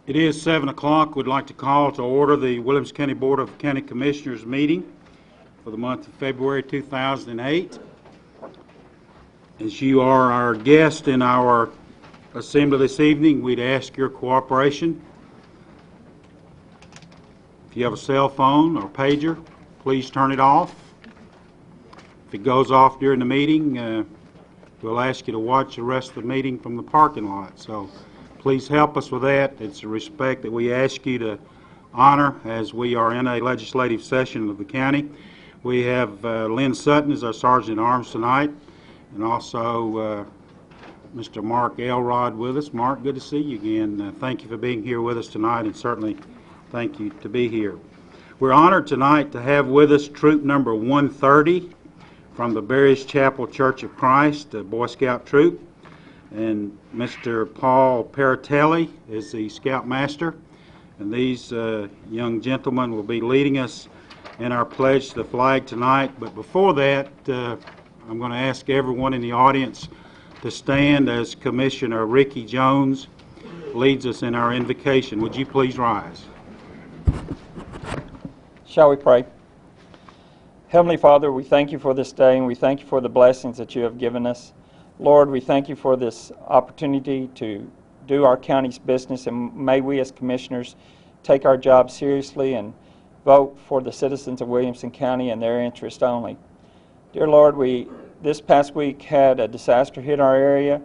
It is 7 o'clock. We'd like to call to order the Williamson County Board of County Commissioners meeting for the month of February 2008. As you are our guest in our assembly this evening, we'd ask your cooperation. If you have a cell phone or pager, please turn it off. If it goes off during the meeting, we'll ask you to watch the rest of the meeting from the parking lot. So please help us with that. It's a respect that we ask you to honor as we are in a legislative session of the county. We have Lynn Sutton as our Sergeant at Arms tonight, and also Mr. Mark Elrod with us. Mark, good to see you again. Thank you for being here with us tonight, and certainly thank you to be here. We're honored tonight to have with us troop number 130 from the Berry's Chapel Church of Christ, the Boy Scout troop. And Mr. Paul Paratelli is the Scoutmaster, and these young gentlemen will be leading us in our pledge to the flag tonight. But before that, I'm going to ask everyone in the audience to stand as Commissioner Ricky Jones leads us in our invocation. Would you please rise? Shall we pray? Heavenly Father, we thank you for this day, and we thank you for the blessings that you have given us. Lord, we thank you for this opportunity to do our county's business, and may we as commissioners take our job seriously and vote for the citizens of Williamson County and their interest only. Dear Lord, this past week had a disaster hit our area.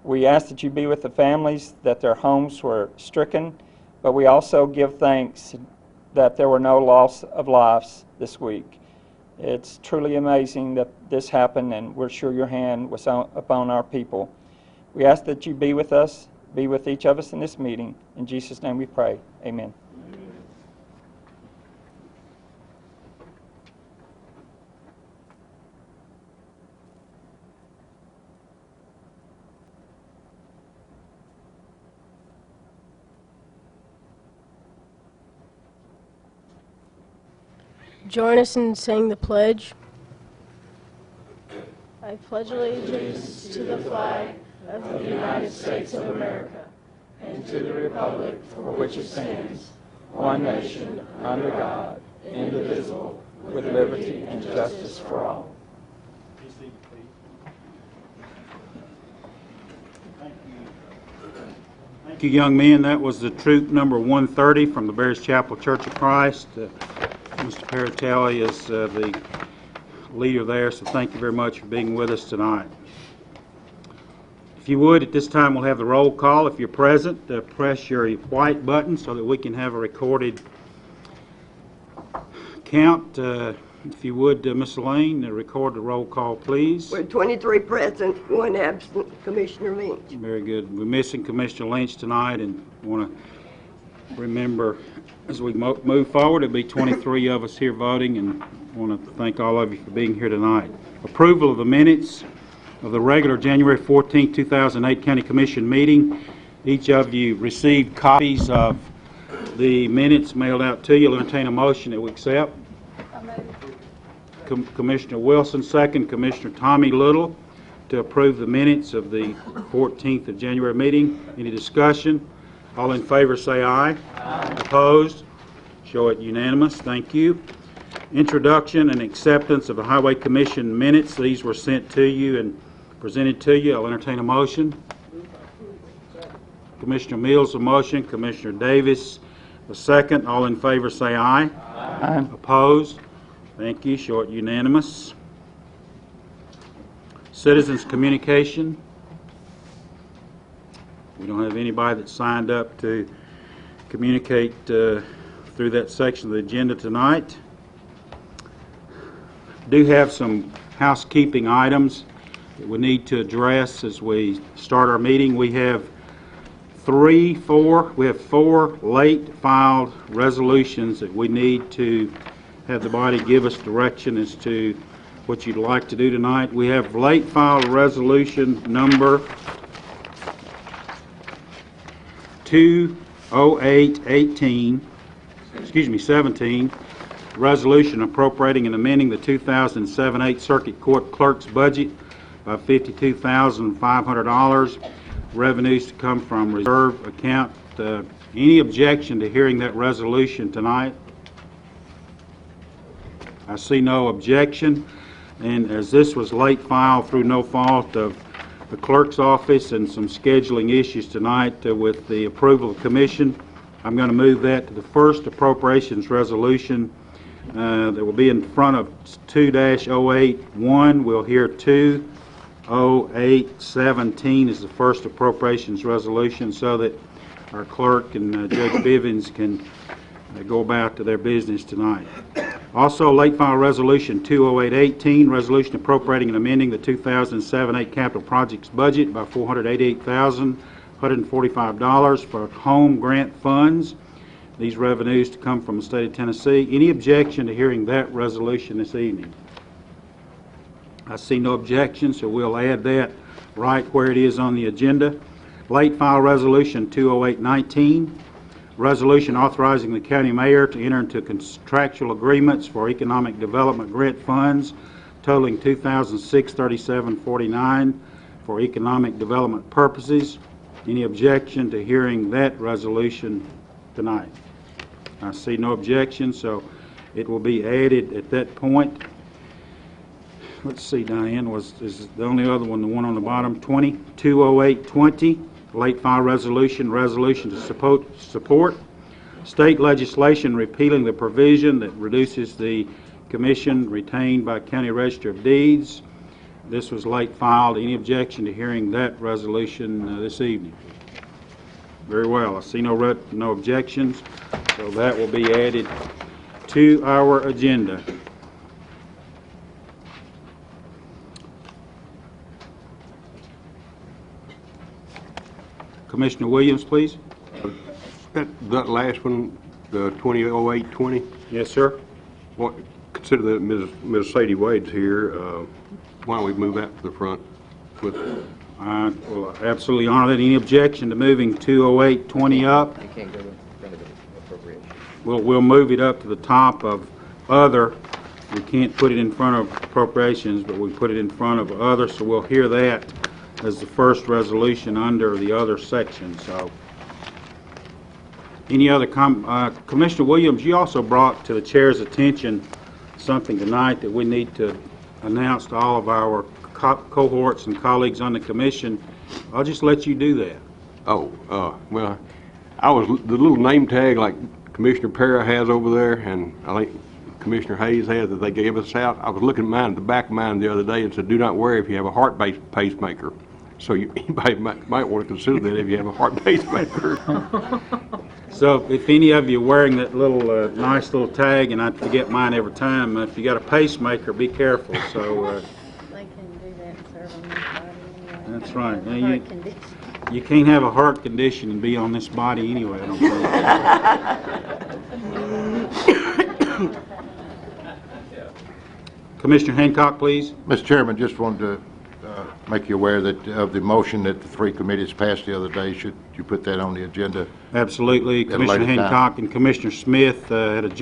We ask that you be with the families, that their homes were stricken, but we also give thanks that there were no loss of lives this week. It's truly amazing that this happened, and we're sure your hand was upon our people. We ask that you be with us, be with each of us in this meeting. In Jesus' name we pray. Amen. Join us in saying the pledge. I pledge allegiance to the flag of the United States of America and to the republic for which it stands, one nation, under God, indivisible, with liberty and justice for all. Thank you, young men. That was the troop number 130 from the Berry's Chapel Church of Christ. Mr. Paratelli is the leader there, so thank you very much for being with us tonight. If you would, at this time we'll have the roll call. If you're present, press your white button so that we can have a recorded count. If you would, Ms. Lane, record the roll call, please. We're 23 present, 1 absent. Commissioner Lynch. Very good. We're missing Commissioner Lynch tonight, and want to remember as we move forward, it'll be 23 of us here voting, and I want to thank all of you for being here tonight. Approval of the minutes of the regular January 14, 2008 County Commission meeting. Each of you received copies of the minutes mailed out to you. I'll entertain a motion that we accept. Commissioner Wilson, second. Commissioner Tommy Little to approve the minutes of the 14th of January meeting. Any discussion? All in favor say aye. Aye. Opposed? Show it unanimous. Thank you. Introduction and acceptance of the Highway Commission minutes. These were sent to you and presented to you. I'll entertain a motion. Commissioner Mills, a motion. Commissioner Davis, a second. All in favor say aye. Aye. Opposed? Thank you. Show it unanimous. Citizens communication. We don't have anybody that signed up to communicate through that section of the agenda tonight. Do have some housekeeping items that we need to address as we start our meeting. We have four late filed resolutions that we need to have the body give us direction as to what you'd like to do tonight. We have late filed resolution number 17, resolution appropriating and amending the 2007-8 Circuit Court Clerk's budget by $52,500. Revenues to come from reserve account Any objection to hearing that resolution tonight? I see no objection, and as this was late filed through no fault of the clerk's office and some scheduling issues tonight with the approval of the commission, I'm going to move that to the first appropriations resolution that will be in front of 2-081. We'll hear 20817 is the first appropriations resolution, so that our clerk and Judge Bivens can go about to their business tonight. Also, late file resolution 20818, resolution appropriating and amending the 2007-8 capital projects budget by $488,145 for home grant funds. These revenues to come from the state of Tennessee. Any objection to hearing that resolution this evening? I see no objection, so we'll add that right where it is on the agenda. Late file resolution 20819, resolution authorizing the county mayor to enter into contractual agreements for economic development grant funds totaling $2,637.49 for economic development purposes. Any objection to hearing that resolution tonight? I see no objection, so it will be added at that point. Let's see, Diane, is the only other one, the one on the bottom, 20820, late file resolution to support state legislation repealing the provision that reduces the commission retained by County Register of Deeds. This was late filed. Any objection to hearing that resolution this evening? Very well. I see no objections, so that will be added to our agenda. Commissioner Williams, please. That last one, the 200820, Yes, sir. what, consider that Ms. Sadie Wade's here, why don't we move that to the front with, I will absolutely honor that. Any objection to moving 20820 up? You can't go in front of the appropriation. We'll move it up to the top of other. We can't put it in front of appropriations, but we put it in front of other, so we'll hear that as the first resolution under the other section. So, any other Commissioner Williams, you also brought to the chair's attention something tonight that we need to announce to all of our cohorts and colleagues on the commission. I'll just let you do that. well, I was, the little name tag like Commissioner Para has over there, and I think Commissioner Hayes has, that they gave us out. I was looking at mine, at the back of mine the other day, and said, do not worry if you have a heart pacemaker. So anybody might want to consider that if you have a heart pacemaker. So if any of you are wearing that little nice little tag, and I forget mine every time, if you got a pacemaker, be careful. So They can do that and serve on this body anyway. that's right. Now, Heart condition. you can't have a heart condition and be on this body anyway, I don't think. Commissioner Hancock, please. Mr. Chairman, just wanted to make you aware that of the motion that the three committees passed the other day. Should you put that on the agenda? Absolutely. At a Commissioner later time. Hancock and Commissioner Smith had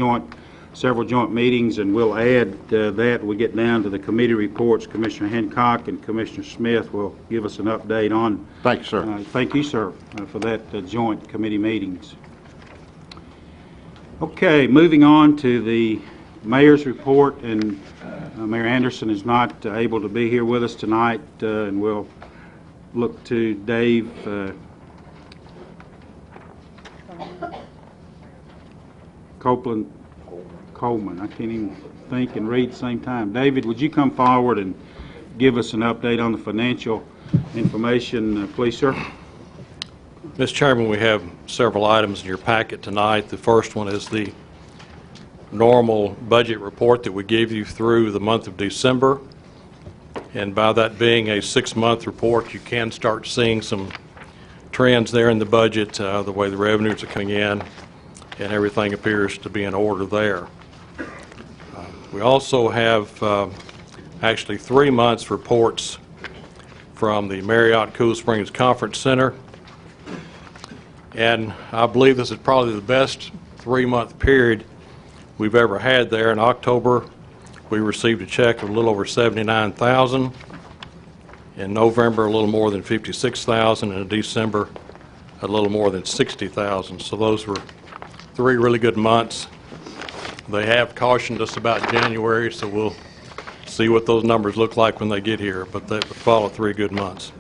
several joint meetings, and we'll add that when we get down to the committee reports. Commissioner Hancock and Commissioner Smith will give us an update on. Thank you, sir. Thank you, sir, for that joint committee meetings. Okay, moving on to the mayor's report, and Mayor Anderson is not able to be here with us tonight, and we'll look to Dave Coleman. I can't even think and read at the same time. David, would you come forward and give us an update on the financial information, please, sir? Mr. Chairman, we have several items in your packet tonight. The first one is the normal budget report that we gave you through the month of December. And by that being a 6-month report, you can start seeing some trends there in the budget, the way the revenues are coming in, and everything appears to be in order there. We also have actually 3 months reports from the Marriott Cool Springs Conference Center. And I believe this is probably the best 3-month period we've ever had there. In October, we received a check of a little over $79,000. In November, a little more than $56,000. And in December, a little more than 60,000. So those were 3 really good months. They have cautioned us about January, so we'll see what those numbers look like when they get here, but they would follow 3 good months.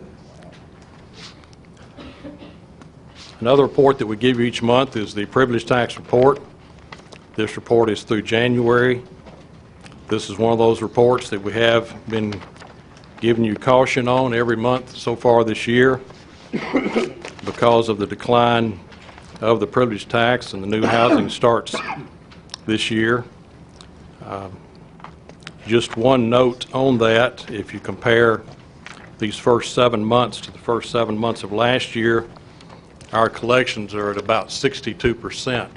Another report that we give you each month is the privilege tax report. This report is through January. This is one of those reports that we have been giving you caution on every month so far this year because of the decline of the privilege tax and the new housing starts this year. Just one note on that, if you compare these first 7 months to the first 7 months of last year, our collections are at about 62%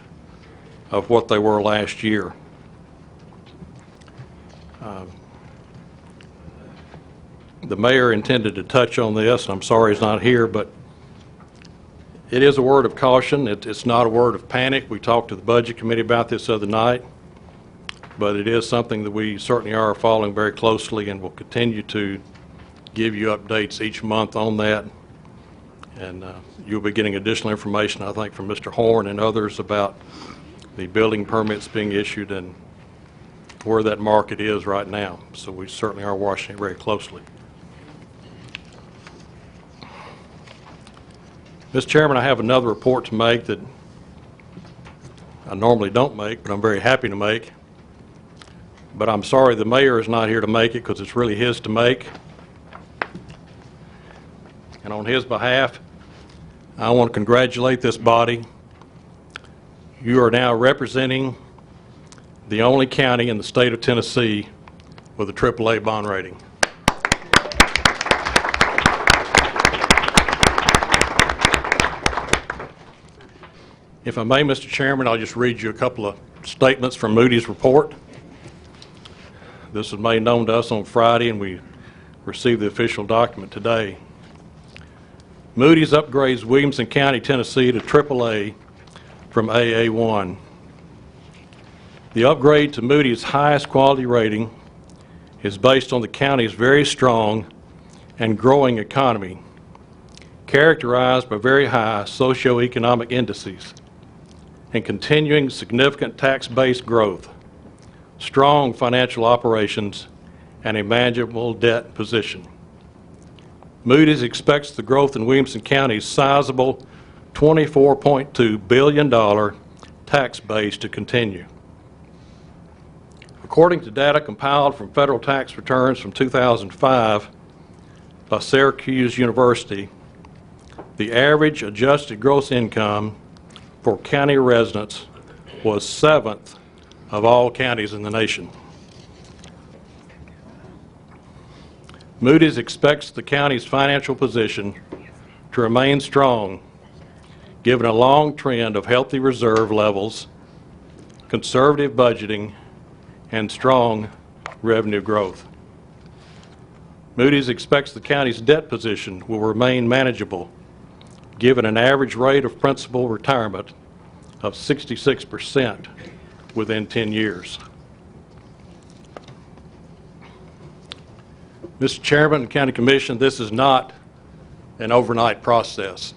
of what they were last year. The mayor intended to touch on this, and I'm sorry he's not here, but it is a word of caution. It's not a word of panic. We talked to the Budget Committee about this the other night, but it is something that we certainly are following very closely and will continue to give you updates each month on that. And you'll be getting additional information, I think, from Mr. Horn and others about the building permits being issued and where that market is right now. So we certainly are watching it very closely. Mr. Chairman, I have another report to make that I normally don't make, but I'm very happy to make. But I'm sorry the mayor is not here to make it because it's really his to make. And on his behalf, I want to congratulate this body. You are now representing the only county in the state of Tennessee with a AAA bond rating. If I may, Mr. Chairman, I'll just read you a couple of statements from Moody's report. This was made known to us on Friday, and we received the official document today. Moody's upgrades Williamson County, Tennessee to AAA from AA1. The upgrade to Moody's highest quality rating is based on the county's very strong and growing economy, characterized by very high socioeconomic indices and continuing significant tax-based growth, strong financial operations, and a manageable debt position. Moody's expects the growth in Williamson County's sizable $24.2 billion tax base to continue. According to data compiled from federal tax returns from 2005 by Syracuse University, the average adjusted gross income for county residents was 7th of all counties in the nation. Moody's expects the county's financial position to remain strong, given a long trend of healthy reserve levels, conservative budgeting, and strong revenue growth. Moody's expects the county's debt position will remain manageable, given an average rate of principal retirement of 66% within 10 years. Mr. Chairman and County Commission, this is not an overnight process.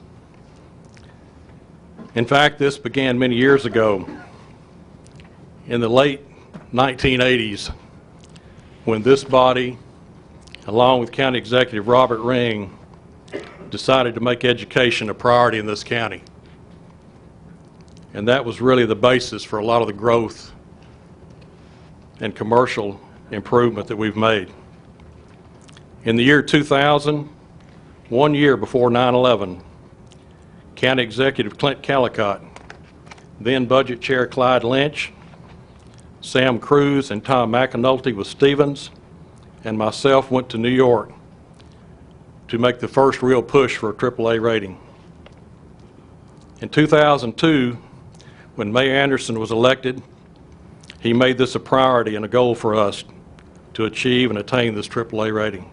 In fact, this began many years ago in the late 1980s when this body, along with County Executive Robert Ring, decided to make education a priority in this county. And that was really the basis for a lot of the growth and commercial improvement that we've made. In the year 2000, 1 year before 9/11, County Executive Clint Callicott, then Budget Chair Clyde Lynch, Sam Cruz, and Tom McAnulty with Stevens, and myself went to New York to make the first real push for a AAA rating. In 2002, when Mayor Anderson was elected, he made this a priority and a goal for us to achieve and attain this AAA rating.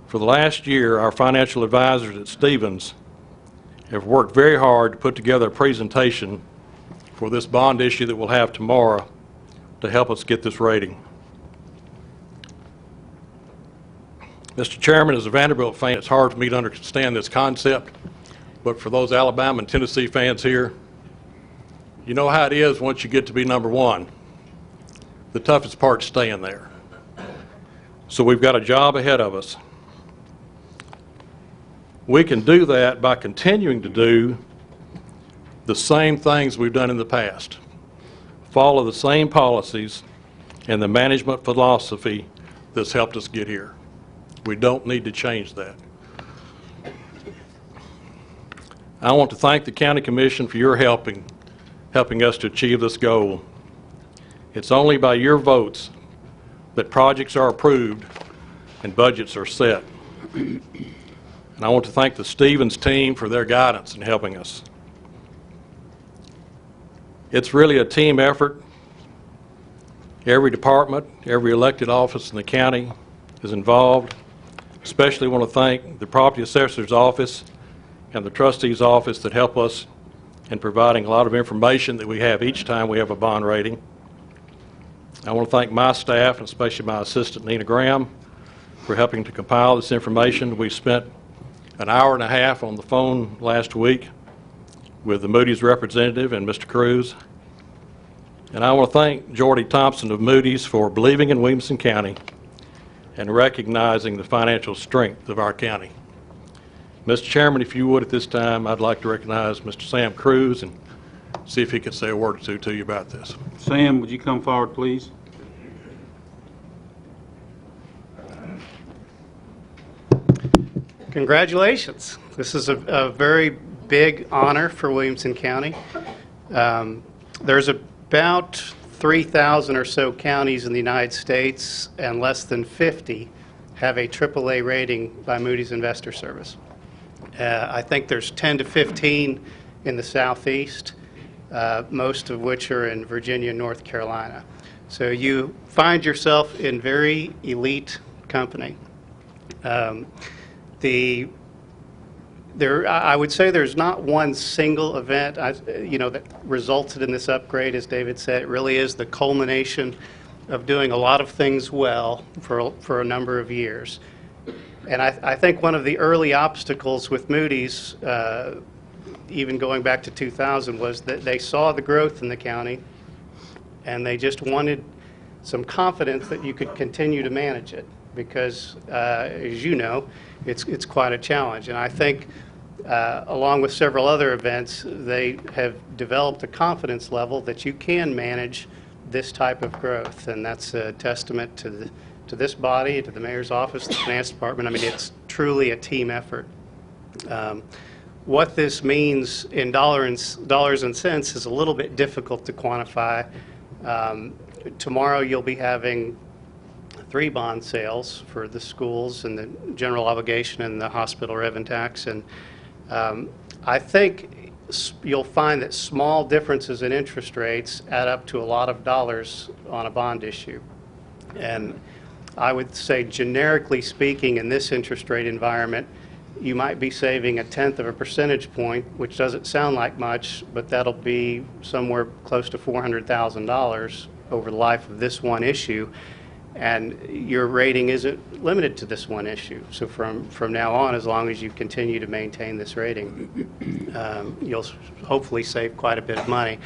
For the last year, our financial advisors at Stevens have worked very hard to put together a presentation for this bond issue that we'll have tomorrow to help us get this rating. Mr. Chairman, as a Vanderbilt fan, it's hard for me to understand this concept, but for those Alabama and Tennessee fans here, you know how it is once you get to be number one. The toughest part's staying there. So we've got a job ahead of us. We can do that by continuing to do the same things we've done in the past. Follow the same policies and the management philosophy that's helped us get here. We don't need to change that. I want to thank the County Commission for your helping us to achieve this goal. It's only by your votes that projects are approved and budgets are set. And I want to thank the Stevens team for their guidance in helping us. It's really a team effort. Every department, every elected office in the county is involved. Especially want to thank the Property Assessor's Office and the Trustee's Office that help us in providing a lot of information that we have each time we have a bond rating. I want to thank my staff, and especially my assistant, Nina Graham, for helping to compile this information. We spent an hour and a half on the phone last week with the Moody's representative and Mr. Cruz. And I want to thank Jordy Thompson of Moody's for believing in Williamson County and recognizing the financial strength of our county. Mr. Chairman, if you would at this time, I'd like to recognize Mr. Sam Cruz and see if he could say a word or two to you about this. Sam, would you come forward, please? Congratulations. This is a very big honor for Williamson County. There's about 3,000 or so counties in the United States, and less than 50 have a AAA rating by Moody's Investor Service. I think there's 10 to 15 in the Southeast, most of which are in Virginia and North Carolina. So you find yourself in very elite company. I would say there's not one single event, that resulted in this upgrade. As David said, it really is the culmination of doing a lot of things well for a number of years. And I think one of the early obstacles with Moody's, even going back to 2000, was that they saw the growth in the county, and they just wanted some confidence that you could continue to manage it, because, as you know, it's quite a challenge. And I think, along with several other events, they have developed a confidence level that you can manage this type of growth, and that's a testament to this body, to the mayor's office, the finance department. I mean, it's truly a team effort. What this means in dollars and cents is a little bit difficult to quantify. Tomorrow you'll be having 3 bond sales for the schools and the general obligation and the hospital revenue tax, and I think you'll find that small differences in interest rates add up to a lot of dollars on a bond issue. And I would say, generically speaking, in this interest rate environment, you might be saving 1/10 of a percentage point, which doesn't sound like much, but that'll be somewhere close to $400,000 over the life of this one issue. And your rating isn't limited to this one issue. So from now on, as long as you continue to maintain this rating, you'll hopefully save quite a bit of money.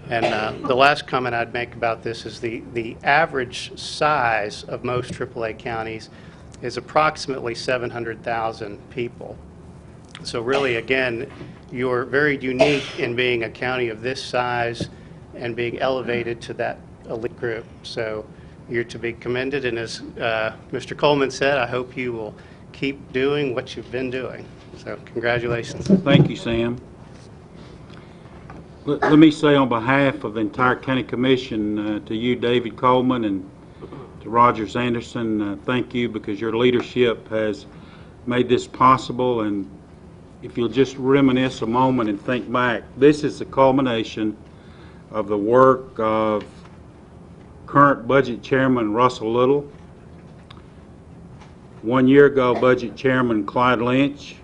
And the last comment I'd make about this is the average size of most AAA counties is approximately 700,000 people. So really, again, you're very unique in being a county of this size and being elevated to that elite group. So you're to be commended, and as Mr. Coleman said, I hope you will keep doing what you've been doing. So congratulations. Thank you, Sam. Let me say on behalf of the entire County Commission to you, David Coleman, and to Rogers Anderson, thank you, because your leadership has made this possible. And if you'll just reminisce a moment and think back, this is the culmination of the work of current Budget Chairman Russell Little, 1 year ago Budget Chairman Clyde Lynch,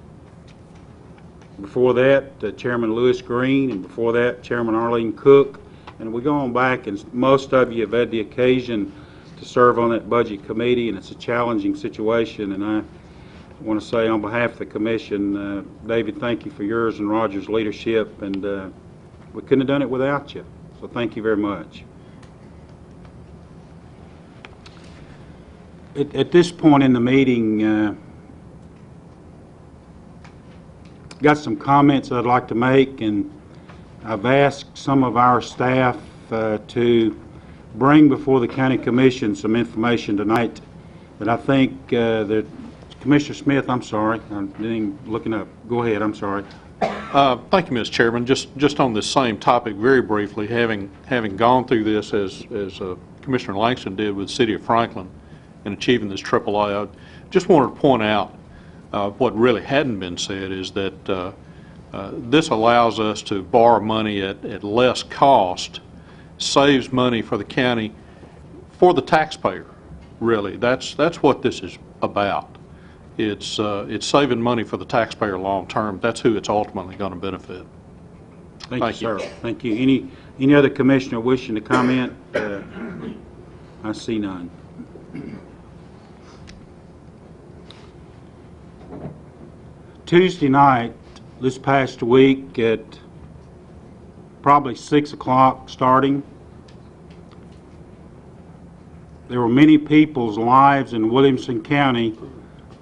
before that Chairman Lewis Green, and before that Chairman Arlene Cook. And we go on back, and most of you have had the occasion to serve on that budget committee, and it's a challenging situation. And I want to say on behalf of the commission, David, thank you for yours and Roger's leadership, and we couldn't have done it without you. So thank you very much. At this point in the meeting, got some comments I'd like to make, and I've asked some of our staff to bring before the County Commission some information tonight that I think that Commissioner Smith, I'm sorry, I'm looking up. Go ahead, I'm sorry. Thank you, Mr. Chairman. Just on this same topic, very briefly, having gone through this as Commissioner Langston did with the City of Franklin in achieving this AAA, I just wanted to point out what really hadn't been said is that this allows us to borrow money at less cost, saves money for the county, for the taxpayer, really. That's what this is about. It's saving money for the taxpayer long term. That's who it's ultimately going to benefit. Thank you, sir. Thank you. Any other commissioner wishing to comment? I see none. Tuesday night, this past week, at probably 6 o'clock starting, there were many people's lives in Williamson County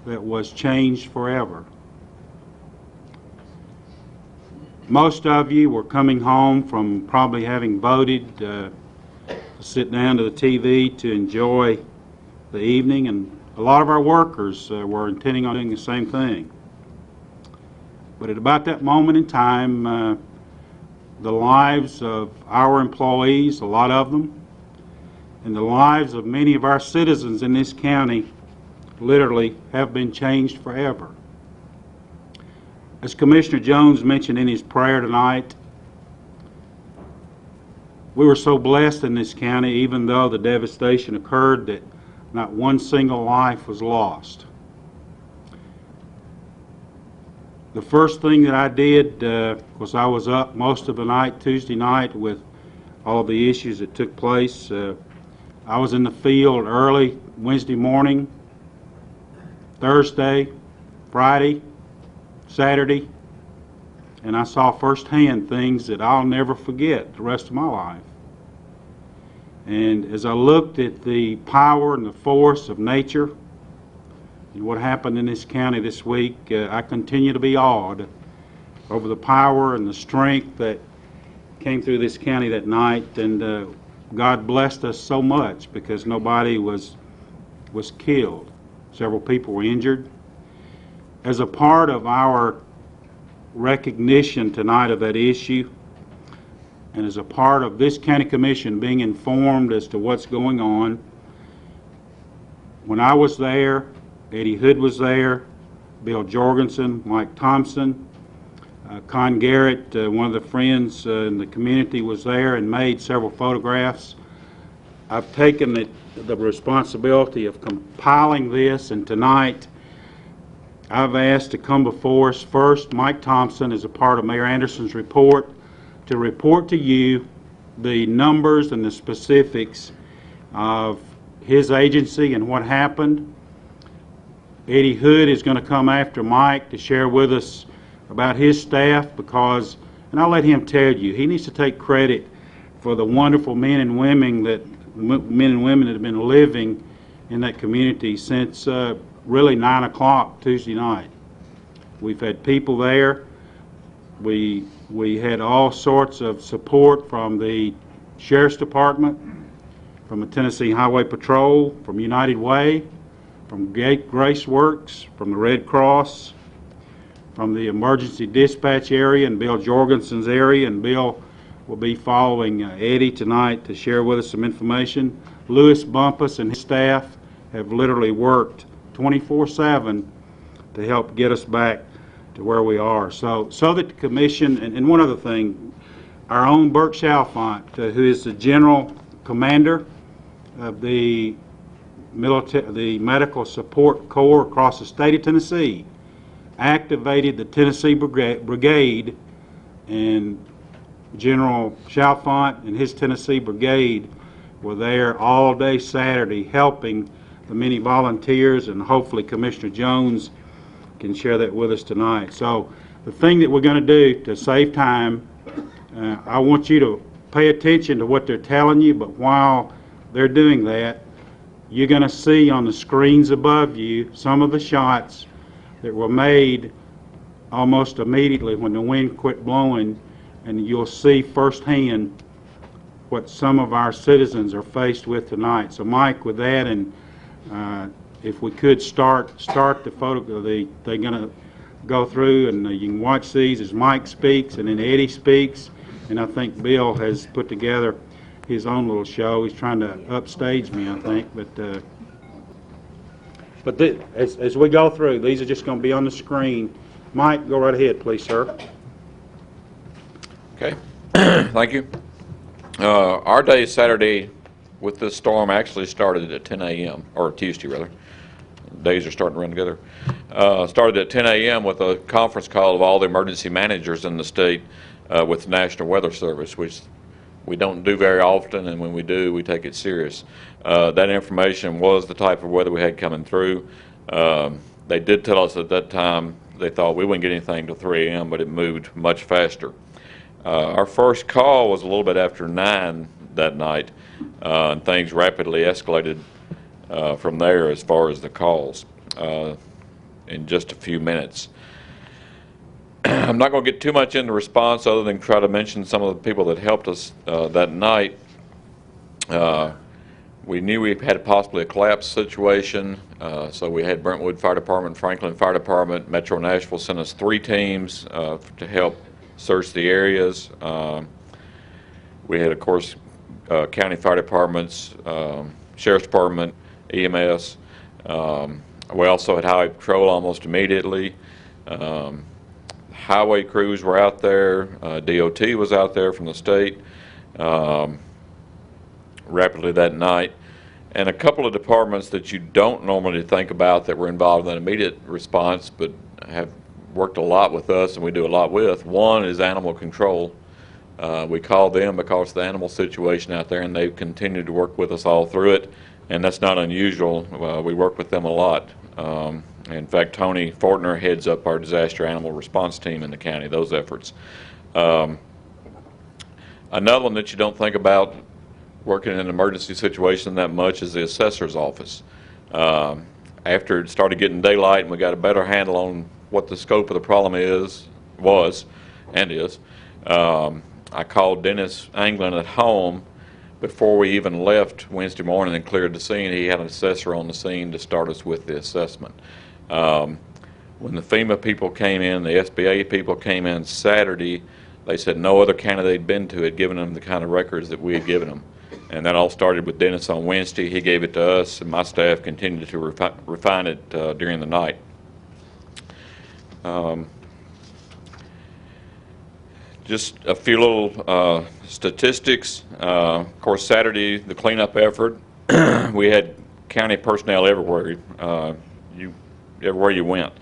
that was changed forever. Most of you were coming home from probably having voted to sit down to the TV to enjoy the evening, and a lot of our workers were intending on doing the same thing. But at about that moment in time, the lives of our employees, a lot of them, and the lives of many of our citizens in this county literally have been changed forever. As Commissioner Jones mentioned in his prayer tonight, we were so blessed in this county, even though the devastation occurred, that not one single life was lost. The first thing that I did was I was up most of the night, Tuesday night, with all of the issues that took place. I was in the field early Wednesday morning, Thursday, Friday, Saturday, and I saw firsthand things that I'll never forget the rest of my life. And as I looked at the power and the force of nature and what happened in this county this week, I continue to be awed over the power and the strength that came through this county that night. And God blessed us so much because nobody was killed. Several people were injured. As a part of our recognition tonight of that issue, and as a part of this county commission being informed as to what's going on, when I was there, Eddie Hood was there, Bill Jorgensen, Mike Thompson, Con Garrett, one of the friends in the community, was there and made several photographs. I've taken the responsibility of compiling this, and tonight I've asked to come before us first Mike Thompson, as a part of Mayor Anderson's report, to report to you the numbers and the specifics of his agency and what happened. Eddie Hood is going to come after Mike to share with us about his staff, because, and I'll let him tell you, he needs to take credit for the wonderful men and women that have been living in that community since really 9 o'clock Tuesday night. We've had people there. We had all sorts of support from the Sheriff's Department, from the Tennessee Highway Patrol, from United Way, from Grace Works, from the Red Cross, from the emergency dispatch area and Bill Jorgensen's area, and Bill will be following Eddie tonight to share with us some information. Lewis Bumpus and his staff have literally worked 24/7 to help get us back to where we are. So that the commission, and one other thing, our own Bert Chalfont, who is the general commander of the Medical Support Corps across the state of Tennessee, activated the Tennessee Brigade, and General Chalfont and his Tennessee Brigade were there all day Saturday helping the many volunteers, and hopefully Commissioner Jones can share that with us tonight. So the thing that we're going to do to save time, I want you to pay attention to what they're telling you, but while they're doing that, you're going to see on the screens above you some of the shots that were made almost immediately when the wind quit blowing, and you'll see firsthand what some of our citizens are faced with tonight. So Mike, with that, and if we could start the photo, they're going to go through, and you can watch these as Mike speaks and then Eddie speaks, and I think Bill has put together his own little show. He's trying to upstage me, I think, but as we go through, these are just going to be on the screen. Mike, go right ahead, please, sir. Okay, thank you. Our day Saturday with this storm actually started at 10 a.m., or Tuesday rather. Days are starting to run together. Started at 10 a.m. with a conference call of all the emergency managers in the state with the National Weather Service, which we don't do very often, and when we do, we take it serious. That information was the type of weather we had coming through. They did tell us at that time they thought we wouldn't get anything till 3 a.m., but it moved much faster. Our first call was a little bit after 9 that night, and things rapidly escalated from there as far as the calls in just a few minutes. I'm not going to get too much into response other than try to mention some of the people that helped us that night. We knew we had possibly a collapse situation, so we had Brentwood Fire Department, Franklin Fire Department, Metro Nashville sent us 3 teams to help search the areas. We had, of course, county fire departments, sheriff's department, EMS. We also had highway patrol almost immediately. Highway crews were out there. DOT was out there from the state rapidly that night. And a couple of departments that you don't normally think about that were involved in immediate response but have worked a lot with us and we do a lot with. One is animal control. We called them because of the animal situation out there, and they've continued to work with us all through it, and that's not unusual. We work with them a lot. In fact, Tony Fortner heads up our disaster animal response team in the county, those efforts. Another one that you don't think about working in an emergency situation that much is the assessor's office. After it started getting daylight and we got a better handle on what the scope of the problem was, I called Dennis Anglin at home before we even left Wednesday morning and cleared the scene. He had an assessor on the scene to start us with the assessment. When the FEMA people came in, the SBA people came in Saturday, they said no other county they'd been to had given them the kind of records that we had given them. And that all started with Dennis on Wednesday. He gave it to us, and my staff continued to refine it during the night. Just a few little statistics. Of course, Saturday, the cleanup effort, we had county personnel everywhere. Everywhere you went.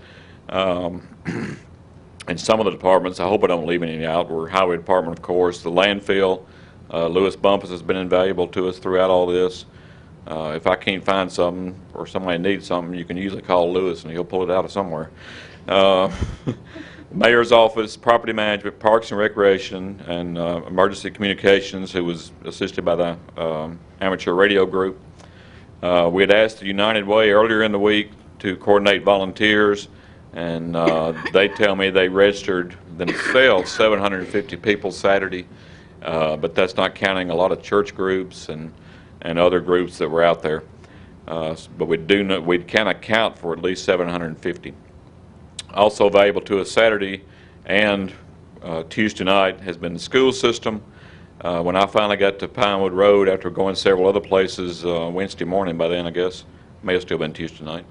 And some of the departments, I hope I don't leave any out, were Highway Department, of course, the landfill. Lewis Bumpus has been invaluable to us throughout all this. If I can't find something or somebody needs something, you can usually call Lewis and he'll pull it out of somewhere. Mayor's office, property management, parks and recreation, and emergency communications, who was assisted by the amateur radio group. We had asked the United Way earlier in the week to coordinate volunteers, and they tell me they registered themselves 750 people Saturday, but that's not counting a lot of church groups and other groups that were out there. But we can account for at least 750. Also valuable to us Saturday and Tuesday night has been the school system. When I finally got to Pinewood Road after going several other places Wednesday morning, by then I guess, may have still been Tuesday night,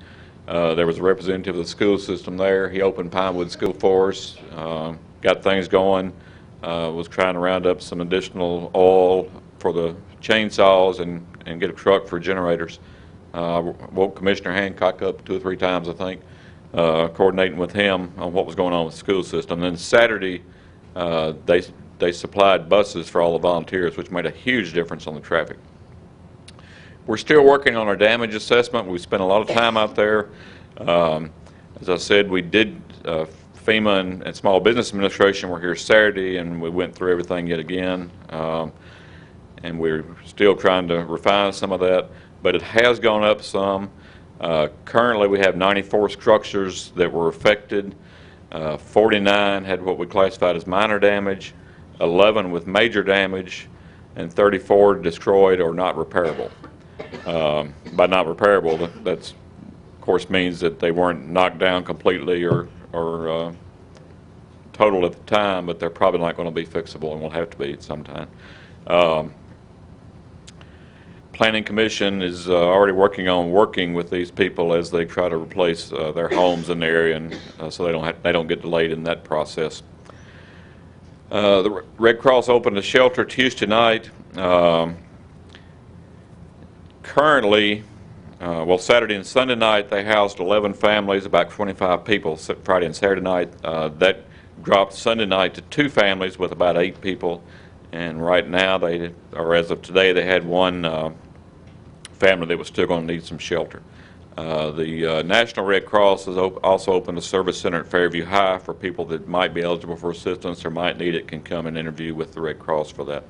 there was a representative of the school system there. He opened Pinewood School for us, got things going, was trying to round up some additional oil for the chainsaws and get a truck for generators. Woke Commissioner Hancock up 2 or 3 times, I think, coordinating with him on what was going on with the school system. And then Saturday, they supplied buses for all the volunteers, which made a huge difference on the traffic. We're still working on our damage assessment. We spent a lot of time out there. As I said, we did, FEMA and Small Business Administration were here Saturday, and we went through everything yet again. And we're still trying to refine some of that, but it has gone up some. Currently, we have 94 structures that were affected. 49 had what we classified as minor damage, 11 with major damage, and 34 destroyed or not repairable. By not repairable, that's of course means that they weren't knocked down completely or total at the time, but they're probably not going to be fixable and will have to be at some time. Planning Commission is already working with these people as they try to replace their homes in the area, and so they don't get delayed in that process. The Red Cross opened a shelter Tuesday night. Currently, well, Saturday and Sunday night they housed 11 families, about 25 people. Friday and Saturday night, that dropped Sunday night to 2 families with about 8 people. And right now, as of today, they had one family that was still going to need some shelter. The National Red Cross has also opened a service center at Fairview High for people that might be eligible for assistance or might need it, can come and interview with the Red Cross for that.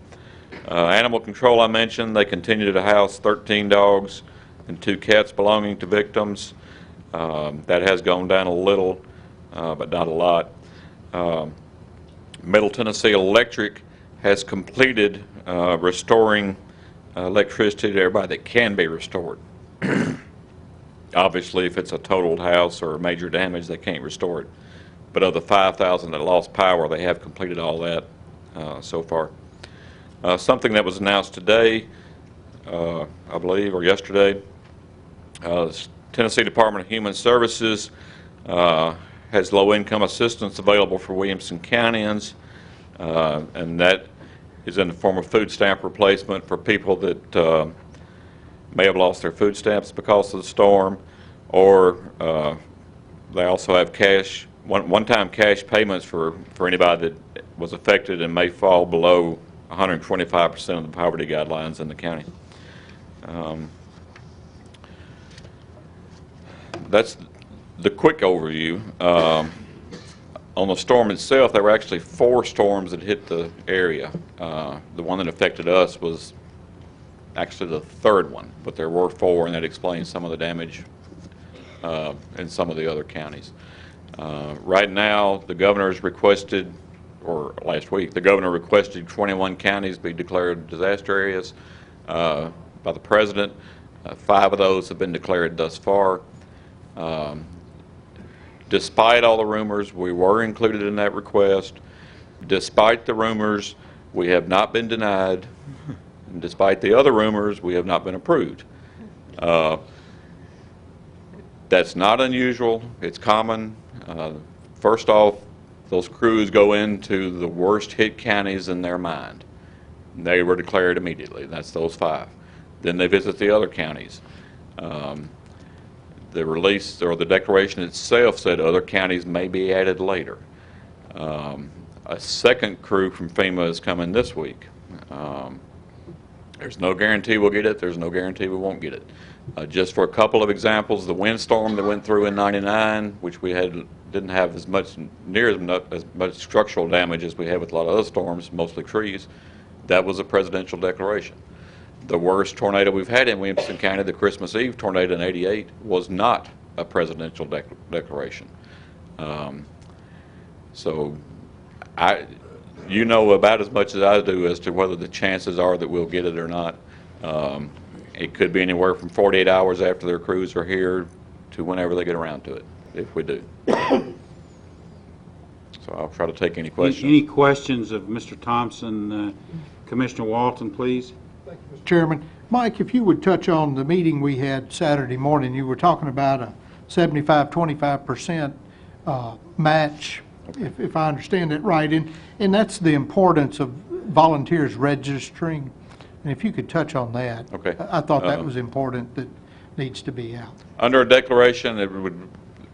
Animal control, I mentioned, they continue to house 13 dogs and 2 cats belonging to victims. That has gone down a little, but not a lot. Middle Tennessee Electric has completed restoring electricity to everybody that can be restored. Obviously, if it's a totaled house or major damage, they can't restore it. But of the 5,000 that lost power, they have completed all that so far. Something that was announced today, I believe, or yesterday, Tennessee Department of Human Services has low-income assistance available for Williamson Countyans, and that is in the form of food stamp replacement for people that may have lost their food stamps because of the storm, or they also have cash, one-time cash payments for anybody that was affected and may fall below 125% of the poverty guidelines in the county. That's the quick overview. On the storm itself, there were actually 4 storms that hit the area. The one that affected us was actually the 3rd one, but there were 4, and that explains some of the damage in some of the other counties. Right now, the governor has requested, or last week, the governor requested 21 counties be declared disaster areas by the president. 5 of those have been declared thus far. Despite all the rumors, we were included in that request. Despite the rumors, we have not been denied. And despite the other rumors, we have not been approved. That's not unusual. It's common. First off, those crews go into the worst hit counties in their mind. They were declared immediately. That's those 5. Then they visit the other counties. The release or the declaration itself said other counties may be added later. A second crew from FEMA is coming this week. There's no guarantee we'll get it. There's no guarantee we won't get it. Just for a couple of examples, the windstorm that went through in '99, which we didn't have as much structural damage as we have with a lot of other storms, mostly trees, that was a presidential declaration. The worst tornado we've had in Williamson County, the Christmas Eve tornado in '88, was not a presidential declaration. So you know about as much as I do as to whether the chances are that we'll get it or not. It could be anywhere from 48 hours after their crews are here to whenever they get around to it, if we do. So I'll try to take any questions. Any questions of Mr. Thompson? Commissioner Walton, please. Thank you, Mr. Chairman. Mike, if you would touch on the meeting we had Saturday morning, you were talking about a 75-25% match, if I understand it right, and that's the importance of volunteers registering. And if you could touch on that. Okay. I thought that was important, that needs to be out. Under a declaration,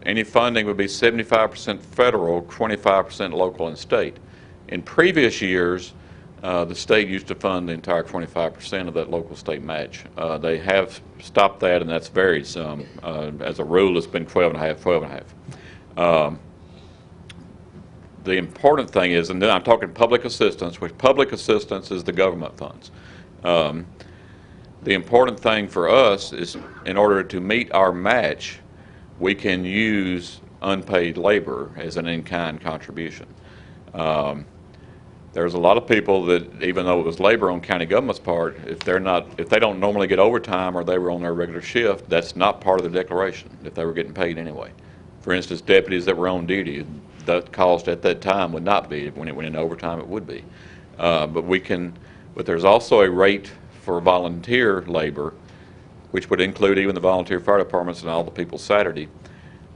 any funding would be 75% federal, 25% local and state. In previous years, the state used to fund the entire 25% of that local state match. They have stopped that, and that's varied some. As a rule, it's been 12.5, 12.5. Um, The important thing is, and then I'm talking public assistance, which public assistance is the government funds. The important thing for us is, in order to meet our match, we can use unpaid labor as an in-kind contribution. There's a lot of people that, even though it was labor on county government's part, if they don't normally get overtime or they were on their regular shift, that's not part of the declaration if they were getting paid anyway. For instance, deputies that were on duty, that cost at that time would not be. When it went into overtime, it would be. But there's also a rate for volunteer labor, which would include even the volunteer fire departments and all the people Saturday.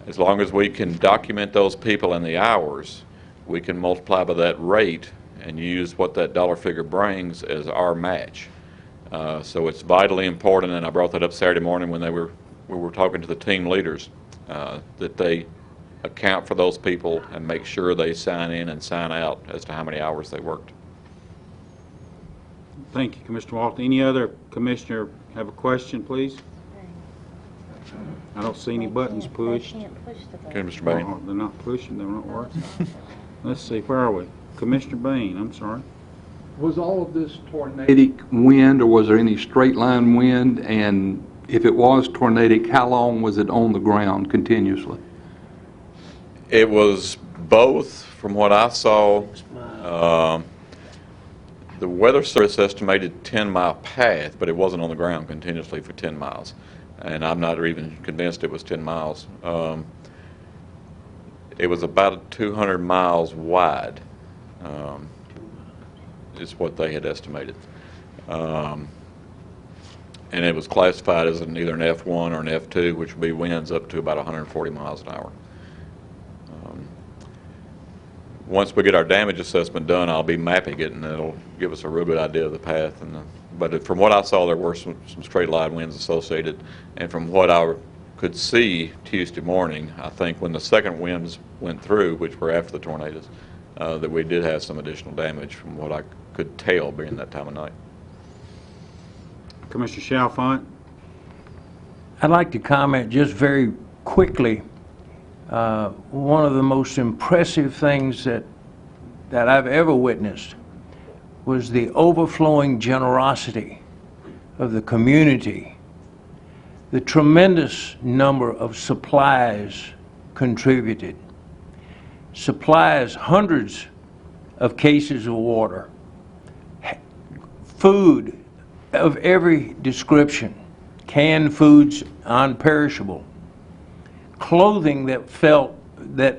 As long as we can document those people and the hours, we can multiply by that rate and use what that dollar figure brings as our match. So it's vitally important, and I brought that up Saturday morning when we were talking to the team leaders, that they account for those people and make sure they sign in and sign out as to how many hours they worked. Thank you, Commissioner Walton. Any other commissioner have a question, please? I don't see any buttons pushed. They can't push the Okay, button. Mr. Bain. Oh, they're not pushing, they're not working. Let's see, where are we? Commissioner Bain, I'm sorry. Was all of this tornadic wind, or was there any straight line wind? And if it was tornadic, how long was it on the ground continuously? It was both, from what I saw. The Weather Service estimated 10-mile path, but it wasn't on the ground continuously for 10 miles. And I'm not even convinced it was 10 miles. It was about 200 miles wide, is what they had estimated. And it was classified as either an F1 or an F2, which would be winds up to about 140 miles an hour. Once we get our damage assessment done, I'll be mapping it, and it'll give us a real good idea of the path. But from what I saw, there were some straight line winds associated. And from what I could see Tuesday morning, I think when the second winds went through, which were after the tornadoes, that we did have some additional damage from what I could tell being that time of night. Commissioner Chalfant? I'd like to comment just very quickly. One of the most impressive things that I've ever witnessed was the overflowing generosity of the community, the tremendous number of supplies contributed. Supplies, hundreds of cases of water, food of every description, canned foods, non-perishable, clothing that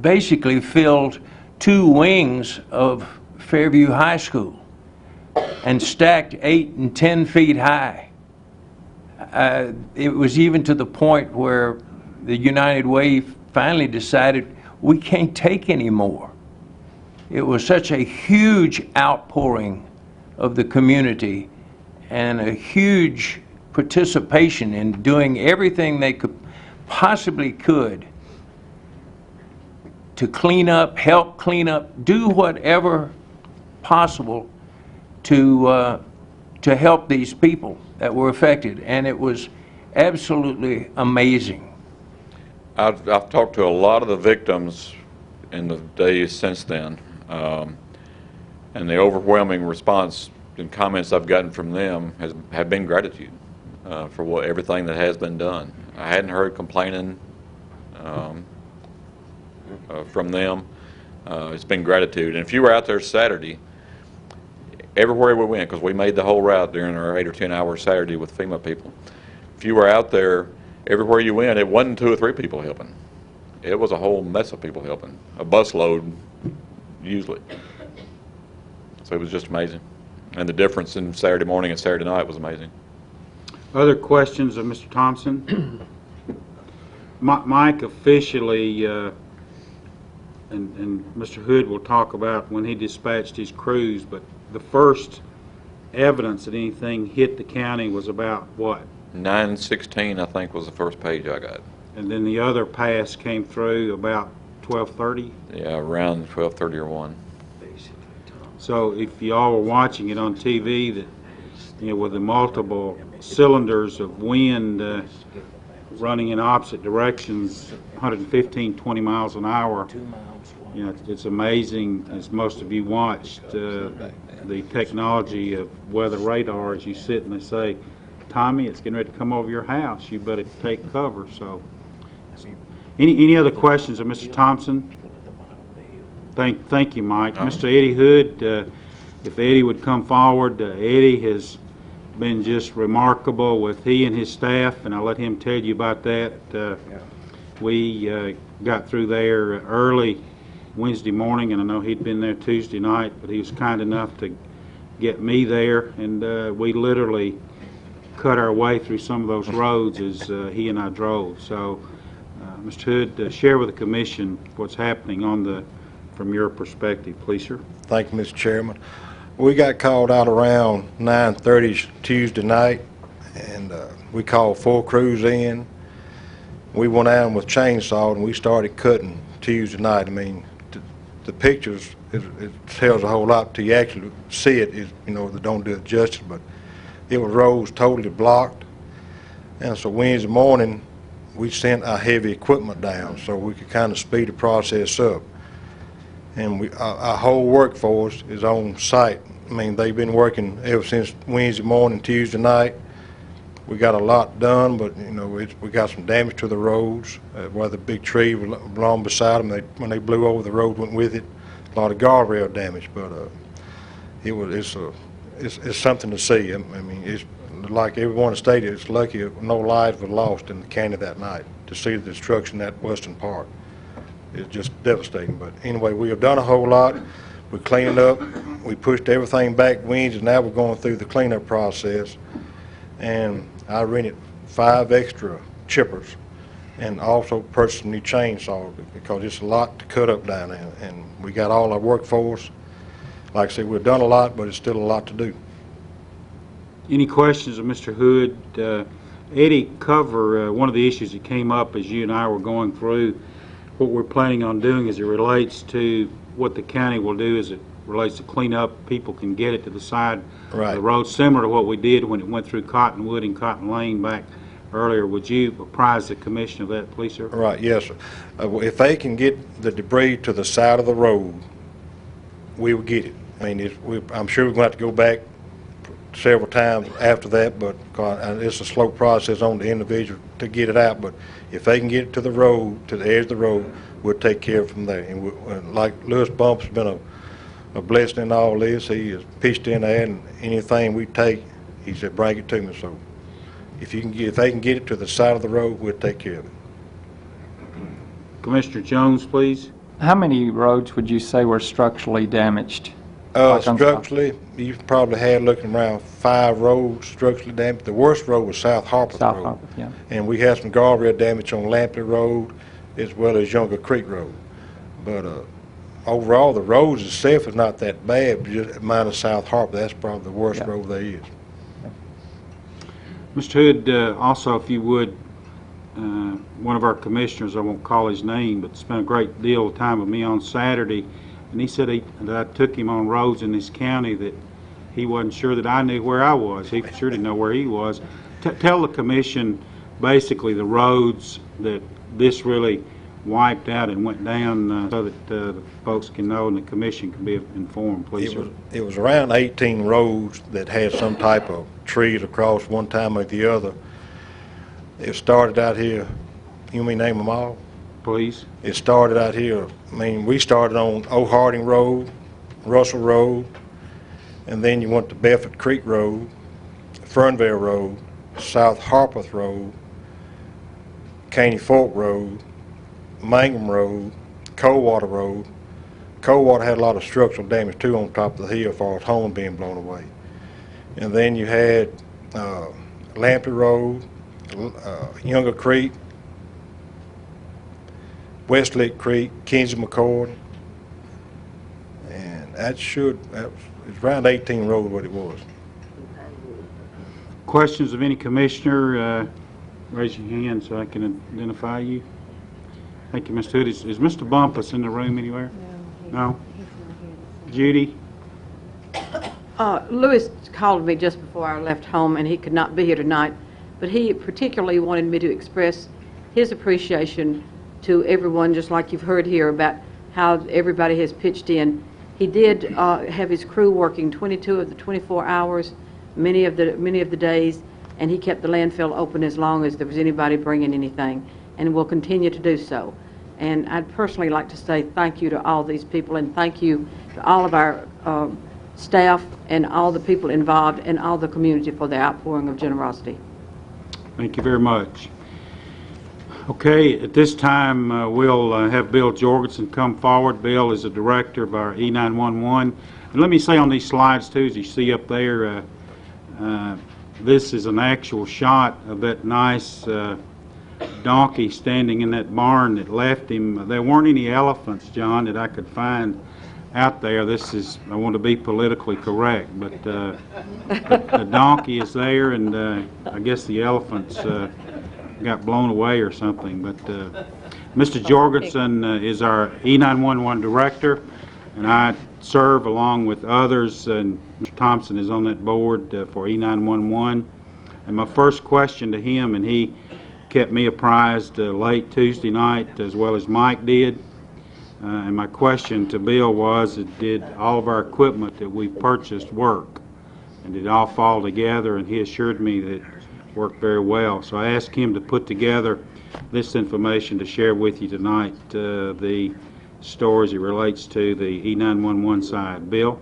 basically filled 2 wings of Fairview High School and stacked 8 and 10 feet high. It was even to the point where the United Way finally decided we can't take any more. It was such a huge outpouring of the community and a huge participation in doing everything they possibly could to clean up, help clean up, do whatever possible to help these people that were affected, and it was absolutely amazing. I've talked to a lot of the victims in the days since then, and the overwhelming response and comments I've gotten from them have been gratitude for everything that has been done. I hadn't heard complaining from them. It's been gratitude. And if you were out there Saturday, everywhere we went, because we made the whole route during our 8 or 10 hours Saturday with FEMA people, if you were out there, everywhere you went, it wasn't 2 or 3 people helping. It was a whole mess of people helping, a busload usually. So it was just amazing. And the difference in Saturday morning and Saturday night was amazing. Other questions of Mr. Thompson? Mike officially, and Mr. Hood will talk about when he dispatched his crews, but the first evidence that anything hit the county was about what? 9:16, I think, was the first page I got. And then the other pass came through about 12:30? Yeah, around 12:30 or 1. So if y'all were watching it on TV, that with the multiple cylinders of wind running in opposite directions, 115, 20 miles an hour. You know, it's amazing, as most of you watched, the technology of weather radar as you sit and they say, Tommy, it's getting ready to come over your house. You better take cover. So, any other questions of Mr. Thompson? Thank you, Mike. Mr. Eddie Hood, if Eddie would come forward. Eddie has been just remarkable with he and his staff, and I'll let him tell you about that. We got through there early Wednesday morning, and I know he'd been there Tuesday night, but he was kind enough to get me there, and we literally cut our way through some of those roads as he and I drove. So, Mr. Hood, share with the Commission what's happening from your perspective, please, sir. Thank you, Mr. Chairman. We got called out around 9:30 Tuesday night, and we called 4 crews in. We went out with chainsaw and we started cutting Tuesday night. I mean, the pictures, it tells a whole lot till you actually see it. You know, they don't do it justice, but it was roads totally blocked. And so Wednesday morning, we sent our heavy equipment down so we could kind of speed the process up. And our whole workforce is on site. I mean, they've been working ever since Wednesday morning, Tuesday night. We got a lot done, but you know, we got some damage to the roads. Where the big tree was along beside them, when they blew over, the road went with it. A lot of guardrail damage, but it's something to see. I mean, it's like everyone stated. It's lucky no lives were lost in the county that night to see the destruction at Western Park. It's just devastating. But anyway, we have done a whole lot. We cleaned up. We pushed everything back Wednesday. Now we're going through the cleanup process. And I rented 5 extra chippers and also purchased a new chainsaw because it's a lot to cut up down there. And we got all our workforce. Like I said, we've done a lot, but it's still a lot to do. Any questions of Mr. Hood? Eddie, cover one of the issues that came up as you and I were going through what we're planning on doing as it relates to what the county will do as it relates to clean up. People can get it to the side of the road, similar to what we did when it went through Cottonwood and Cotton Lane back earlier. Would you apprise the Commission of that, please, sir? Right, yes, sir. If they can get the debris to the side of the road, we will get it. I mean, I'm sure we're going to have to go back several times after that, but it's a slow process on the individual to get it out. But if they can get it to the road, to the edge of the road, we'll take care of it from there. And like Lewis Bump's been a blessing in all this. He has pitched in there, and anything we take, he said, bring it to me. So if they can get it to the side of the road, we'll take care of it. Commissioner Jones, please. How many roads would you say were structurally damaged? Structurally, you probably had looking around 5 roads structurally damaged. The worst road was South Harpeth Road. Harpeth, yeah. And we had some guardrail damage on Lampley Road as well as Younger Creek Road. But overall, the roads itself is not that bad, just minus South Harpeth. That's probably the worst road there is. Mr. Hood, also, if you would, one of our commissioners, I won't call his name, but spent a great deal of time with me on Saturday. And he said that I took him on roads in this county that he wasn't sure that I knew where I was. He sure didn't know where he was. Tell the Commission basically the roads that this really wiped out and went down so that the folks can know and the Commission can be informed, please, sir. It was around 18 roads that had some type of trees across one time or the other. It started out here. You want me to name them all? Please. It started out here. I mean, we started on O. Harding Road, Russell Road, and then you went to Bedford Creek Road, Fernvale Road, South Harpeth Road, Caney Fork Road, Mangum Road, Coldwater Road. Coldwater had a lot of structural damage too on top of the hill as far as homes being blown away. And then you had Lampley Road, Younger Creek, Westlake Creek, Kinsey McCord, and it's around 18 roads what it was. Questions of any commissioner? Raise your hand so I can identify you. Thank you, Mr. Hood. Is Mr. Bumpus in the room anywhere? No? Judy? Lewis called me just before I left home, and he could not be here tonight. but he particularly wanted me to express his appreciation to everyone, just like you've heard here about how everybody has pitched in. He did have his crew working 22 of the 24 hours, many of the days, and he kept the landfill open as long as there was anybody bringing anything, and will continue to do so. And I'd personally like to say thank you to all these people, and thank you to all of our staff and all the people involved and all the community for their outpouring of generosity. Thank you very much. Okay, at this time, we'll have Bill Jorgensen come forward. Bill is the director of our E911. And let me say on these slides, too, as you see up there, this is an actual shot of that nice donkey standing in that barn that left him. There weren't any elephants, John, that I could find out there. This is, I want to be politically correct, but the donkey is there, and I guess the elephants got blown away or something. But Mr. Jorgensen is our E911 director, and I serve along with others, and Mr. Thompson is on that board for E911. And my first question to him, and he kept me apprised late Tuesday night, as well as Mike did, and my question to Bill was, did all of our equipment that we purchased work? And did it all fall together? And he assured me that it worked very well. So I asked him to put together this information to share with you tonight, the stories it relates to the E911 side. Bill?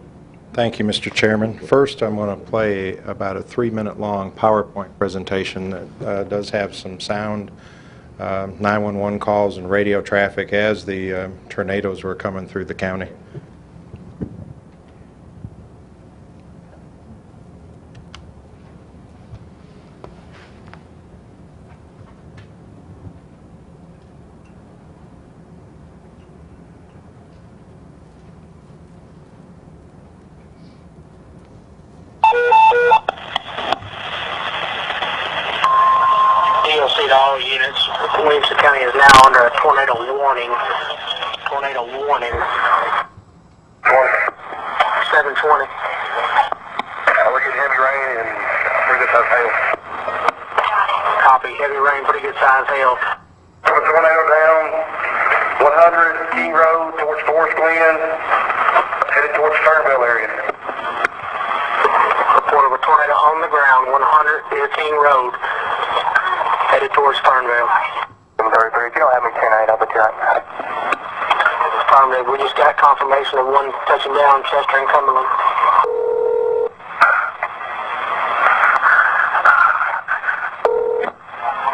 Thank you, Mr. Chairman. First, I'm going to play about a 3-minute long PowerPoint presentation that does have some sound, 911 calls and radio traffic as the tornadoes were coming through the county. To all units, Williamson County is now under a tornado warning. Tornado warning. 720. We're getting heavy rain and pretty good size hail. Copy. Heavy rain, pretty good size hail. Tornado down. 100 King Road towards Forest Glen, headed towards Sternville area. Report of a tornado on the ground. 100 near King Road, headed towards Fernville. 733, if you don't have me 10-8, I'll be right. Fernville, we just got confirmation of one touching down Chester and Cumberland.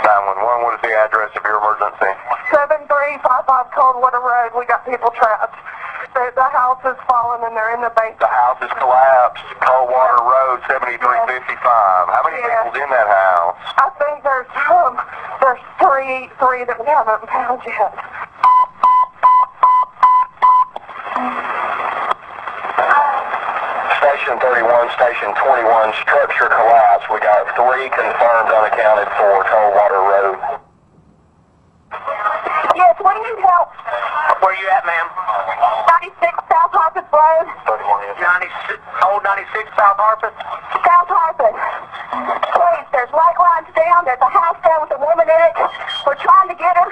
911, what is the address of your emergency? 7355 Coldwater Road. We got people trapped. The house is falling and they're in the basement. The house is collapsed. Coldwater Road, 7355. How many people's in that house? I think there's three that we haven't found yet. Station 31, Station 21, structure collapse. We got 3 confirmed unaccounted for, Coldwater Road. Yes, we need help. Where you at, ma'am? 96 South Harpeth Road. 96, old 96 South Harpeth? South Harpeth. Please, there's light lines down. There's a house down with a woman in it. We're trying to get her.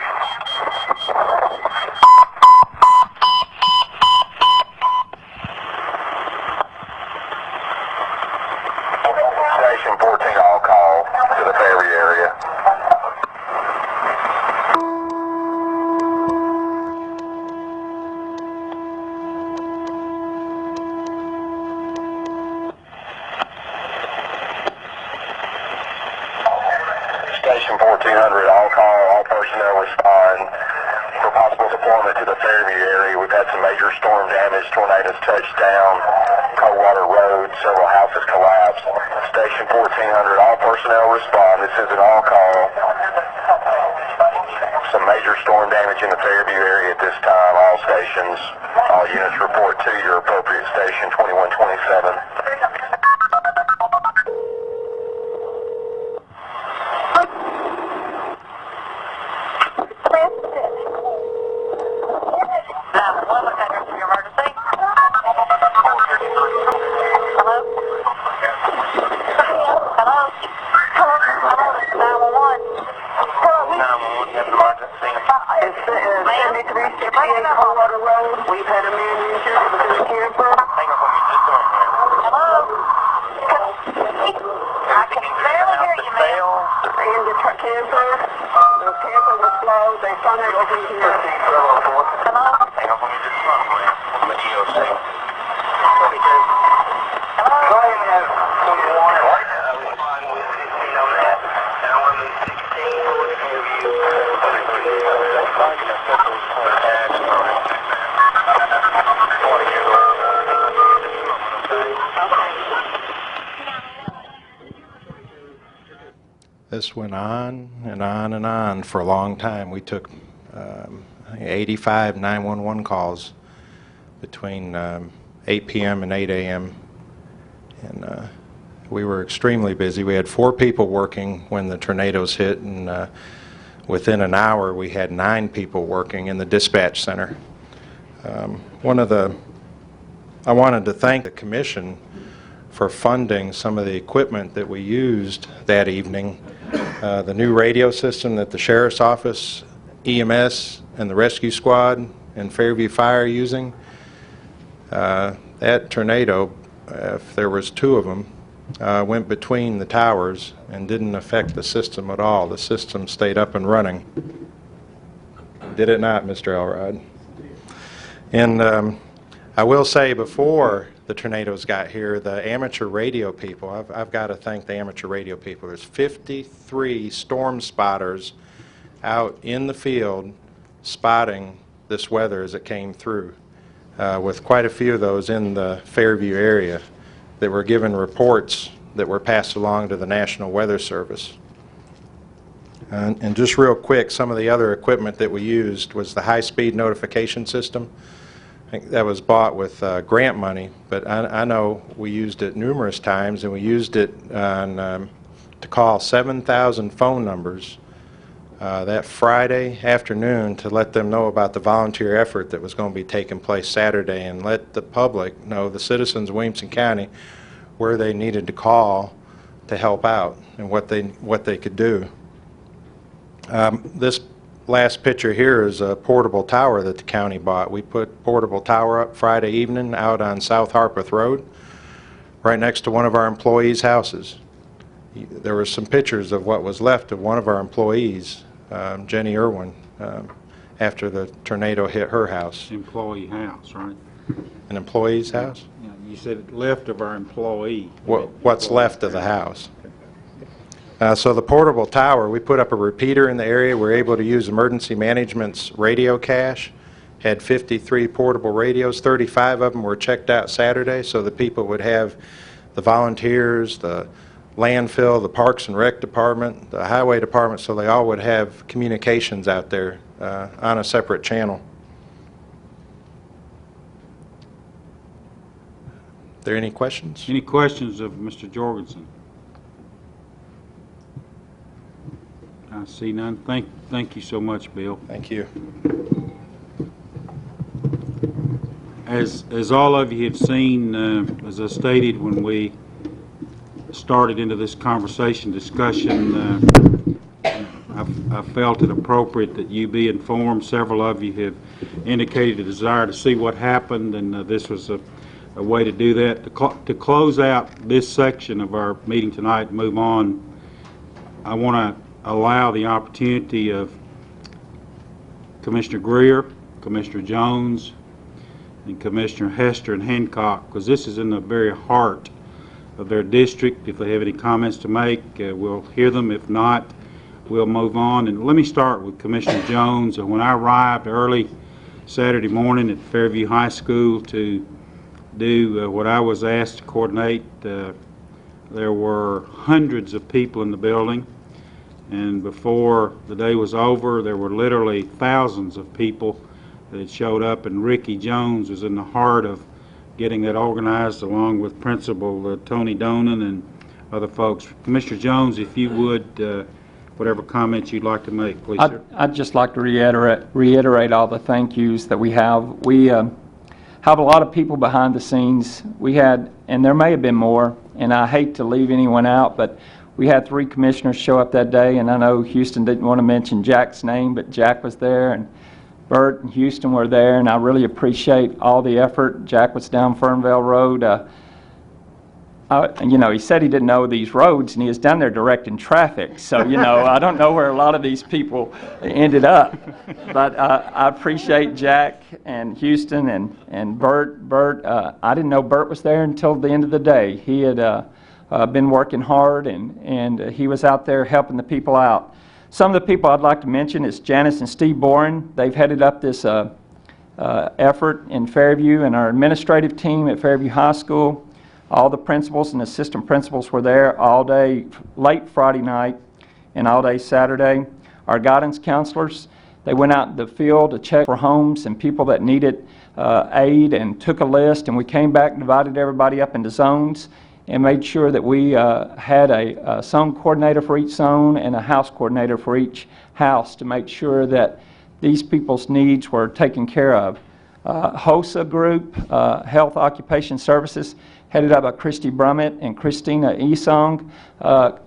Station 14, all call to the Fairview area. Station 1400, all call, all personnel respond for possible deployment to the Fairview area. We've had some major storm damage, tornadoes touched down, Coldwater Road, several houses collapsed. Station 1400, all personnel respond. This is an all call. Some major storm damage in the Fairview area at this time. All stations, all units report to your appropriate station, 2127. Hello? Cold Water Road. We've had a man injured. It was in a camper. Hang on for me just a moment. Hello? I can barely hear you, ma'am. In the camper. The camper was slow. They found it over here. Hello? Hang on for me just a moment, ma'am. I'm the EOC. 22. Hello? Go ahead. 21. I was fine with 15 on that. Now I'm in 16. What have you? This went on and on and on for a long time. We took 85 911 calls between 8 p.m. and 8 a.m. And we were extremely busy. We had 4 people working when the tornadoes hit, and within an hour we had 9 people working in the dispatch center. I wanted to thank the Commission for funding some of the equipment that we used that evening. The new radio system that the Sheriff's Office, EMS, and the Rescue Squad and Fairview Fire are using. That tornado, if there was 2 of them, went between the towers and didn't affect the system at all. The system stayed up and running. Did it not, Mr. Elrod? And I will say, before the tornadoes got here, the amateur radio people, I've got to thank the amateur radio people. There's 53 storm spotters out in the field spotting this weather as it came through, with quite a few of those in the Fairview area that were given reports that were passed along to the National Weather Service. And just real quick, some of the other equipment that we used was the high-speed notification system. I think that was bought with grant money, but I know we used it numerous times, and we used it on, to call 7,000 phone numbers that Friday afternoon to let them know about the volunteer effort that was going to be taking place Saturday, and let the public know, the citizens of Williamson County, where they needed to call to help out and what they could do. This last picture here is a portable tower that the county bought. We put portable tower up Friday evening out on South Harpeth Road, right next to one of our employees' houses. There were some pictures of what was left of one of our employees, Jenny Irwin, after the tornado hit her house. Employee house, right? An employee's house? Yeah, you said left of our employee. What's left of the house. So the portable tower, we put up a repeater in the area. We're able to use Emergency Management's radio cache. Had 53 portable radios. 35 of them were checked out Saturday, so the people would have the volunteers, the landfill, the Parks and Rec Department, the Highway Department, so they all would have communications out there on a separate channel. Are there any questions? Any questions of Mr. Jorgensen? I see none. Thank you so much, Bill. Thank you. As all of you have seen, as I stated when we started into this discussion, I felt it appropriate that you be informed. Several of you have indicated a desire to see what happened, and this was a way to do that. To close out this section of our meeting tonight and move on, I want to allow the opportunity of Commissioner Greer, Commissioner Jones, and Commissioner Hester and Hancock, because this is in the very heart of their district. If they have any comments to make, we'll hear them. If not, we'll move on. And let me start with Commissioner Jones. When I arrived early Saturday morning at Fairview High School to do what I was asked to coordinate, there were hundreds of people in the building. And before the day was over, there were literally thousands of people that had showed up, and Ricky Jones was in the heart of getting that organized, along with Principal Tony Donan and other folks. Commissioner Jones, if you would, whatever comments you'd like to make, please, sir. I'd just like to reiterate all the thank yous that we have. We have a lot of people behind the scenes. We had, and there may have been more, and I hate to leave anyone out, but we had 3 commissioners show up that day, and I know Houston didn't want to mention Jack's name, but Jack was there, and Bert and Houston were there, and I really appreciate all the effort. Jack was down Fernvale Road. He said he didn't know these roads, and he was down there directing traffic. So, I don't know where a lot of these people ended up. But I appreciate Jack and Houston and Bert. I didn't know Bert was there until the end of the day. He had been working hard, and he was out there helping the people out. Some of the people I'd like to mention is Janice and Steve Boren. They've headed up this effort in Fairview, and our administrative team at Fairview High School. All the principals and assistant principals were there all day, late Friday night and all day Saturday. Our guidance counselors, they went out in the field to check for homes and people that needed aid and took a list, and we came back and divided everybody up into zones and made sure that we had a zone coordinator for each zone and a house coordinator for each house to make sure that these people's needs were taken care of. HOSA group, Health Occupation Services, headed up by Christy Brummett and Christina Esong.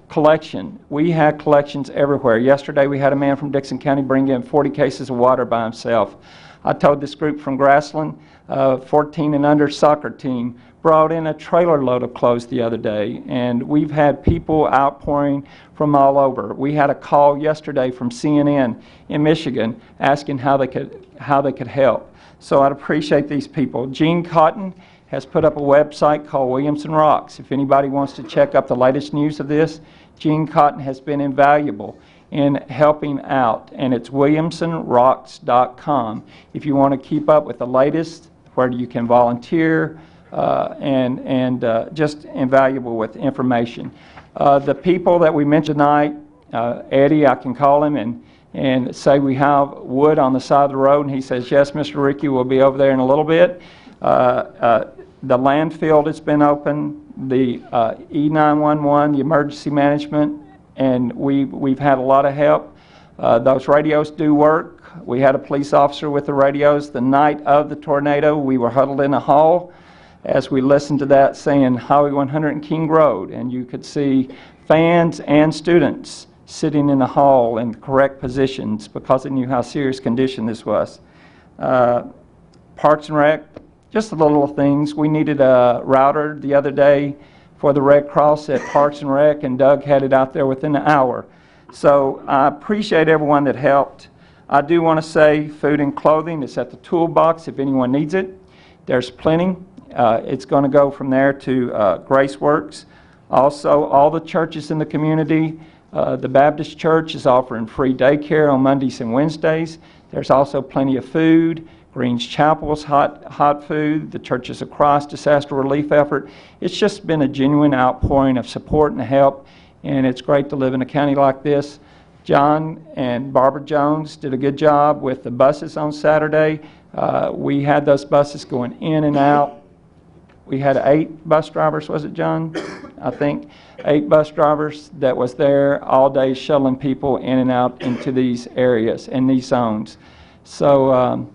Collection. We had collections everywhere. Yesterday we had a man from Dixon County bring in 40 cases of water by himself. I told this group from Grassland, 14 and under soccer team, brought in a trailer load of clothes the other day, and we've had people outpouring from all over. We had a call yesterday from CNN in Michigan asking how they could help. So I'd appreciate these people. Gene Cotton has put up a website called Williamson Rocks. If anybody wants to check up the latest news of this, Gene Cotton has been invaluable in helping out, and it's williamsonrocks.com. If you want to keep up with the latest, where you can volunteer, and just invaluable with information. The people that we mentioned tonight, Eddie, I can call him and say we have wood on the side of the road, and he says, yes, Mr. Ricky, we'll be over there in a little bit. The landfill that's been open, the E911, the emergency management, and we've had a lot of help. Those radios do work. We had a police officer with the radios the night of the tornado. We were huddled in a hall as we listened to that saying Highway 100 and King Road, and you could see fans and students sitting in the hall in the correct positions because they knew how serious condition this was. Parks and Rec, just the little things. We needed a router the other day for the Red Cross at Parks and Rec, and Doug had it out there within an hour. So I appreciate everyone that helped. I do want to say food and clothing is at the toolbox if anyone needs it. There's plenty. It's going to go from there to Grace Works. Also, all the churches in the community, the Baptist Church is offering free daycare on Mondays and Wednesdays. There's also plenty of food. Greens Chapel's hot food, the Churches of Christ disaster relief effort. It's just been a genuine outpouring of support and help, and it's great to live in a county like this. John and Barbara Jones did a good job with the buses on Saturday. We had those buses going in and out. We had 8 bus drivers, was it, John? I think 8 bus drivers that was there all day shuttling people in and out into these areas and these zones. So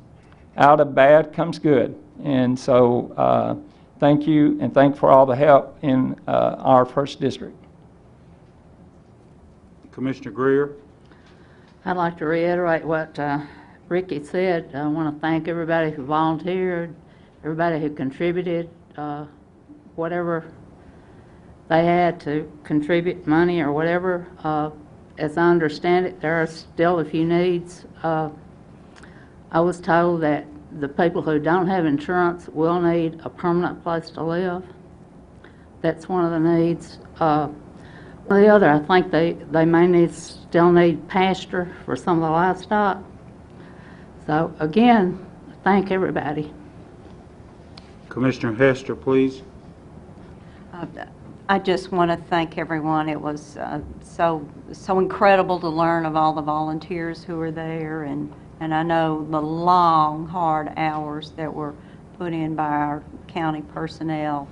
out of bad comes good. And so thank you, and thank for all the help in our first district. Commissioner Greer. I'd like to reiterate what Ricky said. I want to thank everybody who volunteered, everybody who contributed whatever they had to contribute, money or whatever. As I understand it, there are still a few needs. I was told that the people who don't have insurance will need a permanent place to live. That's one of the needs. The other, I think they may still need pasture for some of the livestock. So again, thank everybody. Commissioner Hester, please. I just want to thank everyone. It was so incredible to learn of all the volunteers who were there, and I know the long, hard hours that were put in by our county personnel.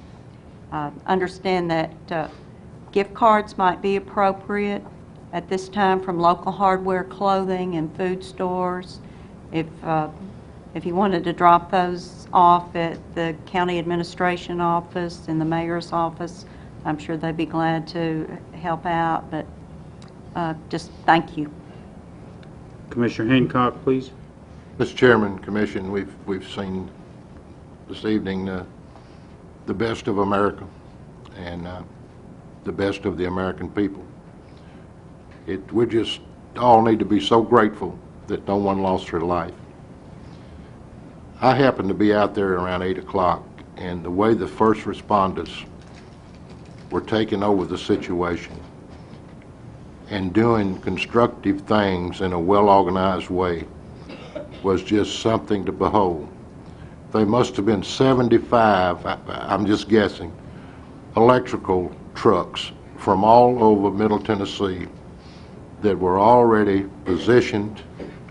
Understand that gift cards might be appropriate at this time from local hardware, clothing, and food stores. If you wanted to drop those off at the county administration office and the mayor's office, I'm sure they'd be glad to help out, but just thank you. Commissioner Hancock, please. Mr. Chairman, Commission, we've seen this evening the best of America and the best of the American people. We just all need to be so grateful that no one lost their life. I happened to be out there around 8 o'clock, and the way the first responders were taking over the situation and doing constructive things in a well-organized way was just something to behold. They must have been 75, I'm just guessing, electrical trucks from all over Middle Tennessee that were already positioned,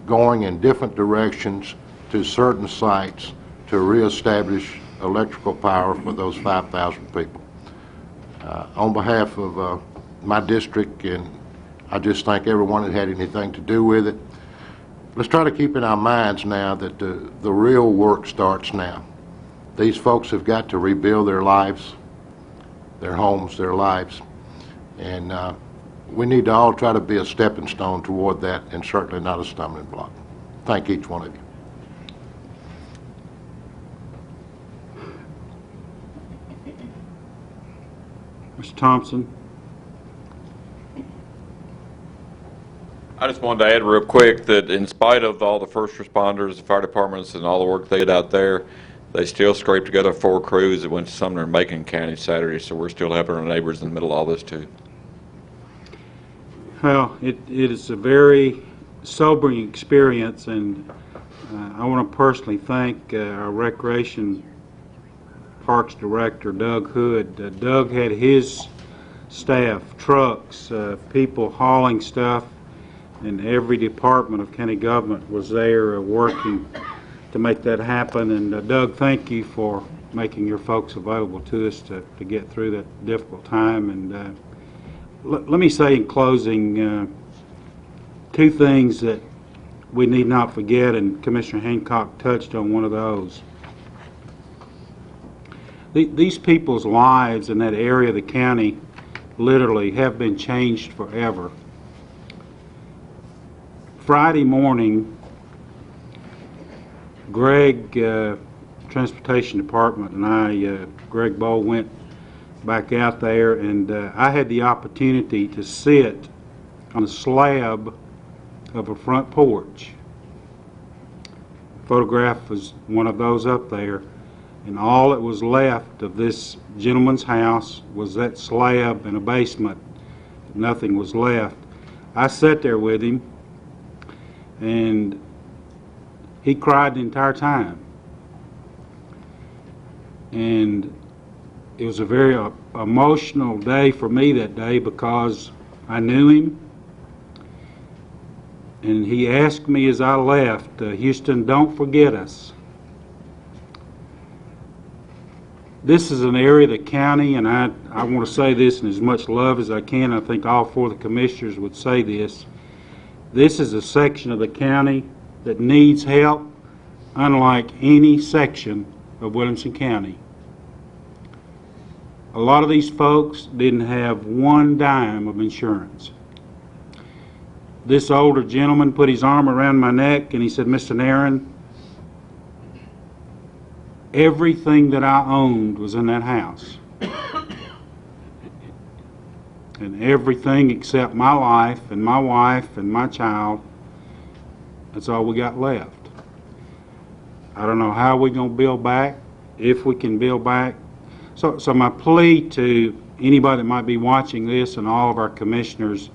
going in different directions to certain sites to reestablish electrical power for those 5,000 people. On behalf of my district, and I just thank everyone that had anything to do with it, let's try to keep in our minds now that the real work starts now. These folks have got to rebuild their lives, their homes, their lives, and we need to all try to be a stepping stone toward that, and certainly not a stumbling block. Thank each one of you. Mr. Thompson. I just wanted to add real quick that in spite of all the first responders, the fire departments, and all the work they did out there, they still scraped together 4 crews that went to Sumner and Macon County Saturday, so we're still helping our neighbors in the middle of all this too. Well, it is a very sobering experience, and I want to personally thank our Recreation Parks Director, Doug Hood. Doug had his staff, trucks, people hauling stuff, and every department of county government was there working to make that happen. And Doug, thank you for making your folks available to us to get through that difficult time. And let me say in closing 2 things that we need not forget, and Commissioner Hancock touched on one of those. These people's lives in that area of the county literally have been changed forever. Friday morning, Greg, Transportation Department, and I, Greg Bowe, went back out there, and I had the opportunity to sit on a slab of a front porch. Photograph was one of those up there, and all that was left of this gentleman's house was that slab and a basement. Nothing was left. I sat there with him, and he cried the entire time. And it was a very emotional day for me that day because I knew him. And he asked me as I left, Houston, don't forget us. This is an area of the county, and I want to say this in as much love as I can. I think all 4 of the commissioners would say this. This is a section of the county that needs help unlike any section of Williamson County. A lot of these folks didn't have 1 dime of insurance. This older gentleman put his arm around my neck and he said, Mr. Nairn, everything that I owned was in that house. And everything except my life and my wife and my child, that's all we got left. I don't know how we're going to build back, if we can build back. So my plea to anybody that might be watching this and all of our commissioners,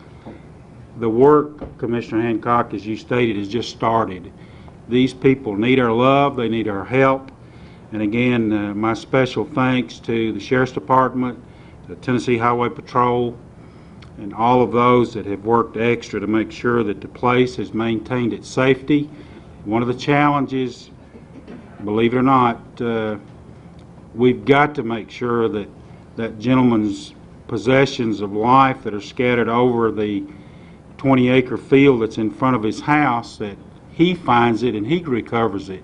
the work, Commissioner Hancock, as you stated, has just started. These people need our love, they need our help. And again, my special thanks to the Sheriff's Department, the Tennessee Highway Patrol, and all of those that have worked extra to make sure that the place has maintained its safety. One of the challenges, believe it or not, we've got to make sure that that gentleman's possessions of life that are scattered over the 20-acre field that's in front of his house, that he finds it and he recovers it.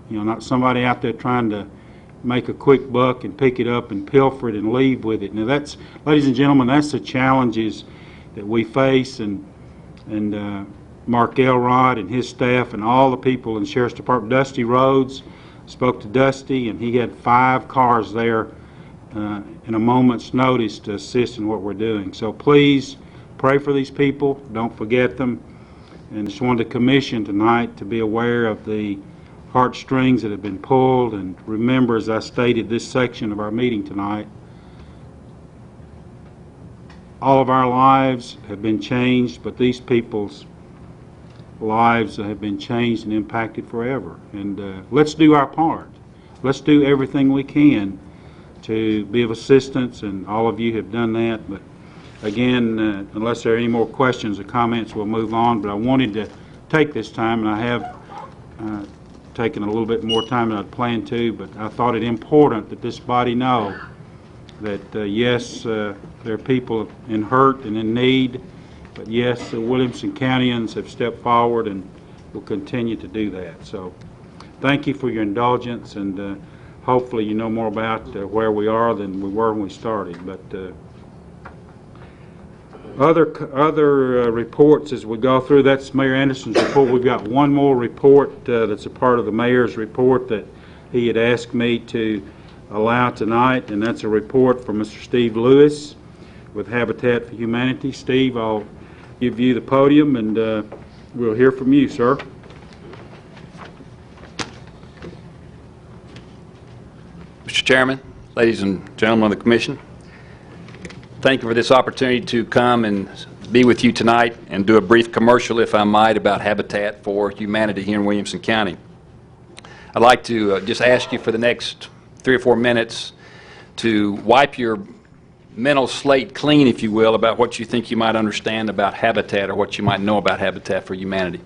You know, not somebody out there trying to make a quick buck and pick it up and pilfer it and leave with it. Now that's, ladies and gentlemen, that's the challenges that we face, and Mark Elrod and his staff and all the people in the Sheriff's Department. Dusty Rhodes, spoke to Dusty, and he had 5 cars there in a moment's notice to assist in what we're doing. So please pray for these people. Don't forget them. And just wanted the commission tonight to be aware of the heartstrings that have been pulled. And remember, as I stated this section of our meeting tonight, all of our lives have been changed, but these people's lives have been changed and impacted forever. And let's do our part. Let's do everything we can to be of assistance, and all of you have done that. But again, unless there are any more questions or comments, we'll move on. But I wanted to take this time, and I have taken a little bit more time than I'd planned to, but I thought it important that this body know that, yes, there are people in hurt and in need, but yes, the Williamson Countyans have stepped forward and will continue to do that. So thank you for your indulgence, and hopefully you know more about where we are than we were when we started. But other reports as we go through, that's Mayor Anderson's report. We've got one more report that's a part of the mayor's report that he had asked me to allow tonight, and that's a report from Mr. Steve Lewis with Habitat for Humanity. Steve, I'll give you the podium, and we'll hear from you, sir. Mr. Chairman, ladies and gentlemen of the Commission, thank you for this opportunity to come and be with you tonight and do a brief commercial, if I might, about Habitat for Humanity here in Williamson County. I'd like to just ask you for the next 3 or 4 minutes to wipe your mental slate clean, if you will, about what you think you might understand about Habitat or what you might know about Habitat for Humanity.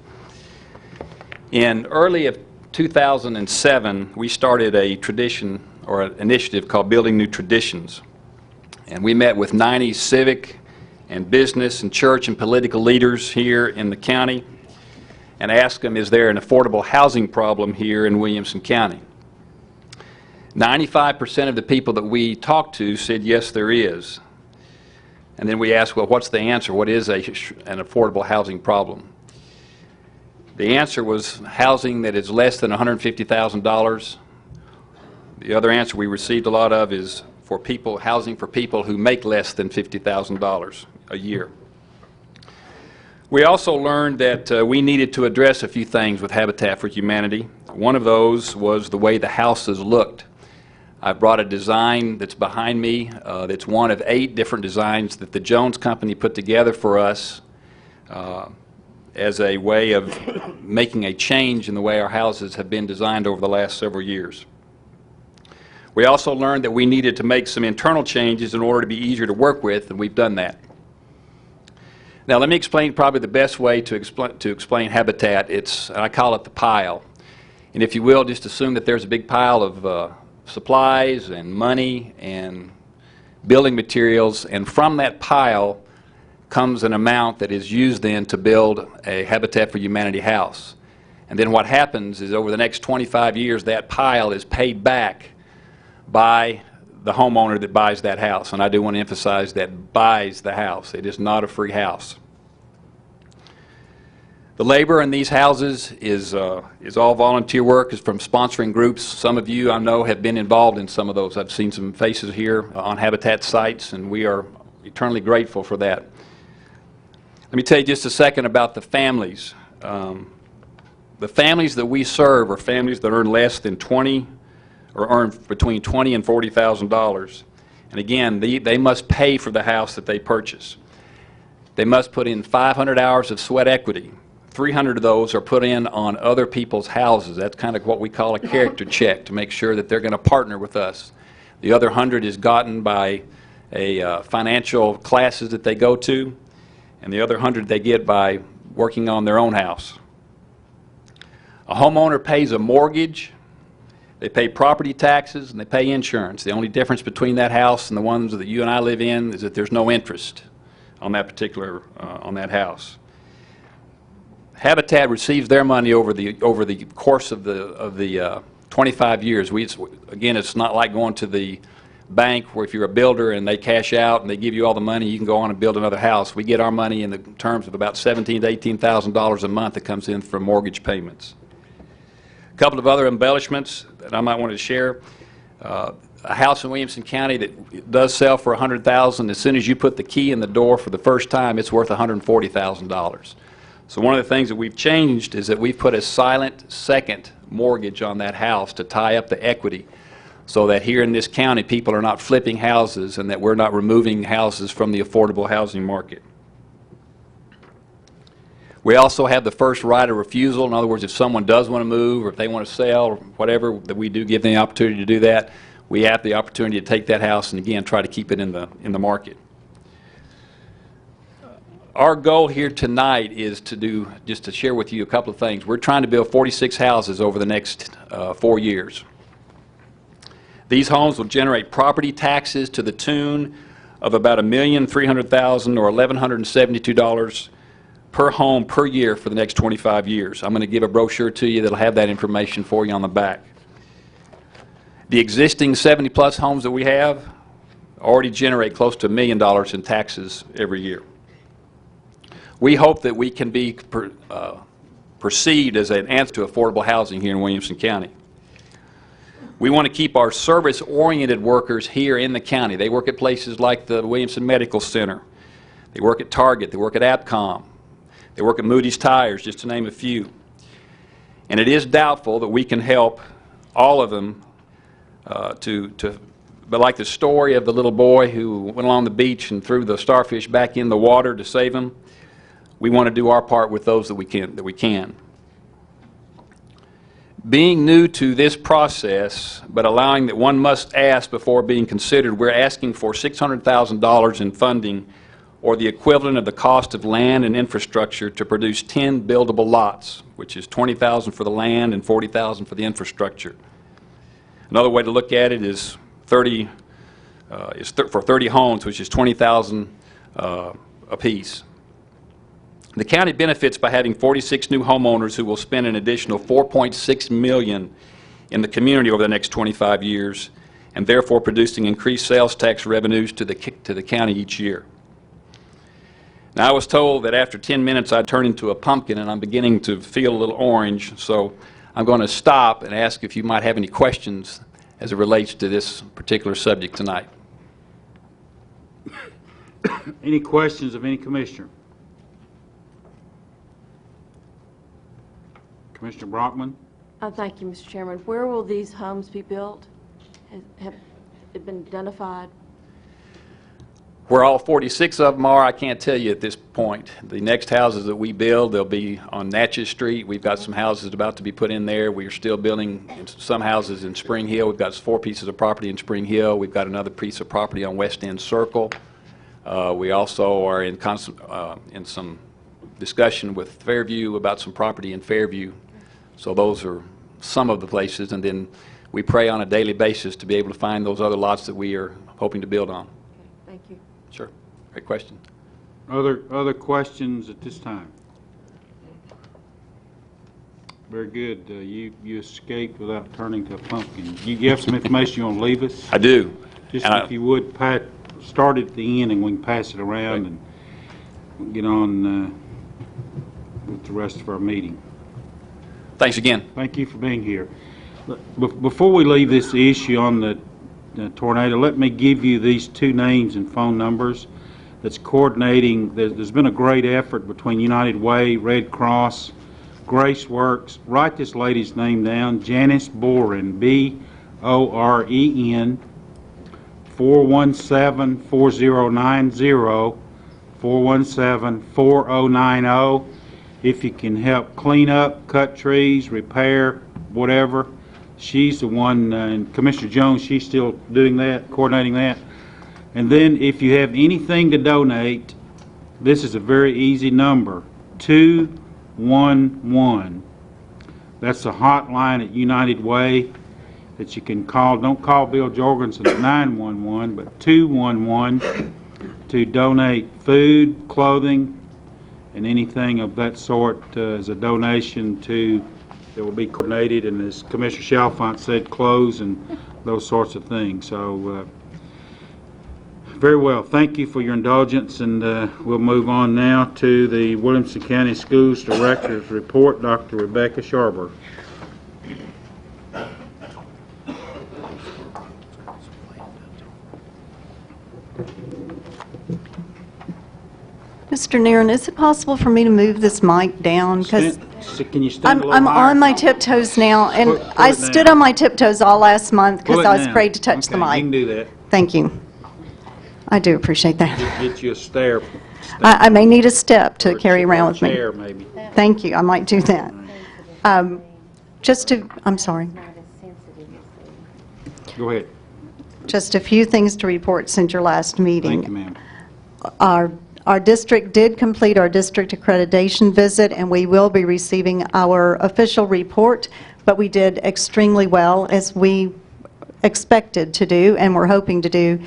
In early of 2007, we started a tradition or an initiative called Building New Traditions. And we met with 90 civic and business and church and political leaders here in the county and asked them, is there an affordable housing problem here in Williamson County? 95% of the people that we talked to said, yes, there is. And then we asked, well, what's the answer? What is an affordable housing problem? The answer was housing that is less than $150,000. The other answer we received a lot of is for people, housing for people who make less than $50,000 a year. We also learned that we needed to address a few things with Habitat for Humanity. One of those was the way the houses looked. I brought a design that's behind me that's one of 8 different designs that the Jones Company put together for us as a way of making a change in the way our houses have been designed over the last several years. We also learned that we needed to make some internal changes in order to be easier to work with, and we've done that. Now let me explain probably the best way to explain Habitat. I call it the pile. And if you will, just assume that there's a big pile of supplies and money and building materials, and from that pile comes an amount that is used then to build a Habitat for Humanity house. And then what happens is over the next 25 years that pile is paid back by the homeowner that buys that house. And I do want to emphasize that buys the house. It is not a free house. The labor in these houses is all volunteer work. It's from sponsoring groups. Some of you I know have been involved in some of those. I've seen some faces here on Habitat sites, and we are eternally grateful for that. Let me tell you just a second about the families. The families that we serve are families that earn less than or earn between $20,000 and $40,000. And again, they must pay for the house that they purchase. They must put in 500 hours of sweat equity. 300 of those are put in on other people's houses. That's kind of what we call a character check to make sure that they're going to partner with us. The other 100 is gotten by financial classes that they go to, and the other 100 they get by working on their own house. A homeowner pays a mortgage. They pay property taxes and they pay insurance. The only difference between that house and the ones that you and I live in is that there's no interest on that particular on that house. Habitat receives their money over the course of the 25 years. Again, it's not like going to the bank where if you're a builder and they cash out and they give you all the money, you can go on and build another house. We get our money in the terms of about $17,000 to $18,000 a month that comes in from mortgage payments. A couple of other embellishments that I might want to share. A house in Williamson County that does sell for $100,000. As soon as you put the key in the door for the first time, it's worth $140,000. So one of the things that we've changed is that we've put a silent second mortgage on that house to tie up the equity, so that here in this county people are not flipping houses and that we're not removing houses from the affordable housing market. We also have the first right of refusal. In other words, if someone does want to move or if they want to sell or whatever, that we do give them the opportunity to do that. We have the opportunity to take that house and again try to keep it in the market. Our goal here tonight is just to share with you a couple of things. We're trying to build 46 houses over the next 4 years. These homes will generate property taxes to the tune of about $1,300,000 or $1,172 per home per year for the next 25 years. I'm going to give a brochure to you that'll have that information for you on the back. The existing 70-plus homes that we have already generate close to $1 million in taxes every year. We hope that we can be perceived as an answer to affordable housing here in Williamson County. We want to keep our service-oriented workers here in the county. They work at places like the Williamson Medical Center. They work at Target. They work at APCOM. They work at Moody's Tires, just to name a few. And it is doubtful that we can help all of them but like the story of the little boy who went along the beach and threw the starfish back in the water to save him, we want to do our part with those that we can. Being new to this process, but allowing that one must ask before being considered, we're asking for $600,000 in funding, or the equivalent of the cost of land and infrastructure, to produce 10 buildable lots, which is $20,000 for the land and $40,000 for the infrastructure. Another way to look at it is for 30 homes, which is $20,000 apiece. The county benefits by having 46 new homeowners who will spend an additional $4.6 million in the community over the next 25 years, and therefore producing increased sales tax revenues to the county each year. Now, I was told that after 10 minutes I'd turn into a pumpkin, and I'm beginning to feel a little orange, so I'm going to stop and ask if you might have any questions as it relates to this particular subject tonight. Any questions of any commissioner? Commissioner Brockman? Thank you, Mr. Chairman. Where will these homes be built? Have it been identified? Where all 46 of them are, I can't tell you at this point. The next houses that we build, they'll be on Natchez Street. We've got some houses about to be put in there. We are still building some houses in Spring Hill. We've got 4 pieces of property in Spring Hill. We've got another piece of property on West End Circle. We also are in some discussion with Fairview about some property in Fairview. So those are some of the places, and then we pray on a daily basis to be able to find those other lots that we are hoping to build on. Thank you. Sure. Great question. Other questions at this time? Very good. You escaped without turning to a pumpkin. You have some information you want to leave us? I do. Just if you would, Pat, start at the end and we can pass it around and we'll get on with the rest of our meeting. Thanks again. Thank you for being here. Before we leave this issue on the tornado, let me give you these 2 names and phone numbers that's coordinating. There's been a great effort between United Way, Red Cross, Grace Works. Write this lady's name down, Janice Boren, B-O-R-E-N, 417-4090, 417-4090. If you can help clean up, cut trees, repair, whatever, she's the one, and Commissioner Jones, she's still doing that, coordinating that. And then if you have anything to donate, this is a very easy number, 211. That's the hotline at United Way that you can call. Don't call Bill Jorgensen at 911, but 211 to donate food, clothing, and anything of that sort as a donation to that will be coordinated, and as Commissioner Chalfant said, clothes and those sorts of things. So Very well. Thank you for your indulgence, and we'll move on now to the Williamson County Schools Director's Report. Dr. Rebecca Sharber. Mr. Nerin, is it possible for me to move this mic down? Because Can you stand a little I'm higher? on my tiptoes now, and Put I it stood down. on my tiptoes all last month Pull because it I was down. afraid to touch the Okay, mic. you can do that. Thank you. I do appreciate that. Get you a stair. I may need a step to or a carry chair- around or a with me. chair, maybe. Thank you, I might do that. I'm sorry. Go ahead. Just a few things to report since your last meeting. Thank you, ma'am. Our district did complete our district accreditation visit, and we will be receiving our official report, but we did extremely well, as we expected to do and were hoping to do.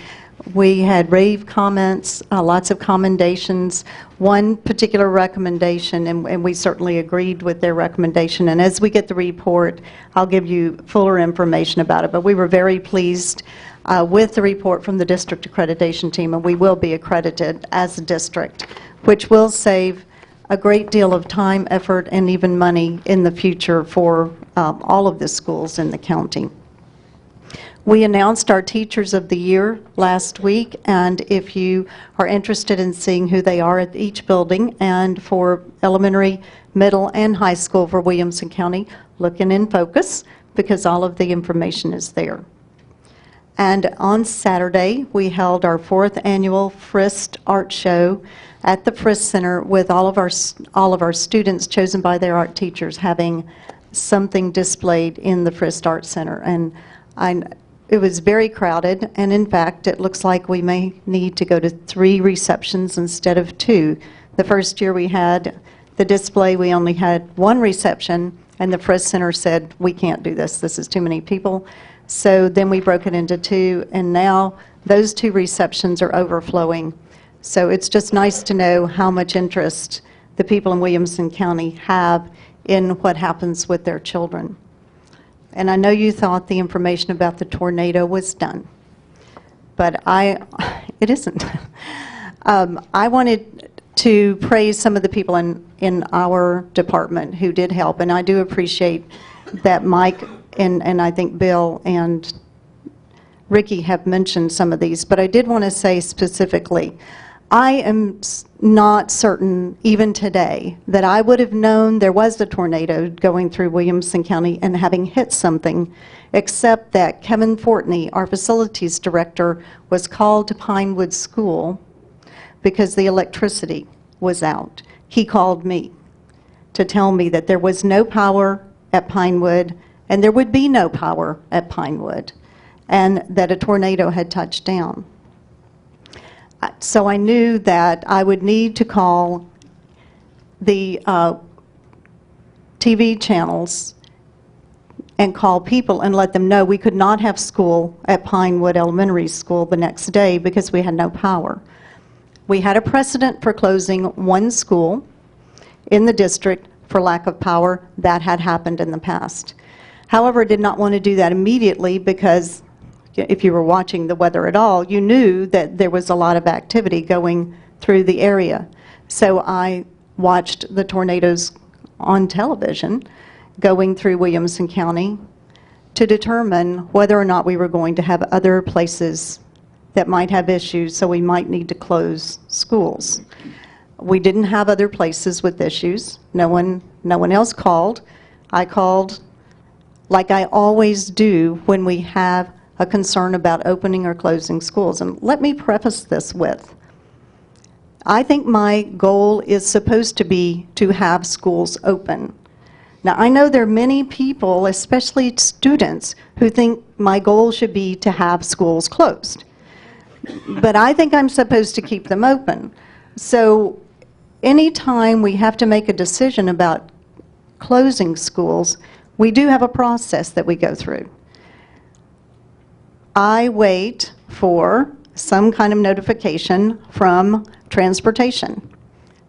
We had rave comments, lots of commendations, one particular recommendation, and we certainly agreed with their recommendation. And as we get the report, I'll give you fuller information about it. But we were very pleased with the report from the district accreditation team, and we will be accredited as a district, which will save a great deal of time, effort, and even money in the future for all of the schools in the county. We announced our Teachers of the Year last week, and if you are interested in seeing who they are at each building, and for elementary, middle, and high school for Williamson County, look in Focus, because all of the information is there. And on Saturday, we held our 4th annual Frist Art Show at the Frist Center with all of our students chosen by their art teachers having something displayed in the Frist Art Center. And it was very crowded, and in fact, it looks like we may need to go to 3 receptions instead of 2. The first year we had the display, we only had 1 reception, and the Frist Center said, we can't do this, this is too many people. So then we broke it into 2, and now those 2 receptions are overflowing. So it's just nice to know how much interest the people in Williamson County have in what happens with their children. And I know you thought the information about the tornado was done, but it isn't. I wanted to praise some of the people in our department who did help, and I do appreciate that Mike and I think Bill and Ricky have mentioned some of these, but I did want to say specifically, I am not certain, even today, that I would have known there was a tornado going through Williamson County and having hit something, except that Kevin Fortney, our facilities director, was called to Pinewood School because the electricity was out. He called me to tell me that there was no power at Pinewood, and there would be no power at Pinewood, and that a tornado had touched down. So I knew that I would need to call the TV channels and call people and let them know we could not have school at Pinewood Elementary School the next day because we had no power. We had a precedent for closing 1 school in the district for lack of power. That had happened in the past. However, I did not want to do that immediately because if you were watching the weather at all, you knew that there was a lot of activity going through the area. So I watched the tornadoes on television going through Williamson County to determine whether or not we were going to have other places that might have issues, so we might need to close schools. We didn't have other places with issues. No one else called. I called like I always do when we have a concern about opening or closing schools. And let me preface this with, I think my goal is supposed to be to have schools open. Now, I know there are many people, especially students, who think my goal should be to have schools closed. But I think I'm supposed to keep them open. So anytime we have to make a decision about closing schools, we do have a process that we go through. I wait for some kind of notification from transportation.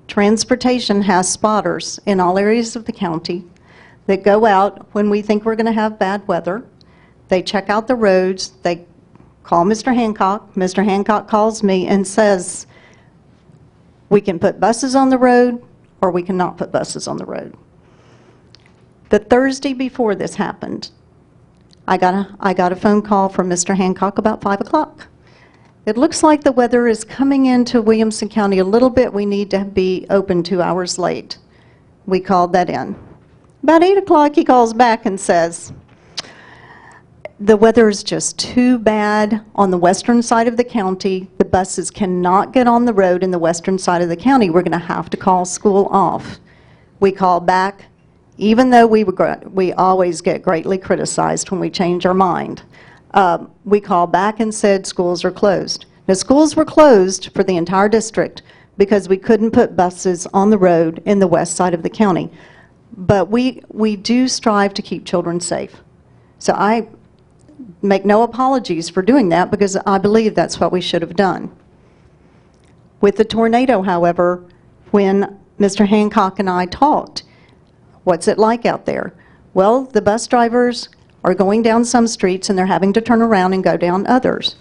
Transportation has spotters in all areas of the county that go out when we think we're going to have bad weather. They check out the roads, they call Mr. Hancock. Mr. Hancock calls me and says, we can put buses on the road or we cannot put buses on the road. The Thursday before this happened, I got a phone call from Mr. Hancock about 5 o'clock. It looks like the weather is coming into Williamson County a little bit. We need to be open 2 hours late. We called that in. About 8 o'clock, he calls back and says, the weather is just too bad on the western side of the county. The buses cannot get on the road in the western side of the county. We're going to have to call school off. We called back. Even though we always get greatly criticized when we change our mind, we called back and said schools are closed. Now, schools were closed for the entire district because we couldn't put buses on the road in the west side of the county. But we do strive to keep children safe. So I make no apologies for doing that because I believe that's what we should have done. With the tornado, however, when Mr. Hancock and I talked, what's it like out there? Well, the bus drivers are going down some streets and they're having to turn around and go down others.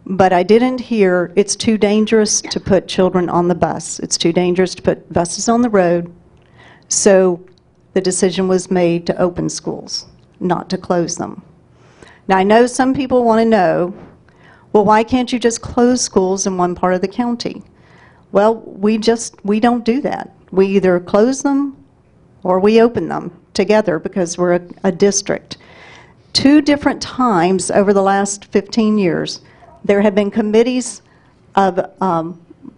But I didn't hear it's too dangerous to put children on the bus. It's too dangerous to put buses on the road. So the decision was made to open schools, not to close them. Now, I know some people want to know, well, why can't you just close schools in one part of the county? Well, we don't do that. We either close them or we open them together because we're a district. 2 different times over the last 15 years, there have been committees of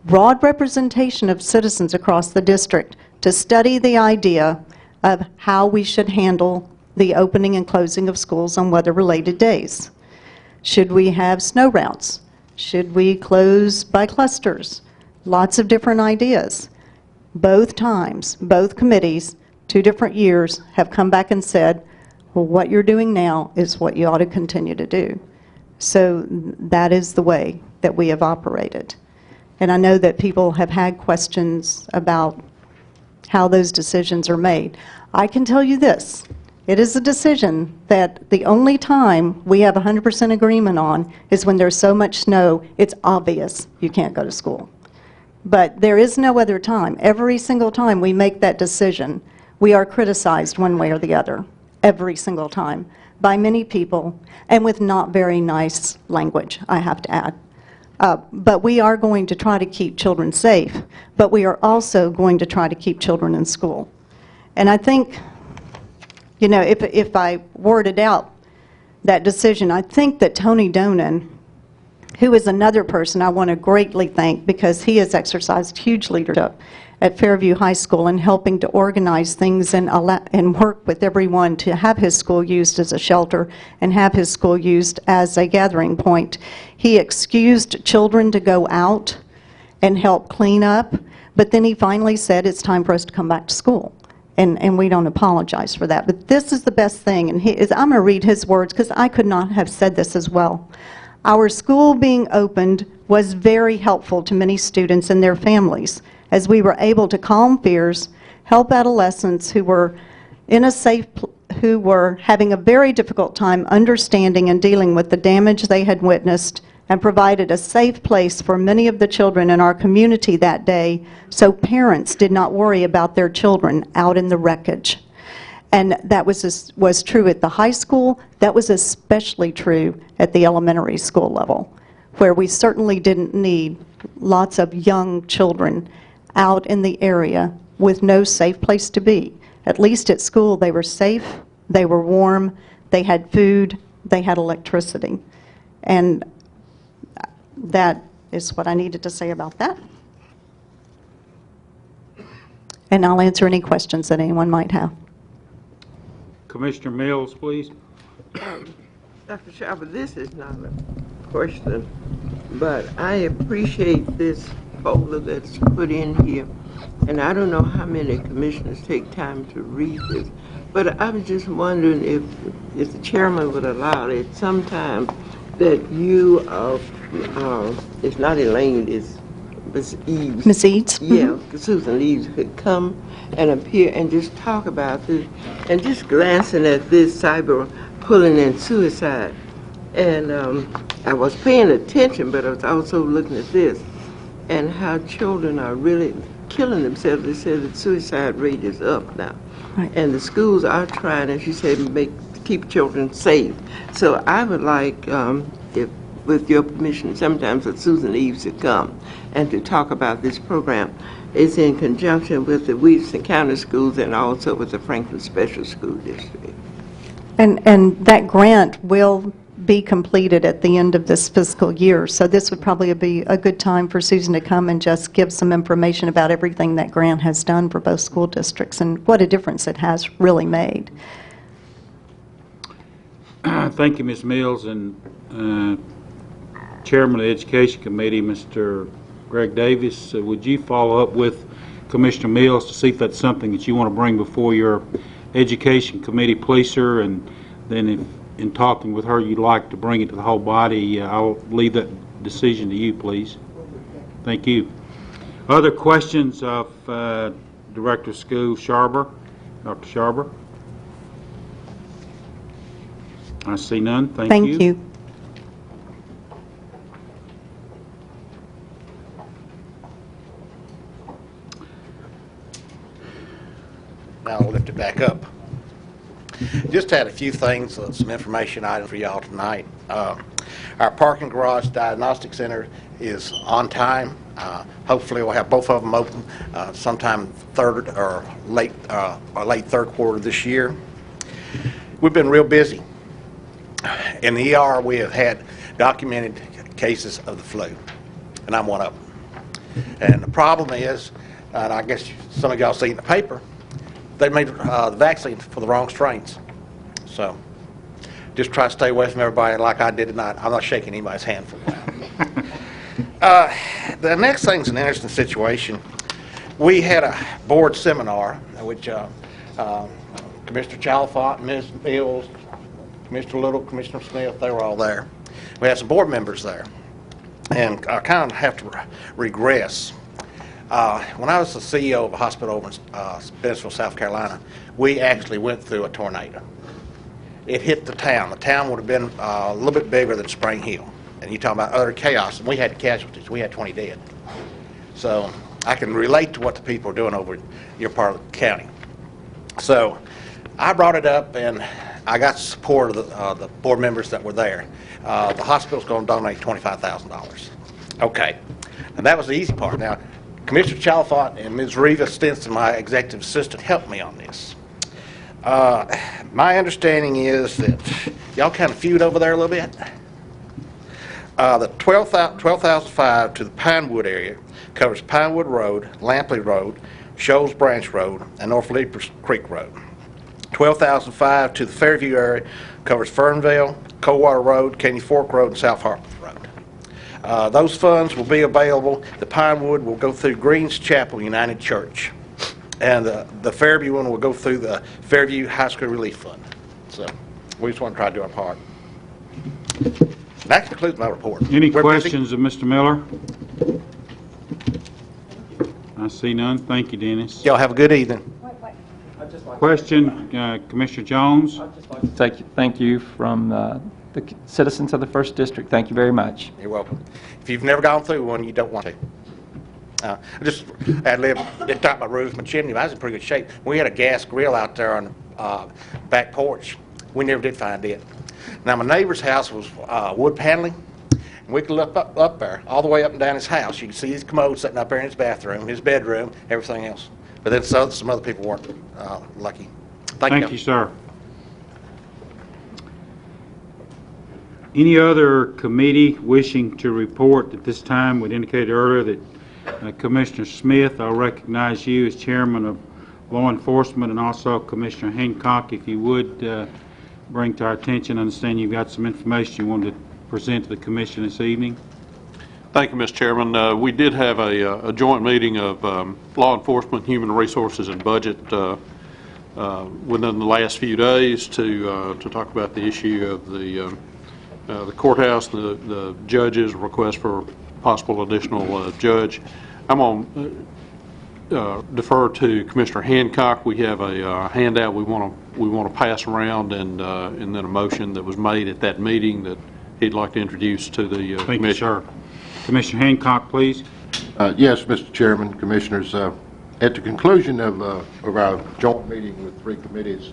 broad representation of citizens across the district to study the idea of how we should handle the opening and closing of schools on weather-related days. Should we have snow routes? Should we close by clusters? Lots of different ideas. Both times, both committees, 2 different years, have come back and said, well, what you're doing now is what you ought to continue to do. So that is the way that we have operated. And I know that people have had questions about how those decisions are made. I can tell you this. It is a decision that the only time we have 100% agreement on is when there's so much snow, it's obvious you can't go to school. But there is no other time. Every single time we make that decision, we are criticized one way or the other, every single time, by many people, and with not very nice language, I have to add. But we are going to try to keep children safe, but we are also going to try to keep children in school. And I think, you know, if I worded out that decision, I think that Tony Donan, who is another person I want to greatly thank because he has exercised huge leadership at Fairview High School in helping to organize things and work with everyone to have his school used as a shelter and have his school used as a gathering point. He excused children to go out and help clean up, but then he finally said it's time for us to come back to school. And we don't apologize for that. But this is the best thing, and I'm going to read his words because I could not have said this as well. Our school being opened was very helpful to many students and their families, as we were able to calm fears, help adolescents who were who were having a very difficult time understanding and dealing with the damage they had witnessed, and provided a safe place for many of the children in our community that day, so parents did not worry about their children out in the wreckage. And that was true at the high school. That was especially true at the elementary school level, where we certainly didn't need lots of young children out in the area with no safe place to be. At least at school, they were safe, they were warm, they had food, they had electricity. And that is what I needed to say about that. And I'll answer any questions that anyone might have. Commissioner Mills, please. Dr. Schaber, this is not a question, but I appreciate this folder that's put in here. And I don't know how many commissioners take time to read this, but I was just wondering if the chairman would allow it sometime that you, it's not Elaine, it's Ms. Eves. Ms. Eads? Yeah, Susan Eves could come and appear and just talk about this, and just glancing at this cyber bullying and suicide, And I was paying attention, but I was also looking at this and how children are really killing themselves. They said the suicide rate is up now. Right. And the schools are trying, as you said, keep children safe. So I would like, if, with your permission, sometimes that Susan Eves to come and to talk about this program. It's in conjunction with the Williamson County Schools and also with the Franklin Special School District. And that grant will be completed at the end of this fiscal year. So this would probably be a good time for Susan to come and just give some information about everything that grant has done for both school districts and what a difference it has really made. Thank you, Ms. Mills. And Chairman of the Education Committee, Mr. Greg Davis, would you follow up with Commissioner Mills to see if that's something that you want to bring before your Education Committee, please, sir? And then if in talking with her you'd like to bring it to the whole body, I'll leave that decision to you, please. Thank you. Other questions of Director of School Sharber? Dr. Sharber? I see none. Thank you. Thank you. Now I'll lift it back up. Just had a few things, some information items for y'all tonight. Our parking garage diagnostic center is on time. Hopefully we'll have both of them open sometime third or late third quarter this year. We've been real busy. In the ER, we have had documented cases of the flu, and I'm one of them. And the problem is, and I guess some of y'all see in the paper, they made the vaccine for the wrong strains. So just try to stay away from everybody like I did tonight. I'm not shaking anybody's hand for that. The next thing's an interesting situation. We had a board seminar, which Commissioner Chalfont, Ms. Mills, Commissioner Little, Commissioner Smith, they were all there. We had some board members there. And I kind of have to regress. When I was the CEO of a hospital over in Bentonville, South Carolina, we actually went through a tornado. It hit the town. The town would have been a little bit bigger than Spring Hill. And you're talking about utter chaos, and we had casualties. We had 20 dead. So I can relate to what the people are doing over in your part of the county. So I brought it up, and I got support of the board members that were there. The hospital's going to donate $25,000. Okay, and that was the easy part. Now, Commissioner Chalfont and Ms. Reva Stinson, my executive assistant, helped me on this. My understanding is that y'all kind of feud over there a little bit. The 12,005 to the Pinewood area covers Pinewood Road, Lampley Road, Shoals Branch Road, and North Leapers Creek Road. 12,005 to the Fairview area covers Fernvale, Coldwater Road, Caney Fork Road, and South Hartford Road. Those funds will be available. The Pinewood will go through Greens Chapel United Church, and the Fairview one will go through the Fairview High School Relief Fund. So we just want to try to do our part. That concludes my report. Any questions of Mr. Miller? I see none. Thank you, Dennis. Y'all have a good evening. Question, Commissioner Jones? I'd just like to thank you from the citizens of the 1st District. Thank you very much. You're welcome. If you've never gone through one, you don't want to. I just ad-lib, it topped my roof, my chimney. I was in pretty good shape. We had a gas grill out there on the back porch. We never did find it. Now, my neighbor's house was wood paneling, and we could look up there, all the way up and down his house. You could see his commode sitting up there in his bathroom, his bedroom, everything else. But then some other people weren't lucky. Thank you, sir. Any other committee wishing to report at this time? We'd indicated earlier that Commissioner Smith, I'll recognize you as Chairman of Law Enforcement, and also Commissioner Hancock, if you would bring to our attention. I understand you've got some information you wanted to present to the Commission this evening. Thank you, Mr. Chairman. We did have a joint meeting of Law Enforcement, Human Resources, and Budget within the last few days to talk about the issue of the courthouse, the judge's request for possible additional judge. I'm going to defer to Commissioner Hancock. We have a handout we want to pass around, and then a motion that was made at that meeting that he'd like to introduce to the Thank you, commission. sir. Commissioner Hancock, please. Yes, Mr. Chairman, Commissioners, at the conclusion of our joint meeting with 3 committees,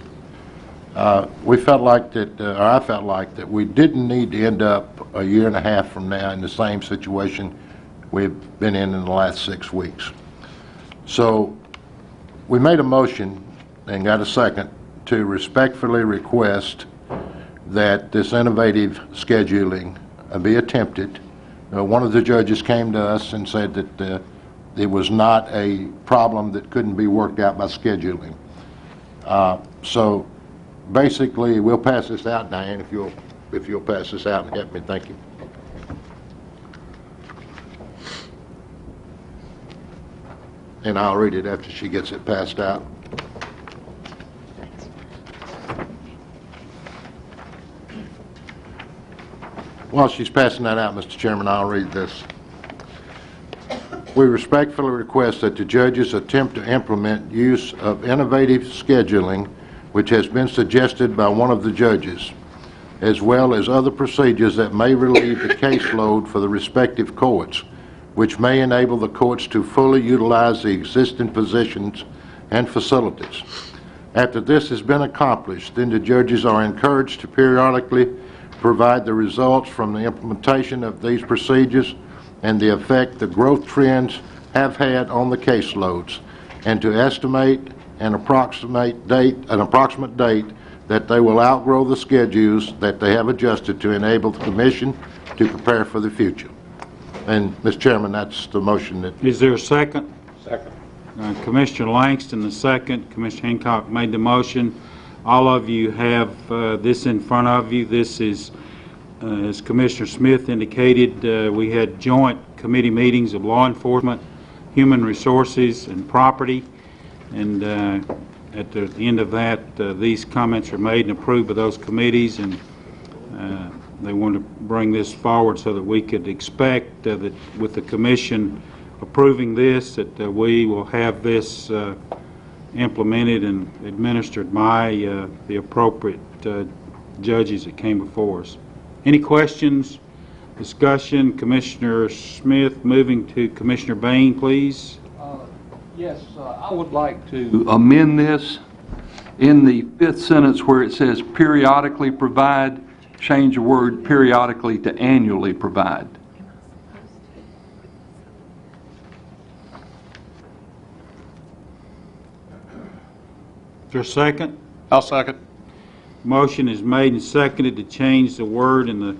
we felt like that, or I felt like that we didn't need to end up a year and a half from now in the same situation we've been in the last 6 weeks. So we made a motion and got a second to respectfully request that this innovative scheduling be attempted. One of the judges came to us and said that it was not a problem that couldn't be worked out by scheduling. So basically, we'll pass this out, Diane, if you'll pass this out and help me. Thank you. And I'll read it after she gets it passed out. While she's passing that out, Mr. Chairman, I'll read this. We respectfully request that the judges attempt to implement use of innovative scheduling, which has been suggested by one of the judges, as well as other procedures that may relieve the caseload for the respective courts, which may enable the courts to fully utilize the existing positions and facilities. After this has been accomplished, then the judges are encouraged to periodically provide the results from the implementation of these procedures and the effect the growth trends have had on the caseloads, and to estimate an approximate date that they will outgrow the schedules that they have adjusted to enable the Commission to prepare for the future. And, Mr. Chairman, that's the motion that... Is there a second? Second. Commissioner Langston, the second. Commissioner Hancock made the motion. All of you have this in front of you. This is, as Commissioner Smith indicated, we had joint committee meetings of law enforcement, human resources, and property. And at the end of that, these comments are made and approved by those committees, and they want to bring this forward so that we could expect that with the Commission approving this, that we will have this implemented and administered by the appropriate judges that came before us. Any questions, discussion? Commissioner Smith, moving to Commissioner Bain, please. Yes, I would like to amend this in the 5th sentence where it says periodically provide, change the word periodically to annually provide. Is there a second? I'll second. Motion is made and seconded to change the word in the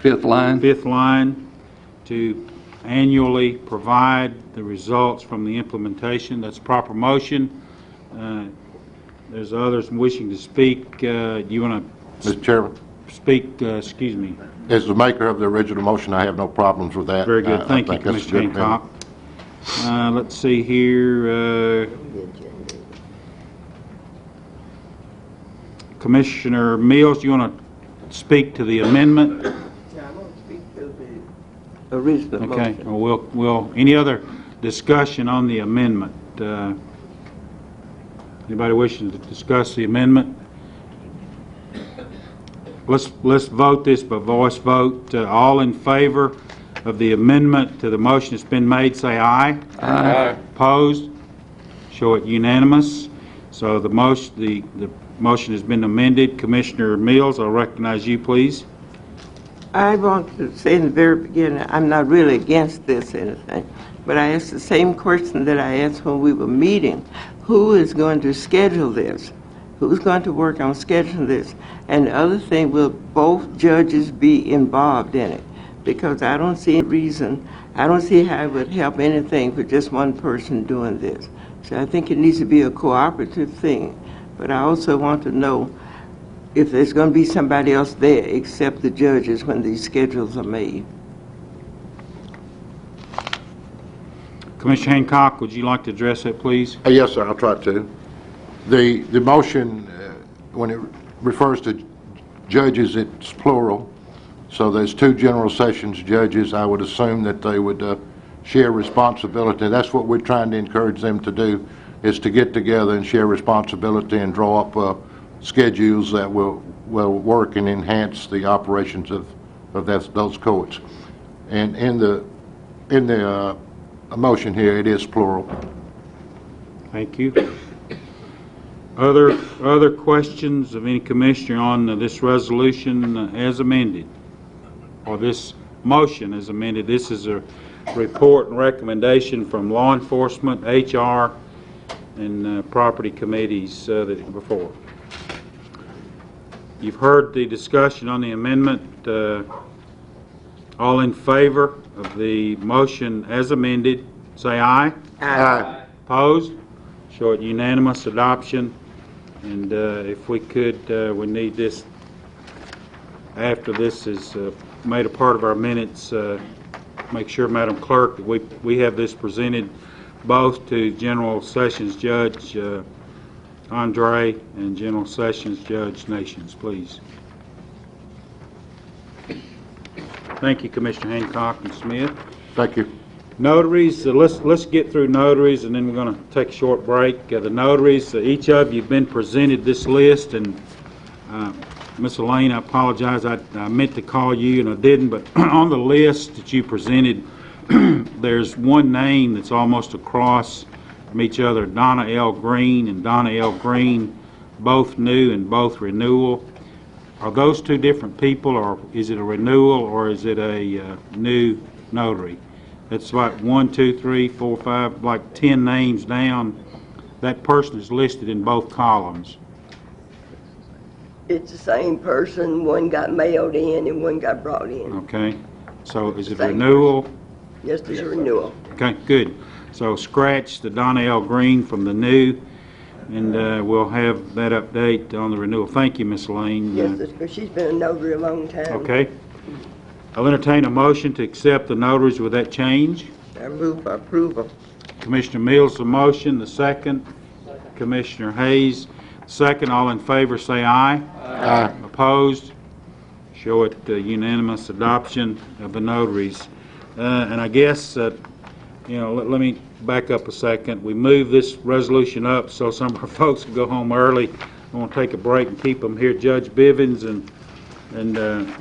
Fifth line. Fifth line to annually provide the results from the implementation. That's proper motion. There's others wishing to speak. Do you want to Mr. Chairman? speak? Excuse me. As the maker of the original motion, I have no problems with that. Very good. Thank you, I think that's a Commissioner good amendment. Hancock. Let's see here. Commissioner Mills, do you want to speak to the amendment? Yeah, I want to speak to the original Okay. motion. Well, we'll, any other discussion on the amendment? Anybody wishing to discuss the amendment? Let's vote this by voice vote. All in favor of the amendment to the motion that's been made, say aye. Aye. Opposed? Show it unanimous. So the motion has been amended. Commissioner Mills, I'll recognize you, please. I want to say in the very beginning, I'm not really against this or anything, but I asked the same question that I asked when we were meeting. Who is going to schedule this? Who's going to work on scheduling this? And the other thing, will both judges be involved in it? Because I don't see any reason, I don't see how it would help anything for just one person doing this. So I think it needs to be a cooperative thing. But I also want to know if there's going to be somebody else there except the judges when these schedules are made. Commissioner Hancock, would you like to address that, please? Yes, sir, I'll try to. The motion, when it refers to judges, it's plural. So there's 2 general sessions judges. I would assume that they would share responsibility. That's what we're trying to encourage them to do, is to get together and share responsibility and draw up schedules that will will work and enhance the operations of those courts. And in the motion here, it is plural. Thank you. Other questions of any commissioner on this resolution as amended? Or this motion as amended? This is a report and recommendation from law enforcement, HR, and property committees that before. You've heard the discussion on the amendment. All in favor of the motion as amended, say aye. Aye. Opposed? Show it unanimous adoption. And if we could, we need this, after this is made a part of our minutes, make sure, Madam Clerk, that we have this presented both to General Sessions Judge Andre and General Sessions Judge Nations, please. Thank you, Commissioner Hancock and Smith. Thank you. Notaries, let's get through notaries, and then we're going to take a short break. The notaries, each of you have been presented this list, and Miss Elaine, I apologize, I meant to call you and I didn't, but on the list that you presented, there's one name that's almost across from each other, Donna L. Green and Donna L. Green, both new and both renewal. Are those two different people, or is it a renewal, or is it a new notary? It's like 1, 2, 3, 4, 5, like 10 names down. That person is listed in both columns. It's the same person. One got mailed in and one got brought in. Okay, so is it Same renewal? Yes, there's a renewal. Okay, good. So scratch the Donna L. Green from the new, and we'll have that update on the renewal. Thank you, Miss Lane. Yes, because she's been a notary a long time. Okay. I'll entertain a motion to accept the notaries with that change. I move for approval. Commissioner Mills, the motion. The second. Commissioner Hayes, second. All in favor, say aye. Aye. Opposed? Show it unanimous adoption of the notaries. And I guess, let me back up a second. We move this resolution up so some of our folks can go home early. I want to take a break and keep them here. Judge Bivens and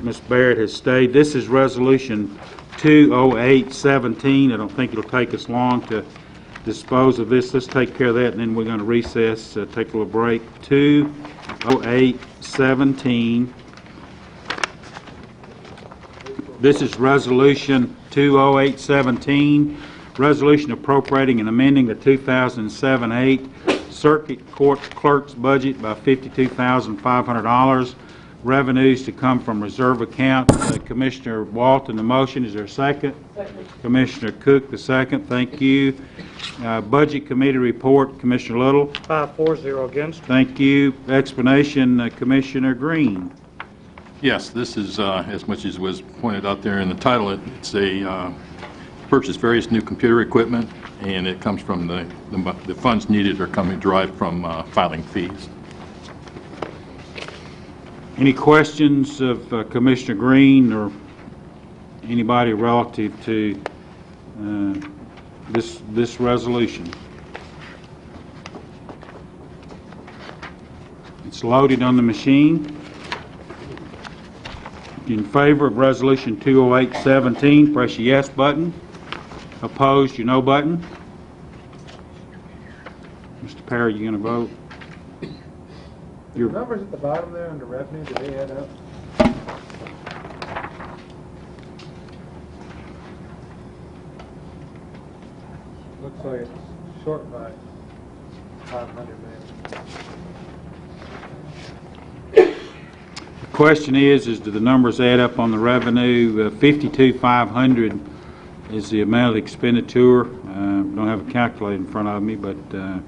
Ms. Barrett has stayed. This is Resolution 20817. I don't think it'll take us long to dispose of this. Let's take care of that, and then we're going to recess, take a little break. 20817. This is Resolution 20817, resolution appropriating and amending the 2007-8 Circuit Court Clerk's budget by $52,500. Revenues to come from reserve account. Commissioner Walton, the motion. Is there a second? Second. Commissioner Cook, the second. Thank you. Budget Committee report. Commissioner Little. 5-4-0 against. Thank you. Explanation, Commissioner Green. Yes, this is, as much as was pointed out there in the title, it's a purchase various new computer equipment, and it comes from the funds needed are coming derived from filing fees. Any questions of Commissioner Green or anybody relative to this resolution? It's loaded on the machine. In favor of Resolution 20817, press your yes button. Opposed, your no button. Mr. Perry, you going to vote? The numbers at the bottom there under revenue, do they add up? Looks like it's short by 500 million. The question is do the numbers add up on the revenue? 52,500 is the amount of expenditure. Don't have a calculator in front of me, but does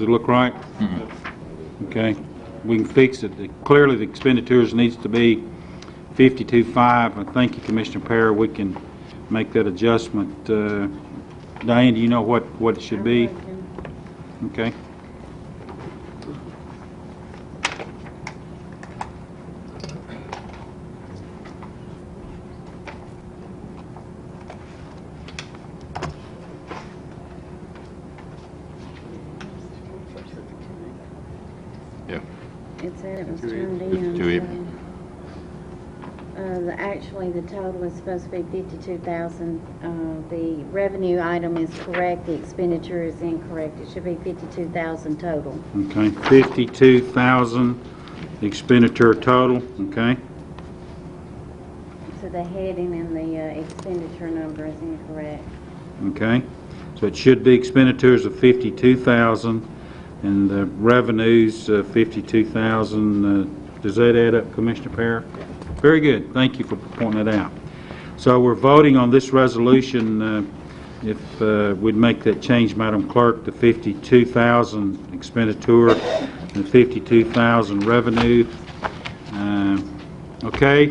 it look right? Mm-hmm. Okay, we can fix it. Clearly, the expenditures needs to be 52.5. Thank you, Commissioner Perry. We can make that adjustment. Diane, do you know what it should be? Okay. It said it was Too turned even. in. It's too even. Actually, the total is supposed to be 52,000. The revenue item is correct, the expenditure is incorrect. It should be 52,000 total. Okay, 52,000 expenditure total, okay? So the heading and the expenditure number is incorrect. Okay, so it should be expenditures of 52,000 and the revenues 52,000. Does that add up, Commissioner Parra? Very good. Thank you for pointing that out. So we're voting on this resolution. If we'd make that change, Madam Clerk, to 52,000 expenditure and 52,000 revenue. Okay.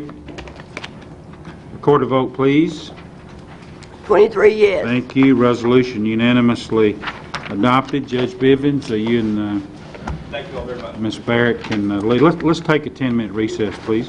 Record a vote, please. 23 yes. Thank you. Resolution unanimously adopted. Judge Bivens, you and Thank you all very much. Ms. Barrett can lead. Let's take a 10-minute recess, please.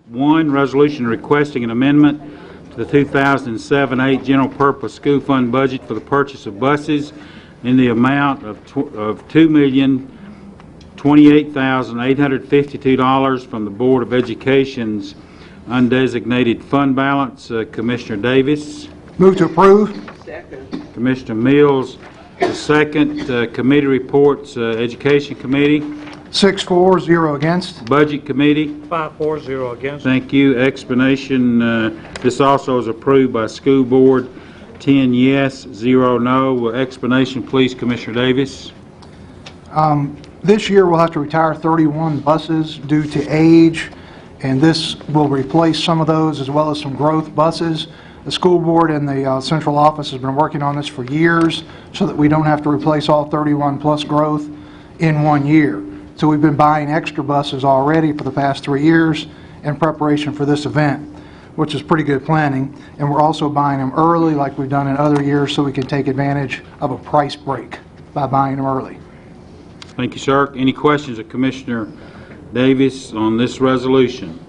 One, resolution requesting an amendment to the 2007-8 general purpose school fund budget for the purchase of buses in the amount of $2,028,852 from the Board of Education's undesignated fund balance. Commissioner Davis. Move to approve. Second. Commissioner Mills, the second. Committee reports, Education Committee. 6-4, 0 against. Budget Committee. 5-4, 0 against. Thank you. Explanation, this also is approved by School Board, 10 yes, 0 no. Explanation, please, Commissioner Davis. This year, we'll have to retire 31 buses due to age, and this will replace some of those as well as some growth buses. The school board and the central office has been working on this for years so that we don't have to replace all 31 plus growth in 1 year. So we've been buying extra buses already for the past 3 years in preparation for this event, which is pretty good planning. And we're also buying them early like we've done in other years so we can take advantage of a price break by buying them early. Thank you, sir. Any questions of Commissioner Davis on this resolution?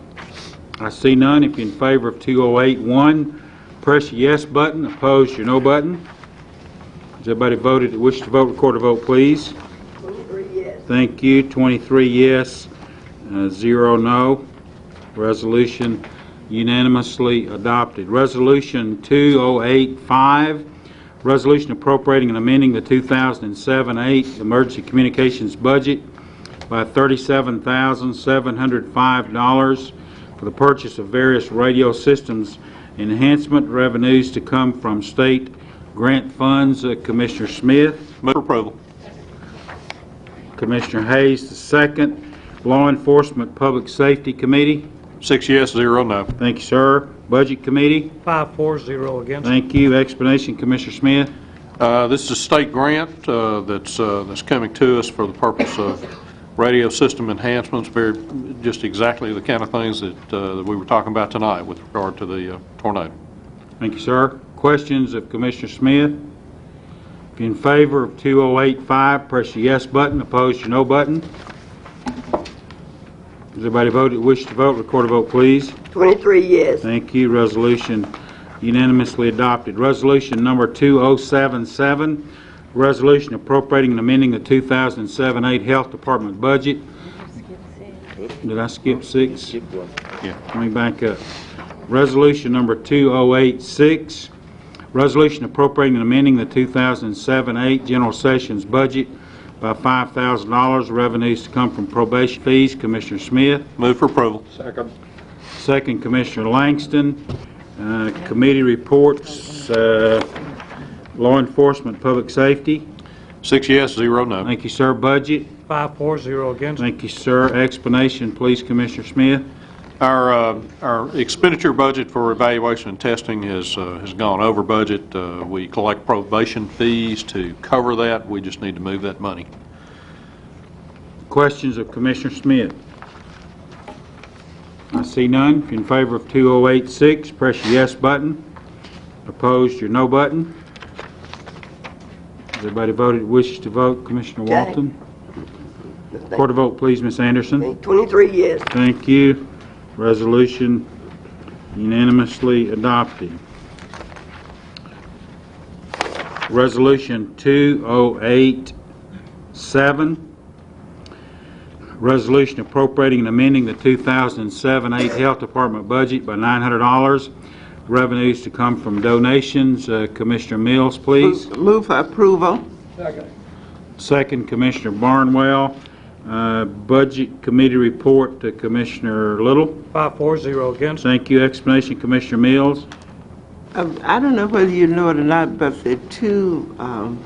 I see none. If you're in favor of 208-1, press your yes button. Opposed, your no button. Has everybody voted that wish to vote? Record a vote, please. 23 yes. Thank you. 23 yes, 0 no. Resolution unanimously adopted. Resolution 2085, resolution appropriating and amending the 2007-8 emergency communications budget by $37,705 for the purchase of various radio systems enhancement revenues to come from state grant funds. Commissioner Smith. Move for approval. Commissioner Hayes, the second. Law Enforcement Public Safety Committee. 6 yes, 0 no. Thank you, sir. Budget Committee. 5-4, 0 against. Thank you. Explanation, Commissioner Smith. This is a state grant that's coming to us for the purpose of radio system enhancements, just exactly the kind of things that we were talking about tonight with regard to the tornado. Thank you, sir. Questions of Commissioner Smith? If you're in favor of 2085, press your yes button. Opposed, your no button. Has everybody voted? Wish to vote? Record a vote, please. 23 yes. Thank you. Resolution unanimously adopted. Resolution number 2077, resolution appropriating and amending the 2007-8 Health Department budget. Did I skip 6? Yeah. Let me back up. Resolution number 2086, resolution appropriating and amending the 2007-8 General Sessions budget by $5,000. Revenues to come from probation fees. Commissioner Smith. Move for approval. Second. Second, Commissioner Langston. Committee reports, Law Enforcement, Public Safety. 6 yes, 0 no. Thank you, sir. Budget. 5-4, 0 against. Thank you, sir. Explanation, please, Commissioner Smith. Our expenditure budget for evaluation and testing has gone over budget. We collect probation fees to cover that. We just need to move that money. Questions of Commissioner Smith? I see none. If you're in favor of 2086, press your yes button. Opposed, your no button. Has everybody voted, wishes to vote? Commissioner Walton? Record a vote, please, Ms. Anderson. 23 yes. Thank you. Resolution unanimously adopted. Resolution 2087, resolution appropriating and amending the 2007-8 Health Department budget by $900. Revenues to come from donations. Commissioner Mills, please. Move for approval. Second. Second, Commissioner Barnwell. Budget Committee report to Commissioner Little. 5-4, 0 against. Thank you. Explanation, Commissioner Mills. I don't know whether you know it or not, but the two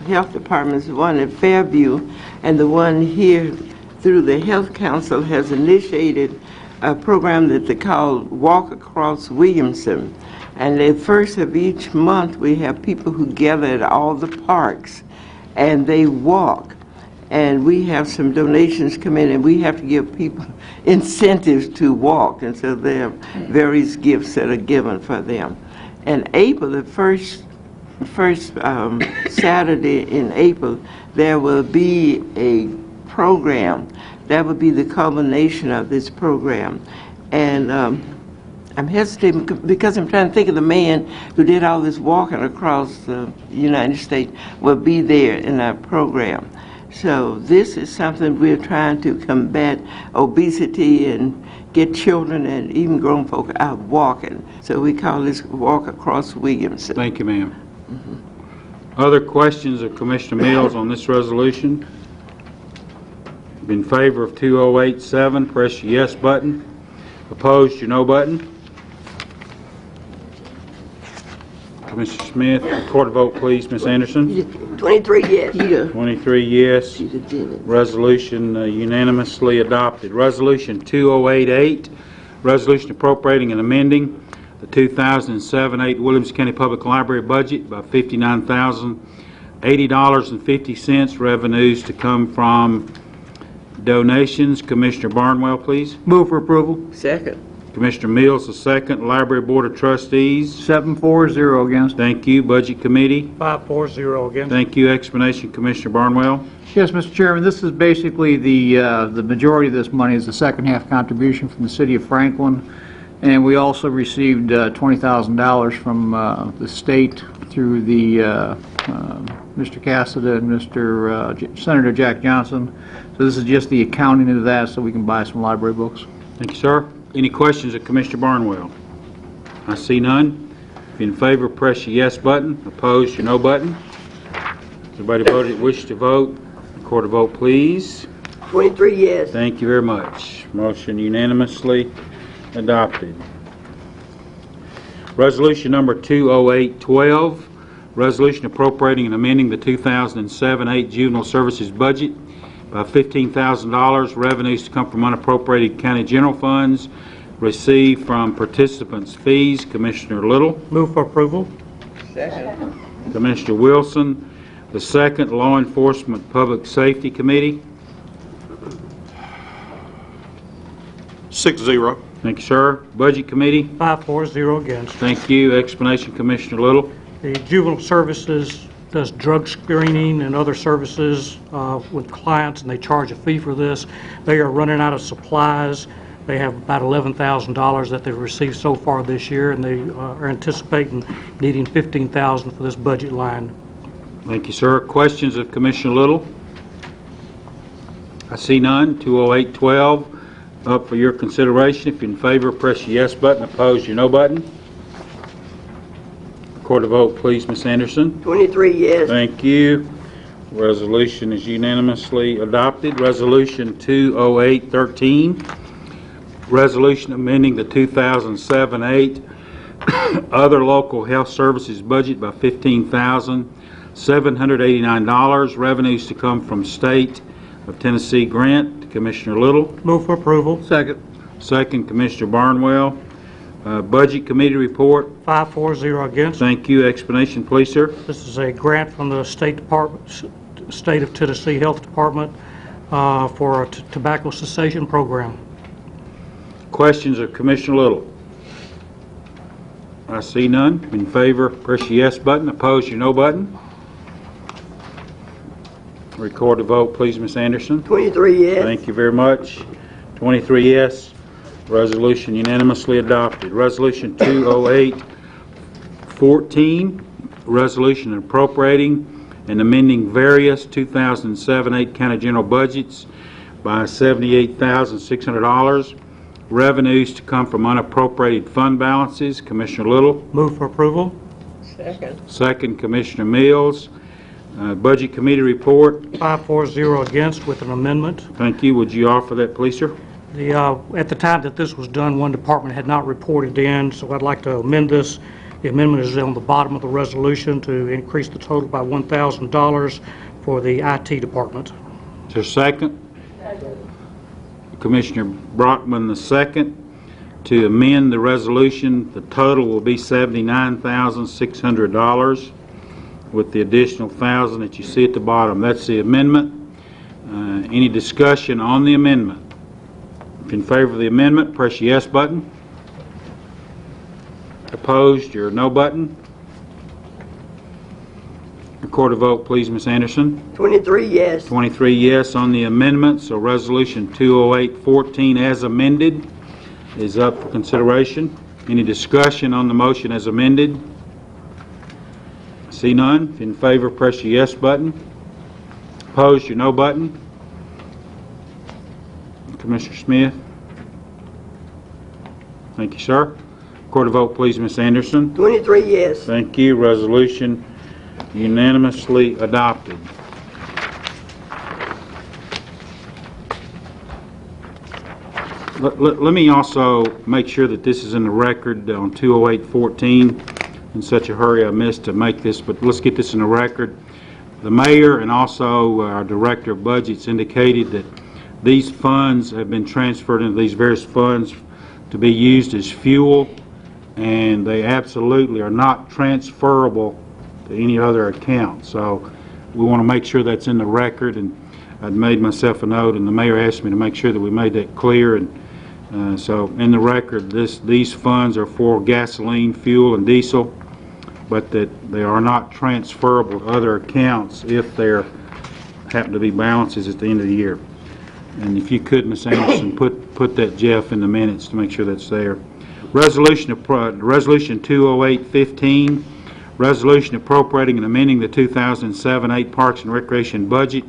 health departments, the one at Fairview and the one here through the Health Council, has initiated a program that they call Walk Across Williamson. And the first of each month, we have people who gather at all the parks, and they walk. And we have some donations come in, and we have to give people incentives to walk. And so there are various gifts that are given for them. In April, the first Saturday in April, there will be a program. That will be the culmination of this program. And I'm hesitating because I'm trying to think of the man who did all this walking across the United States will be there in our program. So this is something we're trying to combat obesity and get children and even grown folk out walking. So we call this Walk Across Williamson. Thank you, ma'am. Other questions of Commissioner Mills on this resolution? In favor of 2087, press your yes button. Opposed, your no button. Commissioner Smith, record a vote, please. Ms. Anderson? 23 yes. 23 yes. Resolution unanimously adopted. Resolution 2088, resolution appropriating and amending the 2007-8 Williamson County Public Library budget by $59,080.50. Revenues to come from donations. Commissioner Barnwell, please. Move for approval. Second. Commissioner Mills, the second. Library Board of Trustees. 7-4-0 against. Thank you. Budget Committee. 5-4-0 against. Thank you. Explanation, Commissioner Barnwell. Yes, Mr. Chairman, this is basically the majority of this money is the second half contribution from the city of Franklin. And we also received $20,000 from the state through the Mr. Cassada and Mr. Senator Jack Johnson. So this is just the accounting of that so we can buy some library books. Thank you, sir. Any questions of Commissioner Barnwell? I see none. If you're in favor, press your yes button. Opposed, your no button. Everybody voted wish to vote. Record a vote, please. 23 yes. Thank you very much. Motion unanimously adopted. Resolution number 20812, resolution appropriating and amending the 2007-8 juvenile services budget by $15,000. Revenues to come from unappropriated county general funds received from participants' fees. Commissioner Little. Move for approval. Second. Commissioner Wilson. The second, Law Enforcement Public Safety Committee. 6-0. Thank you, sir. Budget Committee. 5-4-0 against. Thank you. Explanation, Commissioner Little. The Juvenile Services does drug screening and other services with clients, and they charge a fee for this. They are running out of supplies. They have about $11,000 that they've received so far this year, and they are anticipating needing $15,000 for this budget line. Thank you, sir. Questions of Commissioner Little? I see none. 20812 up for your consideration. If you're in favor, press your yes button. Opposed, your no button. Record a vote, please, Ms. Anderson. 23 yes. Thank you. Resolution is unanimously adopted. Resolution 20813, resolution amending the 2007-8 other local health services budget by $15,789. Revenues to come from State of Tennessee grant. Commissioner Little. Move for approval. Second. Second, Commissioner Barnwell. Budget Committee report. 5-4-0 against. Thank you. Explanation, please, sir. This is a grant from the State of Tennessee Health Department for a tobacco cessation program. Questions of Commissioner Little? I see none. In favor, press your yes button. Opposed, your no button. Record the vote, please, Ms. Anderson. 23 yes. Thank you very much. 23 yes. Resolution unanimously adopted. Resolution 20814, resolution appropriating and amending various 2007-8 county general budgets by $78,600. Revenues to come from unappropriated fund balances. Commissioner Little. Move for approval. Second. Second, Commissioner Mills. Budget Committee report. 5-4-0 against with an amendment. Thank you. Would you offer that, please, sir? At the time that this was done, one department had not reported in, so I'd like to amend this. The amendment is on the bottom of the resolution to increase the total by $1,000 for the IT department. Is there a second? Commissioner Brockman, the second. To amend the resolution, the total will be $79,600 with the additional $1,000 that you see at the bottom. That's the amendment. Any discussion on the amendment? If in favor of the amendment, press your yes button. Opposed, your no button. Record a vote, please, Ms. Anderson. 23 yes. 23 yes on the amendment, so resolution 20814 as amended is up for consideration. Any discussion on the motion as amended? See none. If in favor, press your yes button. Opposed, your no button. Commissioner Smith? Thank you, sir. Record a vote, please, Ms. Anderson. 23 yes. Thank you. Resolution unanimously adopted. Let me also make sure that this is in the record on 20814. In such a hurry I missed to make this, but let's get this in the record. The mayor and also our director of budgets indicated that these funds have been transferred into these various funds to be used as fuel, and they absolutely are not transferable to any other account. So we want to make sure that's in the record, and I'd made myself a note, and the mayor asked me to make sure that we made that clear. And so in the record, these funds are for gasoline, fuel, and diesel, but that they are not transferable to other accounts if there happen to be balances at the end of the year. And if you could, Ms. Anderson, put that, Jeff, in the minutes to make sure that's there. Resolution 20815, resolution appropriating and amending the 2007-8 Parks and Recreation budget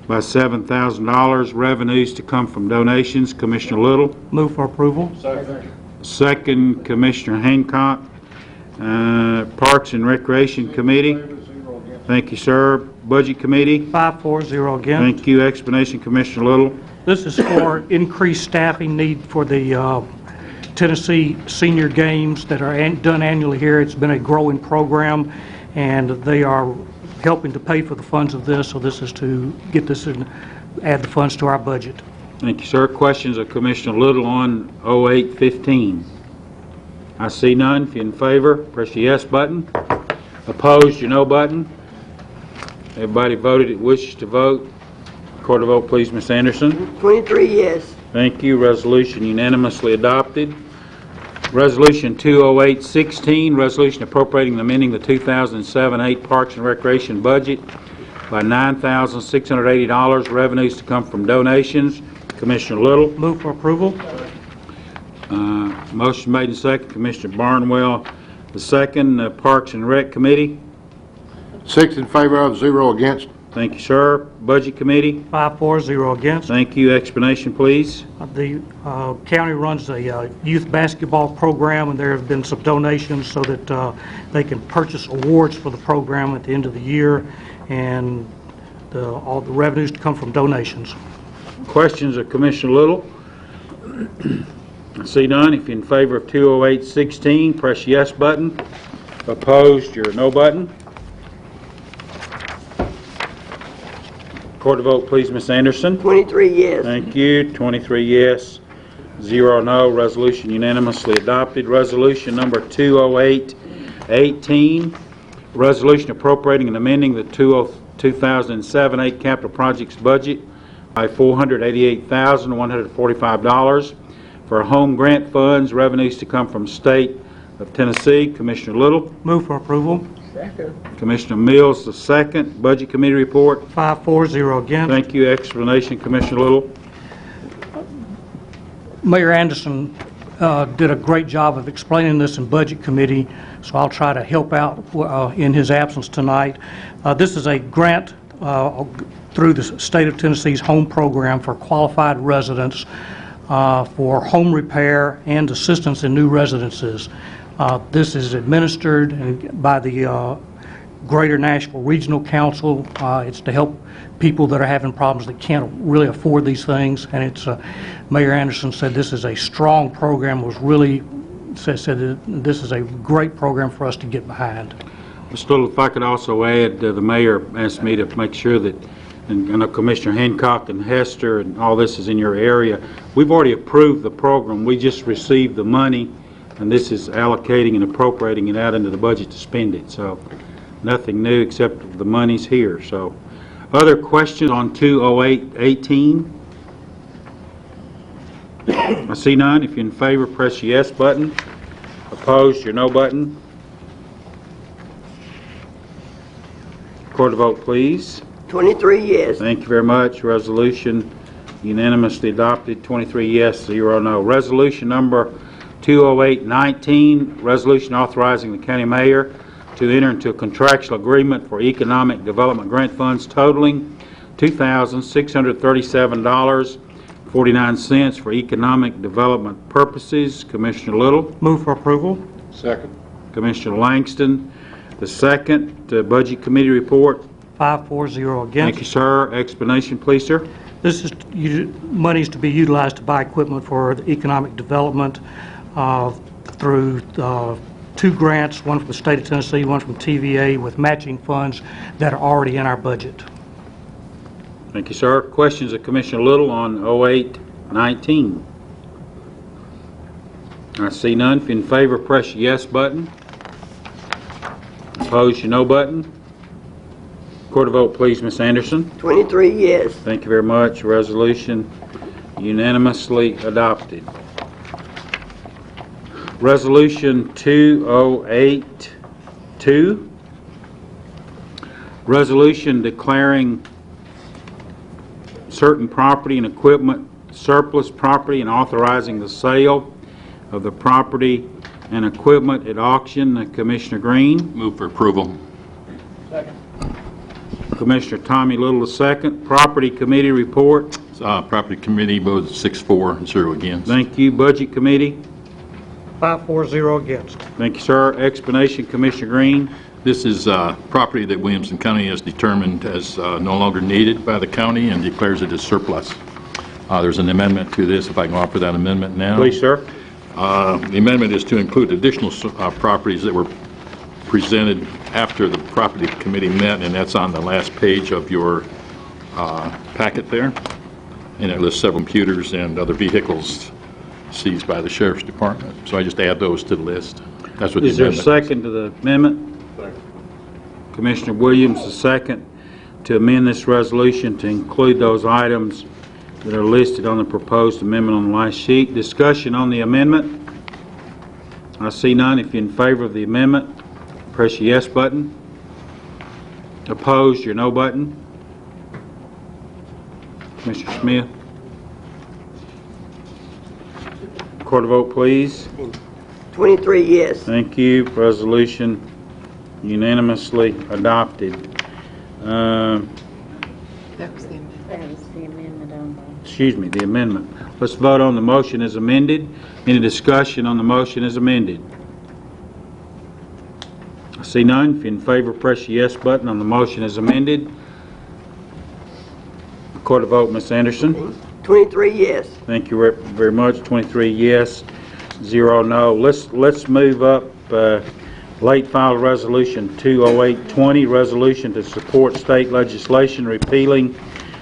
by $7,000. Revenues to come from donations. Commissioner Little. Move for approval. Second, Commissioner Hancock. Parks and Recreation Committee. Thank you, sir. Budget Committee. 5-4-0 again. Thank you. Explanation, Commissioner Little. This is for increased staffing need for the Tennessee Senior Games that are done annually here. It's been a growing program, and they are helping to pay for the funds of this, so this is to get this and add the funds to our budget. Thank you, sir. Questions of Commissioner Little on 0815? I see none. If you're in favor, press the yes button. Opposed, your no button. Everybody voted it wishes to vote. Record a vote, please, Ms. Anderson. 23 yes. Thank you. Resolution unanimously adopted. Resolution 20816, resolution appropriating and amending the 2007-8 Parks and Recreation budget by $9,680. Revenues to come from donations. Commissioner Little. Move for approval. Motion made and second. Commissioner Barnwell, the second. Parks and Rec Committee. 6 in favor of, 0 against. Thank you, sir. Budget Committee. 5-4-0 against. Thank you. Explanation, please. The county runs a youth basketball program, and there have been some donations so that they can purchase awards for the program at the end of the year, and all the revenues to come from donations. Questions of Commissioner Little? I see none. If you're in favor of 20816, press yes button. Opposed, your no button. Record a vote, please, Ms. Anderson. 23 yes. Thank you. 23 yes, 0 no. Resolution unanimously adopted. Resolution number 20818, resolution appropriating and amending the 2007-8 capital projects budget by $488,145 for home grant funds. Revenues to come from state of Tennessee. Commissioner Little. Move for approval. Second. Commissioner Mills, the second. Budget Committee report. 5-4-0 again. Thank you. Explanation, Commissioner Little. Mayor Anderson did a great job of explaining this in Budget Committee, so I'll try to help out in his absence tonight. This is a grant through the state of Tennessee's home program for qualified residents for home repair and assistance in new residences. This is administered by the Greater Nashville Regional Council. It's to help people that are having problems that can't really afford these things, and it's Mayor Anderson said this is a strong program, was really said that this is a great program for us to get behind. Mr. Little, if I could also add, the mayor asked me to make sure that, and I know Commissioner Hancock and Hester and all this is in your area, we've already approved the program. We just received the money, and this is allocating and appropriating it out into the budget to spend it. So nothing new except the money's here. So other questions on 20818? I see none. If you're in favor, press the yes button. Opposed, your no button. Record a vote, please. 23 yes. Thank you very much. Resolution unanimously adopted, 23 yes, 0 no. Resolution number 20819, resolution authorizing the county mayor to enter into a contractual agreement for economic development grant funds totaling $2,637.49 for economic development purposes. Commissioner Little. Move for approval. Second. Commissioner Langston. The second, Budget Committee report. 5-4-0 against. Thank you, sir. Explanation, please, sir. This is monies to be utilized to buy equipment for the economic development through two grants, one from the state of Tennessee, one from TVA, with matching funds that are already in our budget. Thank you, sir. Questions of Commissioner Little on 0819? I see none. If you're in favor, press your yes button. Opposed, your no button. Record a vote, please, Ms. Anderson. 23 yes. Thank you very much. Resolution unanimously adopted. Resolution 2082. Resolution declaring certain property and equipment surplus property and authorizing the sale of the property and equipment at auction. Commissioner Green. Move for approval. Commissioner Tommy Little, the second. Property Committee report. Property Committee voted 6-4-0 against. Thank you. Budget Committee. 5-4-0 against. Thank you, sir. Explanation, Commissioner Green. This is property that Williamson County has determined as no longer needed by the county and declares it as surplus. There's an amendment to this, if I can offer that amendment now. Please, sir. The amendment is to include additional properties that were presented after the Property Committee met, and that's on the last page of your packet there. And it lists several computers and other vehicles seized by the Sheriff's Department. So I just add those to the list. That's what the Is there a amendment. second to the amendment? Commissioner Williams, the second to amend this resolution to include those items that are listed on the proposed amendment on the last sheet. Discussion on the amendment. I see none. If you're in favor of the amendment, press your yes button. Opposed, your no button. Commissioner Smith. Record a vote, please. 23 yes. Thank you. Resolution unanimously adopted. That was the amendment on Excuse me, the amendment. Let's vote on the motion as amended. Any discussion on the motion as amended? I see none. If you're in favor, press your yes button on the motion as amended. Record a vote, Ms. Anderson. 23 yes. Thank you very much. 23 yes, 0 no. Let's move up late file resolution 20820, resolution to support state legislation repealing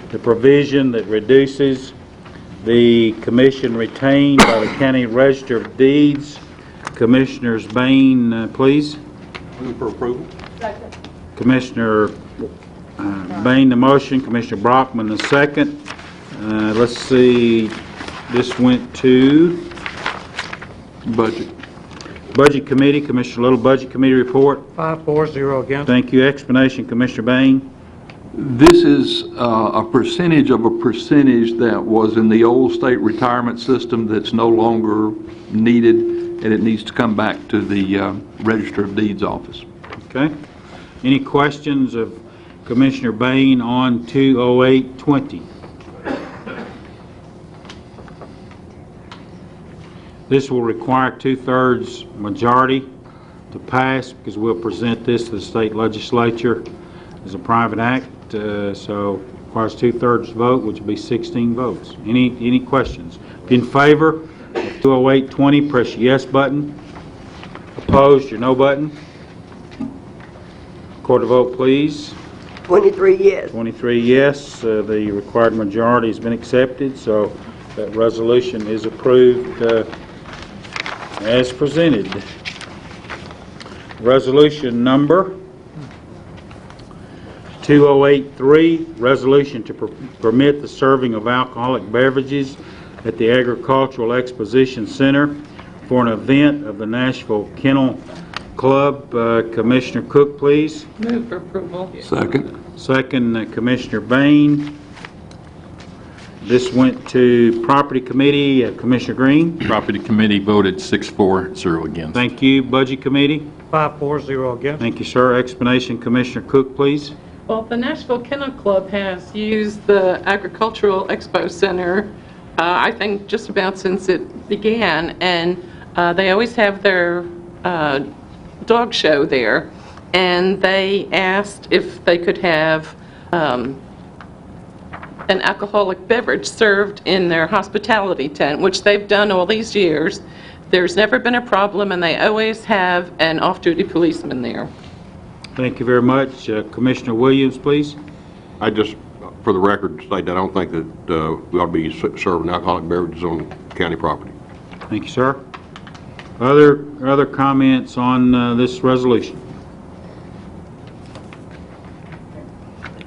the provision that reduces the commission retained by the County Register of Deeds. Commissioners Bain, please. Move for approval. Commissioner Bain, the motion. Commissioner Brockman, the second. Let's see. This went to Budget Committee. Commissioner Little, Budget Committee report. 5-4-0 against. Thank you. Explanation, Commissioner Bain. This is a percentage of a percentage that was in the old state retirement system that's no longer needed, and it needs to come back to the Register of Deeds office. Okay. Any questions of Commissioner Bain on 20820? This will require 2/3 majority to pass because we'll present this to the state legislature as a private act. So requires 2/3 vote, which will be 16 votes. Any questions? If you're in favor of 20820, press your yes button. Opposed, your no button. Record a vote, please. 23 yes. 23 yes. The required majority has been accepted, so that resolution is approved as presented. Resolution number 2083, resolution to permit the serving of alcoholic beverages at the Agricultural Exposition Center for an event of the Nashville Kennel Club. Commissioner Cook, please. Move for approval. Second. Second, Commissioner Bain. This went to Property Committee, Commissioner Green. Property Committee voted 6-4-0 against. Thank you. Budget Committee. 5-4-0 against. Thank you, sir. Explanation, Commissioner Cook, please. Well, the Nashville Kennel Club has used the Agricultural Expo Center, I think, just about since it began, and they always have their dog show there, and they asked if they could have an alcoholic beverage served in their hospitality tent, which they've done all these years. There's never been a problem, and they always have an off-duty policeman there. Thank you very much. Commissioner Williams, please. I just, for the record, state that I don't think that we ought to be serving alcoholic beverages on county property. Thank you, sir. Other comments on this resolution?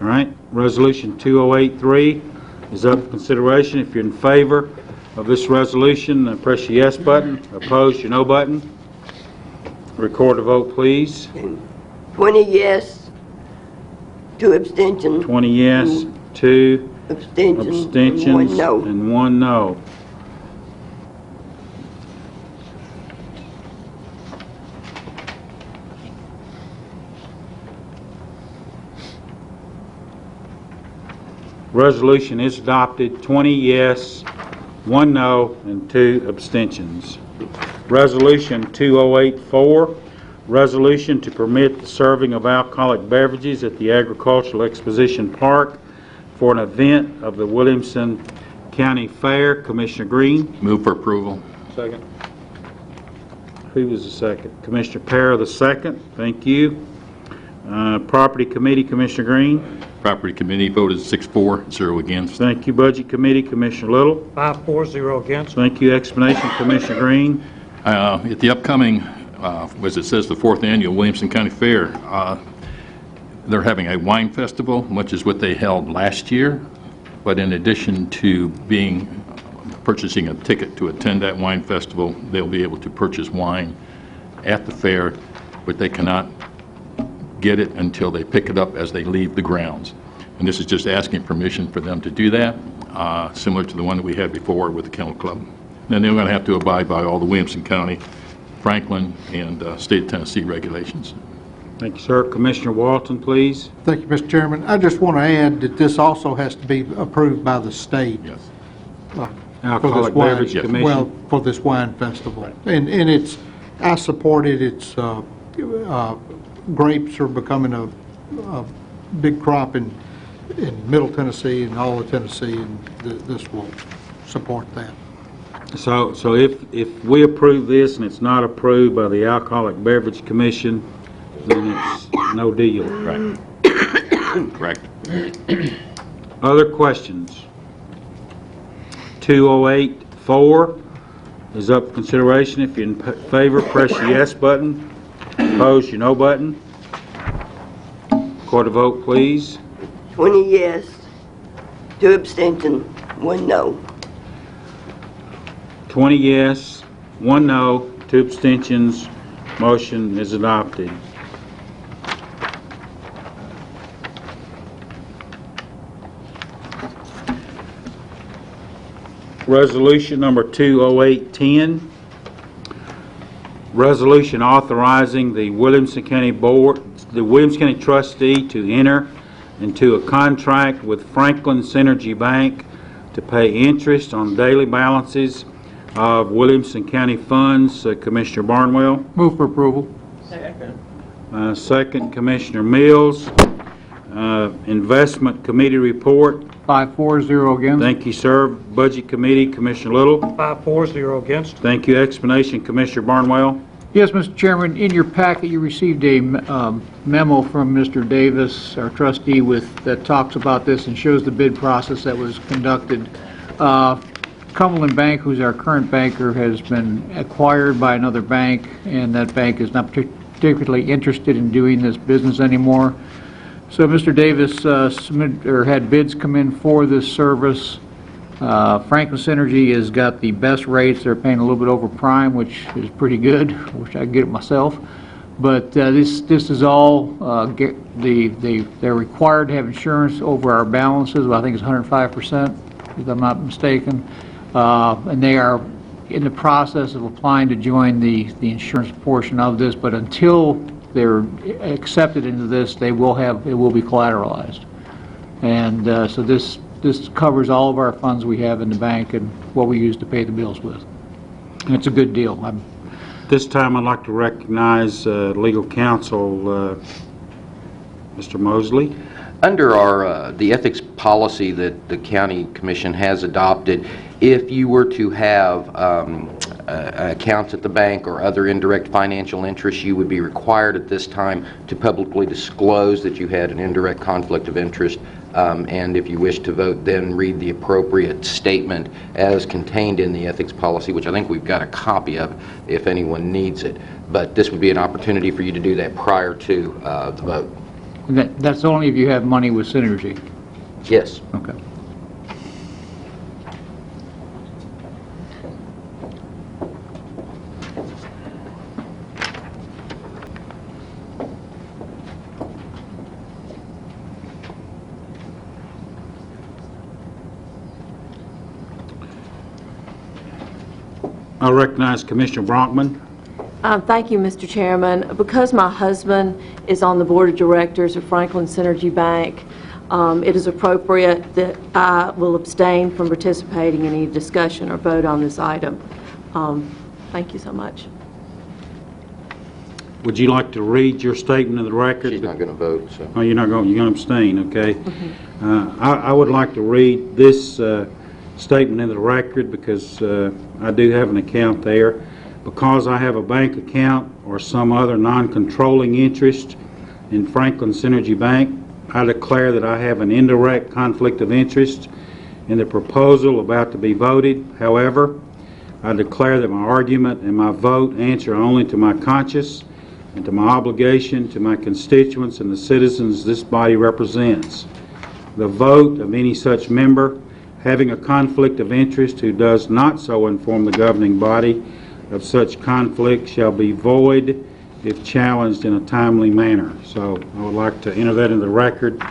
All right, Resolution 2083 is up for consideration. If you're in favor of this resolution, press your yes button. Opposed, your no button. Record the vote, please. 20 yes, 2 abstentions. 20 yes, 2 Abstentions, abstentions, and 1 no. and 1 no. Resolution is adopted, 20 yes, 1 no, and 2 abstentions. Resolution 2084, resolution to permit the serving of alcoholic beverages at the Agricultural Exposition Park for an event of the Williamson County Fair. Commissioner Green. Move for approval. Second. Who was the second? Commissioner Parra, the second. Thank you. Property Committee, Commissioner Green. Property Committee voted 6-4-0 against. Thank you. Budget Committee, Commissioner Little. 5-4-0 against. Thank you. Explanation, Commissioner Green. At the upcoming, as it says, the 4th Annual Williamson County Fair, they're having a wine festival, much as what they held last year. But in addition to purchasing a ticket to attend that wine festival, they'll be able to purchase wine at the fair, but they cannot get it until they pick it up as they leave the grounds. And this is just asking permission for them to do that, similar to the one that we had before with the Kennel Club. And they're going to have to abide by all the Williamson County, Franklin, and state of Tennessee regulations. Thank you, sir. Commissioner Walton, please. Thank you, Mr. Chairman. I just want to add that this also has to be approved by the state. Yes. Alcoholic Beverage Commission. Well, for this wine festival. Right. And it's, I support it. It's, grapes are becoming a big crop in Middle Tennessee and all of Tennessee, and this will support that. So if we approve this and it's not approved by the Alcoholic Beverage Commission, then it's no deal. Right. Correct. Other questions? 2084 is up for consideration. If you're in favor, press your yes button. Opposed, your no button. Record a vote, please. 20 yes, 2 abstentions, 1 no. 20 yes, 1 no, 2 abstentions. Motion is adopted. Resolution number 20810. Resolution authorizing the Williamson County Board, the Williamson County Trustee to enter into a contract with Franklin Synergy Bank to pay interest on daily balances of Williamson County funds. Commissioner Barnwell. Move for approval. Second. Second, Commissioner Mills. Investment Committee report. 5-4-0 against. Thank you, sir. Budget Committee, Commissioner Little. 5-4-0 against. Thank you. Explanation, Commissioner Barnwell. Yes, Mr. Chairman, in your packet you received a memo from Mr. Davis, our trustee, that talks about this and shows the bid process that was conducted. Cumberland Bank, who's our current banker, has been acquired by another bank, and that bank is not particularly interested in doing this business anymore. So Mr. Davis had bids come in for this service. Franklin Synergy has got the best rates. They're paying a little bit over prime, which is pretty good. I wish I could get it myself. But this is all, they're required to have insurance over our balances. I think it's 105%. if I'm not mistaken. And they are in the process of applying to join the insurance portion of this, but until they're accepted into this, it will be collateralized. And so this covers all of our funds we have in the bank and what we use to pay the bills with. And it's a good deal. This time I'd like to recognize legal counsel, Mr. Mosley. Under the ethics policy that the county commission has adopted, if you were to have accounts at the bank or other indirect financial interests, you would be required at this time to publicly disclose that you had an indirect conflict of interest. And if you wish to vote, then read the appropriate statement as contained in the ethics policy, which I think we've got a copy of if anyone needs it. But this would be an opportunity for you to do that prior to the vote. That's only if you have money with Synergy? Yes. Okay. I recognize Commissioner Brockman. Thank you, Mr. Chairman. Because my husband is on the Board of Directors of Franklin Synergy Bank, it is appropriate that I will abstain from participating in any discussion or vote on this item. Thank you so much. Would you like to read your statement of the record? She's not going to vote, so. Oh, you're not going. You're going to abstain, okay? I would like to read this statement in the record because I do have an account there. Because I have a bank account or some other non-controlling interest in Franklin Synergy Bank, I declare that I have an indirect conflict of interest in the proposal about to be voted. However, I declare that my argument and my vote answer only to my conscience and to my obligation to my constituents and the citizens this body represents. The vote of any such member having a conflict of interest who does not so inform the governing body of such conflict shall be void if challenged in a timely manner. So I would like to enter that in the record,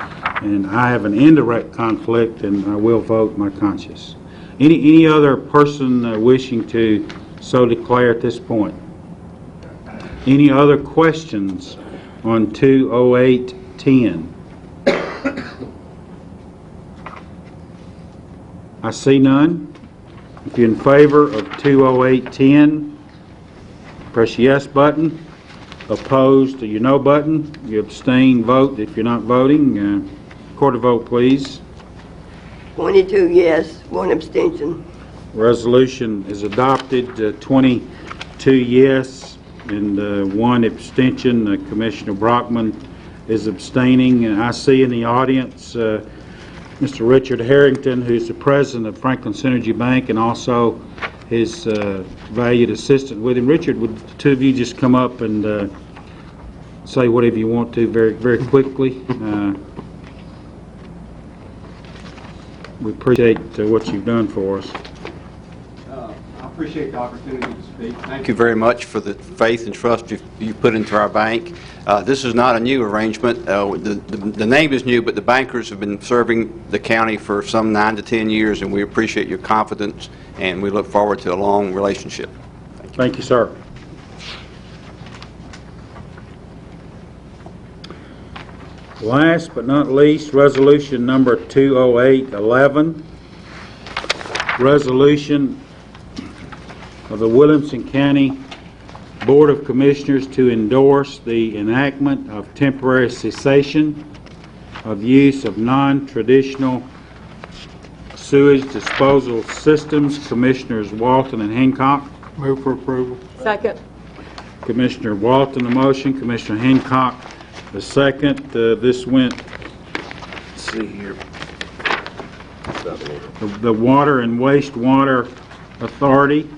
and I have an indirect conflict, and I will vote my conscience. Any other person wishing to so declare at this point? Any other questions on 20810? I see none. If you're in favor of 20810, press yes button. Opposed to your no button. You abstain, vote if you're not voting. Record a vote, please. 22 yes, 1 abstention. Resolution is adopted. 22 yes and 1 abstention. Commissioner Brockman is abstaining. I see in the audience Mr. Richard Harrington, who's the president of Franklin Synergy Bank, and also his valued assistant with him. Richard, would the two of you just come up and say whatever you want to very, very quickly? We appreciate what you've done for us. I appreciate the opportunity to speak. Thank you very much for the faith and trust you've put into our bank. This is not a new arrangement. The name is new, but the bankers have been serving the county for some 9 to 10 years, and we appreciate your confidence, and we look forward to a long relationship. Thank you, sir. Last but not least, resolution number 20811. Resolution of the Williamson County Board of Commissioners to endorse the enactment of temporary cessation of use of non-traditional sewage disposal systems. Commissioners Walton and Hancock. Move for approval. Second. Commissioner Walton, the motion. Commissioner Hancock, the second. This went, let's see here, the Water and Wastewater Authority.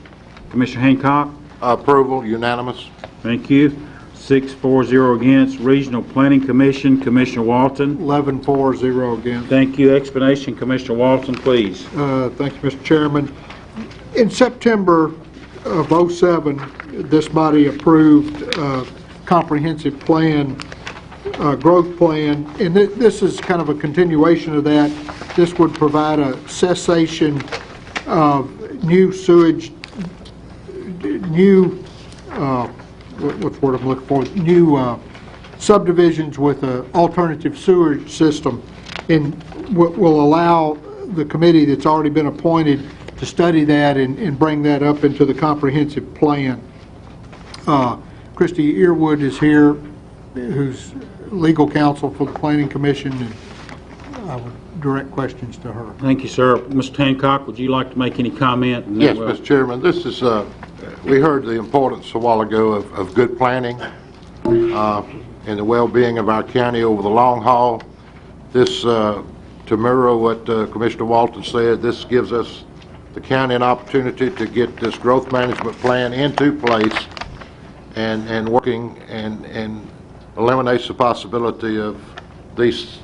Commissioner Hancock. Approval, unanimous. Thank you. 6-4-0 against. Regional Planning Commission, Commissioner Walton. 11-4-0 against. Thank you. Explanation, Commissioner Walton, please. Thank you, Mr. Chairman. In September of '07, this body approved a comprehensive plan growth plan, and this is kind of a continuation of that. This would provide a cessation of new sewage, new, what's the word I'm looking for, new subdivisions with an alternative sewage system, and will allow the committee that's already been appointed to study that and bring that up into the comprehensive plan. Christy Earwood is here, who's legal counsel for the Planning Commission, and I would direct questions to her. Thank you, sir. Mr. Hancock, would you like to make any comment? Yes, Mr. Chairman. This is, we heard the importance a while ago of good planning and the well-being of our county over the long haul. This, to mirror what Commissioner Walton said, this gives us, the county, an opportunity to get this growth management plan into place and working and eliminates the possibility of these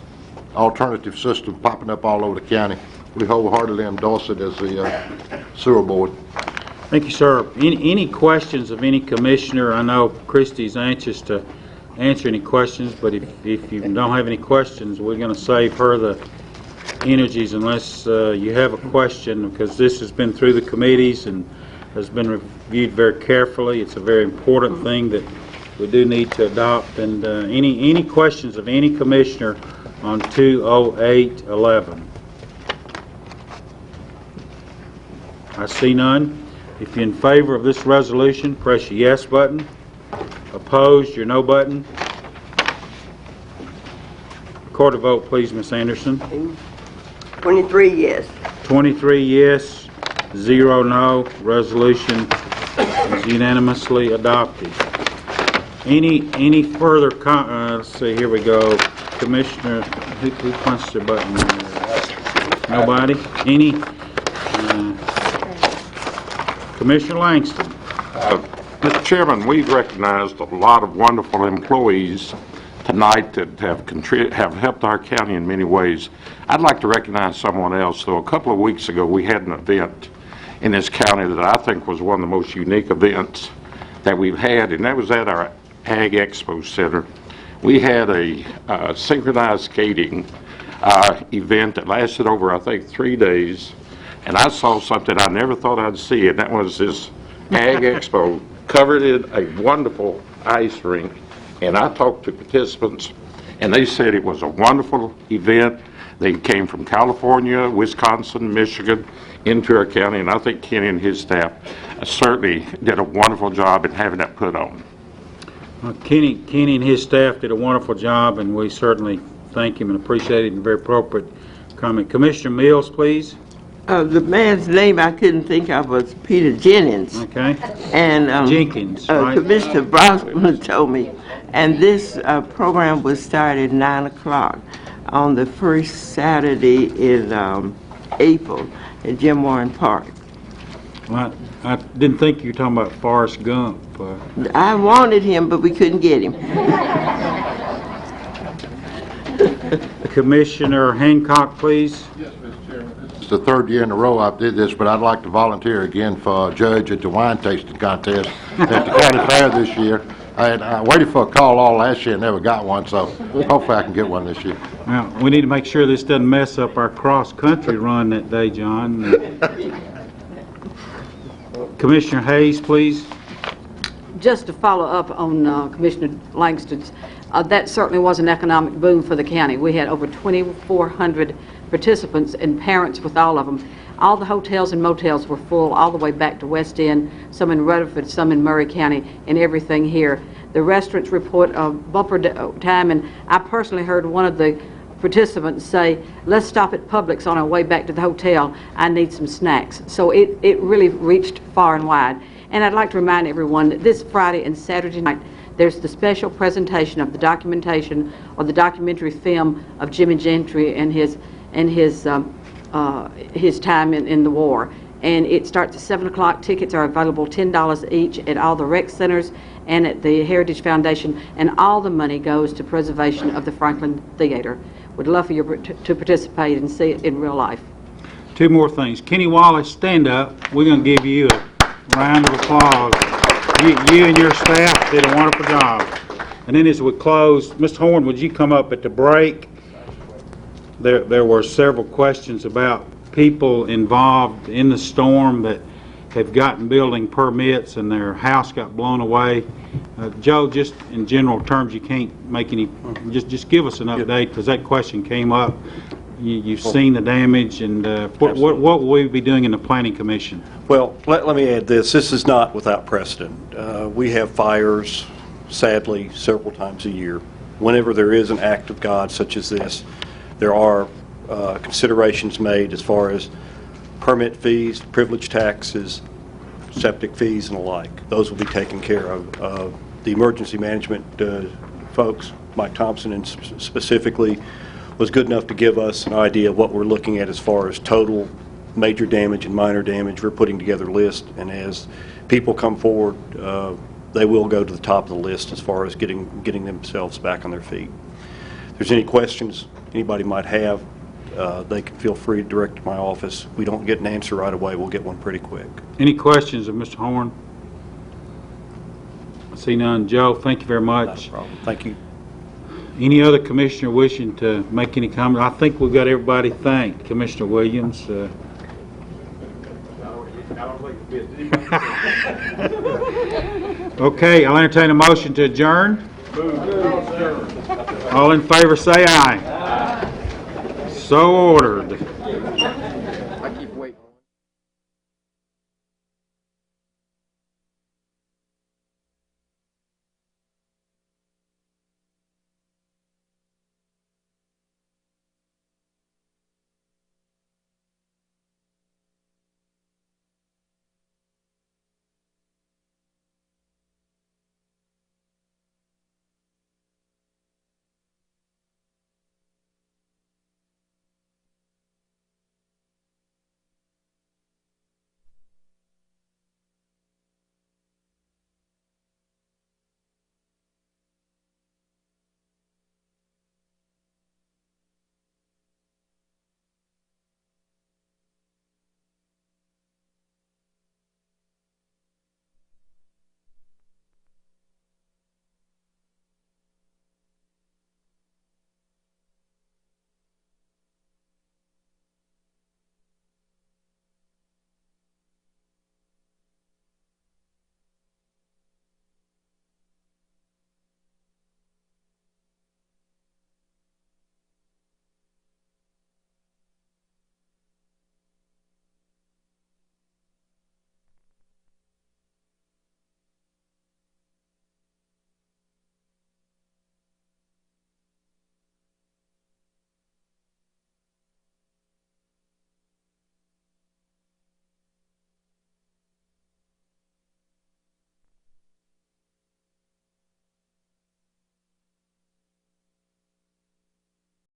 alternative systems popping up all over the county. We wholeheartedly endorse it as the sewer board. Thank you, sir. Any questions of any commissioner? I know Christy's anxious to answer any questions, but if you don't have any questions, we're going to save her the energies unless you have a question, because this has been through the committees and has been reviewed very carefully. It's a very important thing that we do need to adopt. And any questions of any commissioner on 20811? I see none. If you're in favor of this resolution, press your yes button. Opposed, your no button. Record a vote, please, Ms. Anderson. 23 yes. 23 yes, 0 no. Resolution is unanimously adopted. Any further let's see, here we go. Commissioner, who punched their button? Nobody? Any? Commissioner Langston. Mr. Chairman, we've recognized a lot of wonderful employees tonight that have helped our county in many ways. I'd like to recognize someone else, though. A couple of weeks ago, we had an event in this county that I think was one of the most unique events that we've had, and that was at our Ag Expo Center. We had a synchronized skating event that lasted over, I think, 3 days, and I saw something I never thought I'd see, and that was this Ag Expo covered in a wonderful ice rink. And I talked to participants, and they said it was a wonderful event. They came from California, Wisconsin, Michigan, into our county, and I think Kenny and his staff certainly did a wonderful job in having that put on. Kenny and his staff did a wonderful job, and we certainly thank him and appreciate it, and very appropriate comment. Commissioner Mills, please. The man's name I couldn't think of was Peter Jennings. Okay. And Jenkins, right? Commissioner Brosman told me. And this program was started at 9 o'clock on the first Saturday in April at Jim Warren Park. Well, I didn't think you were talking about Forrest Gump. I wanted him, but we couldn't get him. Commissioner Hancock, please. Yes, Mr. Chairman. It's the third year in a row I did this, but I'd like to volunteer again for a judge at the wine tasting contest at the county fair this year. I waited for a call all last year and never got one, so hopefully I can get one this year. Now, we need to make sure this doesn't mess up our cross-country run that day, John. Commissioner Hayes, please. Just to follow up on Commissioner Langston's, that certainly was an economic boom for the county. We had over 2,400 participants and parents with all of them. All the hotels and motels were full all the way back to West End, some in Rutherford, some in Murray County, and everything here. The restaurants report a bumper time, and I personally heard one of the participants say, let's stop at Publix on our way back to the hotel. I need some snacks. So it really reached far and wide. And I'd like to remind everyone that this Friday and Saturday night, there's the special presentation of the documentation or the documentary film of Jimmy Gentry and his time in the war. And it starts at 7 o'clock. Tickets are available $10 each at all the rec centers and at the Heritage Foundation, and all the money goes to preservation of the Franklin Theater. Would love for you to participate and see it in real life. Two more things. Kenny Wallace, stand up. We're going to give you a round of applause. You and your staff did a wonderful job. And then as we close, Mr. Horn, would you come up at the break? There were several questions about people involved in the storm that have gotten building permits and their house got blown away. Joe, just in general terms, you can't make any, just give us an update, because that question came up. You've seen the damage, and what will we be doing in the Planning Commission? Well, let me add this. This is not without precedent. We have fires, sadly, several times a year. Whenever there is an act of God such as this, there are considerations made as far as permit fees, privilege taxes, septic fees, and the like. Those will be taken care of. The emergency management folks, Mike Thompson and specifically, was good enough to give us an idea of what we're looking at as far as total major damage and minor damage. We're putting together a list, and as people come forward, they will go to the top of the list as far as getting themselves back on their feet. If there's any questions anybody might have, they can feel free to direct to my office. We don't get an answer right away. We'll get one pretty quick. Any questions of Mr. Horn? I see none. Joe, thank you very much. No problem. Thank you. Any other commissioner wishing to make any comment? I think we've got everybody thanked. Commissioner Williams. Okay, I'll entertain a motion to adjourn. All in favor say aye. So ordered.